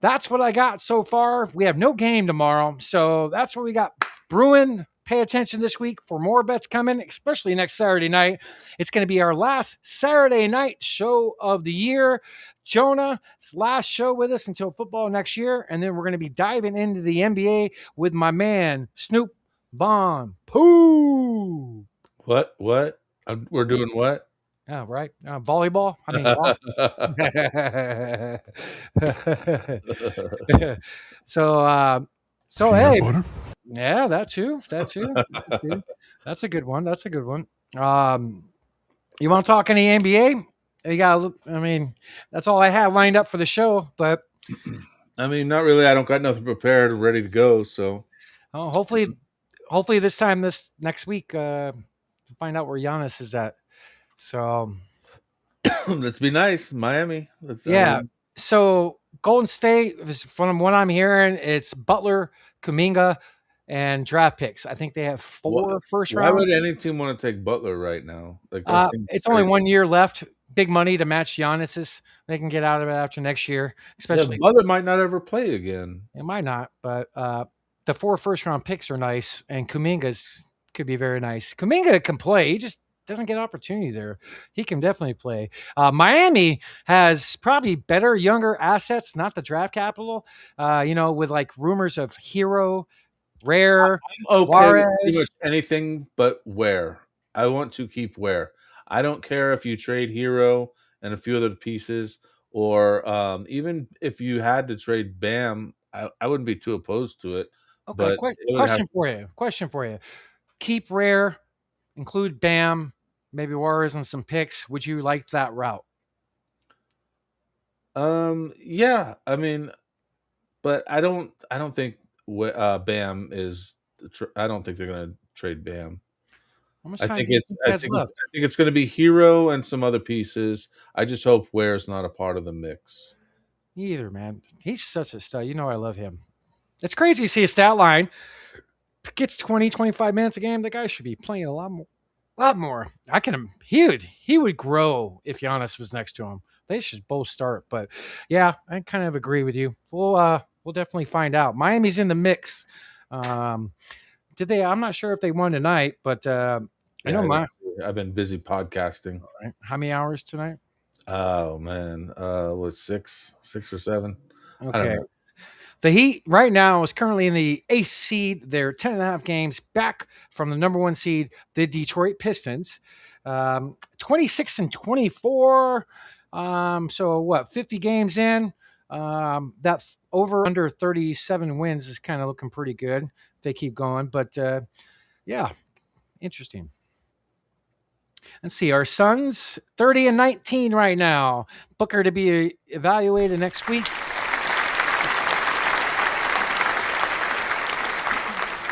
that's what I got so far. We have no game tomorrow, so that's what we got brewing. Pay attention this week for more bets coming, especially next Saturday night. It's going to be our last Saturday night show of the year. Jonah's last show with us until football next year, and then we're going to be diving into the NBA with my man, Snoop Von Pooh. What? We're doing what? Yeah, right. Volleyball. I mean, so hey, yeah, that too. That's a good one. You want to talk any NBA? You got. I mean, that's all I have lined up for the show. But I mean, not really. I don't got nothing prepared or ready to go. So, hopefully, this next week, find out where Giannis is at. So let's be nice, Miami. So Golden State, from what I'm hearing, it's Butler, Kuminga, and draft picks. I think they have 4 first round. Why would any team want to take Butler right now? It's only 1 year left. Big money to match Giannis's. They can get out of it after next year. Especially Butler might not ever play again. It might not, but the 4 first round picks are nice, and Kuminga's could be very nice. Kuminga can play. He just doesn't get opportunity there. He can definitely play. Miami has probably better younger assets, not the draft capital. With like rumors of Hero, Rare, I'm okay Juarez. with pretty much anything but Ware. I want to keep Ware. I don't care if you trade Hero and a few other pieces, or even if you had to trade Bam. I wouldn't be too opposed to it. Okay, But it would have. question for you. Keep rare, include Bam, maybe Warriors and some picks. Would you like that route? Yeah, I mean, but I don't think Bam is. I don't think they're going to trade Bam. How much time do you think he has left? I think it's going to be Hero and some other pieces. I just hope Ware's not a part of the mix. Either, man. He's such a stud. You know I love him. It's crazy to see a stat line. Gets 20, 25 minutes a game. The guy should be playing a lot more. He would grow if Giannis was next to him. They should both start. But yeah, I kind of agree with you. We'll definitely find out. Miami's in the mix. I'm not sure if they won tonight, but I know I've been busy podcasting. Right. How many hours tonight? Oh man, was 6 or 7? I don't Okay. know. The Heat right now is currently in the 8th seed. They're 10.5 games back from the number 1 seed, the Detroit Pistons. 26 and 24. So what, 50 games in? That over under 37 wins is kind of looking pretty good if they keep going. But yeah, interesting. Let's see. Our Suns 30 and 19 right now. Booker to be evaluated next week.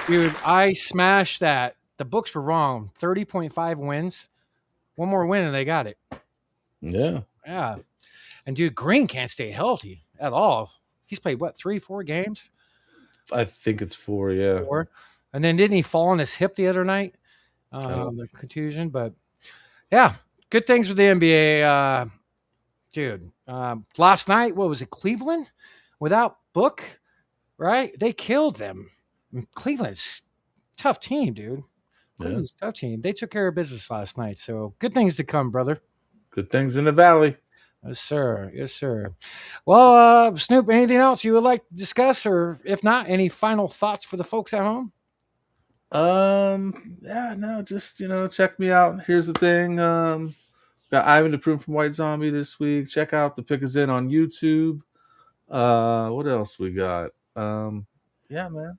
Dude, I smashed that. The books were wrong. 30.5 wins. One more win and they got it. Yeah. Yeah. And dude, Green can't stay healthy at all. He's played what, 3-4 games? I think it's 4, yeah. 4. And then didn't he fall on his hip the other night? The contusion. But yeah, good things with the NBA. Dude, last night, what was it, Cleveland? Without Book, right? They killed them. Cleveland's tough team, dude. Cleveland's tough team. They took care of business last night. So good things to come, brother. Good things in the valley. Yes, sir. Yes, sir. Well, Snoop, anything else you would like to discuss? Or if not, any final thoughts for the folks at home? Yeah, no, just, check me out. Here's the thing. Got Ivan the Prune from White Zombie this week. Check out the Pick Is In on YouTube. What else we got? Yeah, man.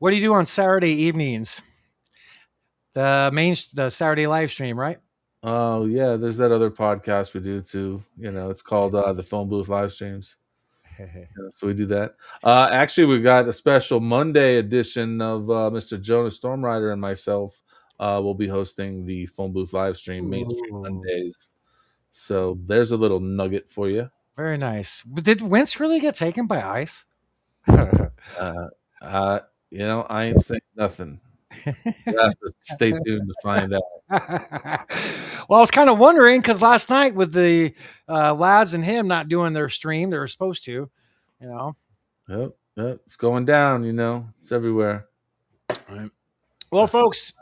What do you do on Saturday evenings? The Saturday live stream, right? Oh, yeah, there's that other podcast we do too. It's called the Phone Booth Live Streams. So we do that. Actually, we got a special Monday edition of Mr. Jonas Stormrider and myself. Will be hosting the Phone Booth Live Stream, Mainstream Mondays. So there's a little nugget for you. Very nice. Did Wentz really get taken by ice? I ain't saying nothing. You have to stay tuned to find out. Well, I was kind of wondering because last night with the lads and him not doing their stream, they were supposed to, Yep, it's going down. It's everywhere. All right. Well, folks,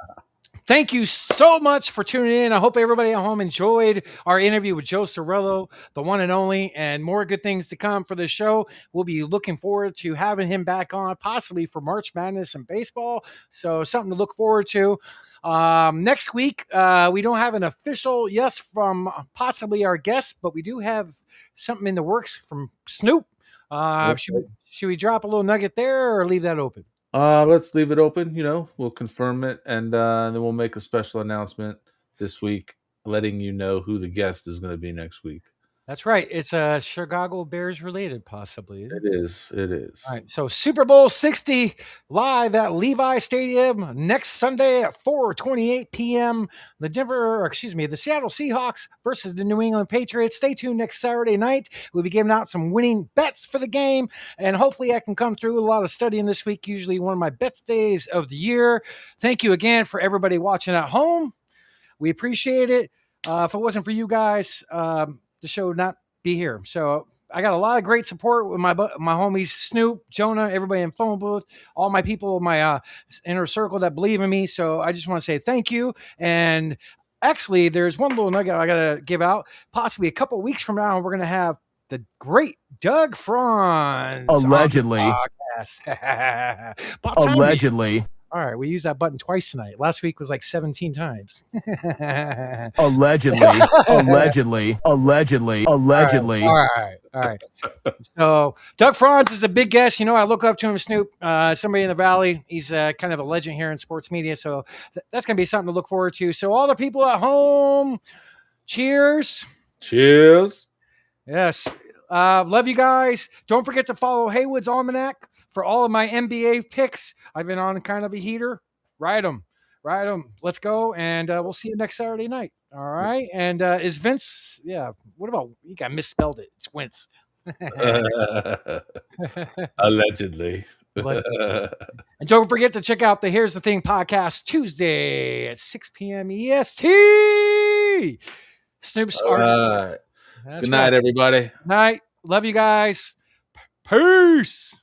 thank you so much for tuning in. I hope everybody at home enjoyed our interview with Joe Ceraulo, the one and only, and more good things to come for the show. We'll be looking forward to having him back on, possibly for March Madness and baseball. So something to look forward to. Next week, we don't have an official yes from possibly our guest, but we do have something in the works from Snoop. Should we drop a little nugget there or leave that open? Let's leave it open. We'll confirm it, and then we'll make a special announcement this week, letting you know who the guest is going to be next week. That's right. It's Chicago Bears related, possibly. It is. All right. So Super Bowl 60 live at Levi Stadium next Sunday at 4:28 p.m. The Seattle Seahawks versus the New England Patriots. Stay tuned next Saturday night. We'll be giving out some winning bets for the game, and hopefully I can come through with a lot of studying this week, usually one of my bets days of the year. Thank you again for everybody watching at home. We appreciate it. If it wasn't for you guys, the show would not be here. So I got a lot of great support with my homies, Snoop, Jonah, everybody in Phone Booth, all my people, my inner circle that believe in me. So I just want to say thank you. And actually, there's one little nugget I got to give out. Possibly a couple of weeks from now, we're going to have the great Doug Franz. Allegedly. Allegedly. All right, we used that button twice tonight. Last week was like 17 times. Allegedly. Allegedly. Allegedly. Allegedly. All right. So Doug Franz is a big guest. You know, I look up to him, Snoop. Somebody in the Valley. He's kind of a legend here in sports media. So that's going to be something to look forward to. So all the people at home, cheers. Cheers. Yes. Love you guys. Don't forget to follow Haywood's Almanac for all of my NBA picks. I've been on kind of a heater. Ride them. Let's go. And we'll see you next Saturday night. All right. And is Vince? Yeah. What about you? Got misspelled it. It's Wince. Allegedly. And don't forget to check out the Here's the Thing podcast Tuesday at 6 p.m. EST. Snoop's All right. Good night, everybody. Night. Love you guys. Peace.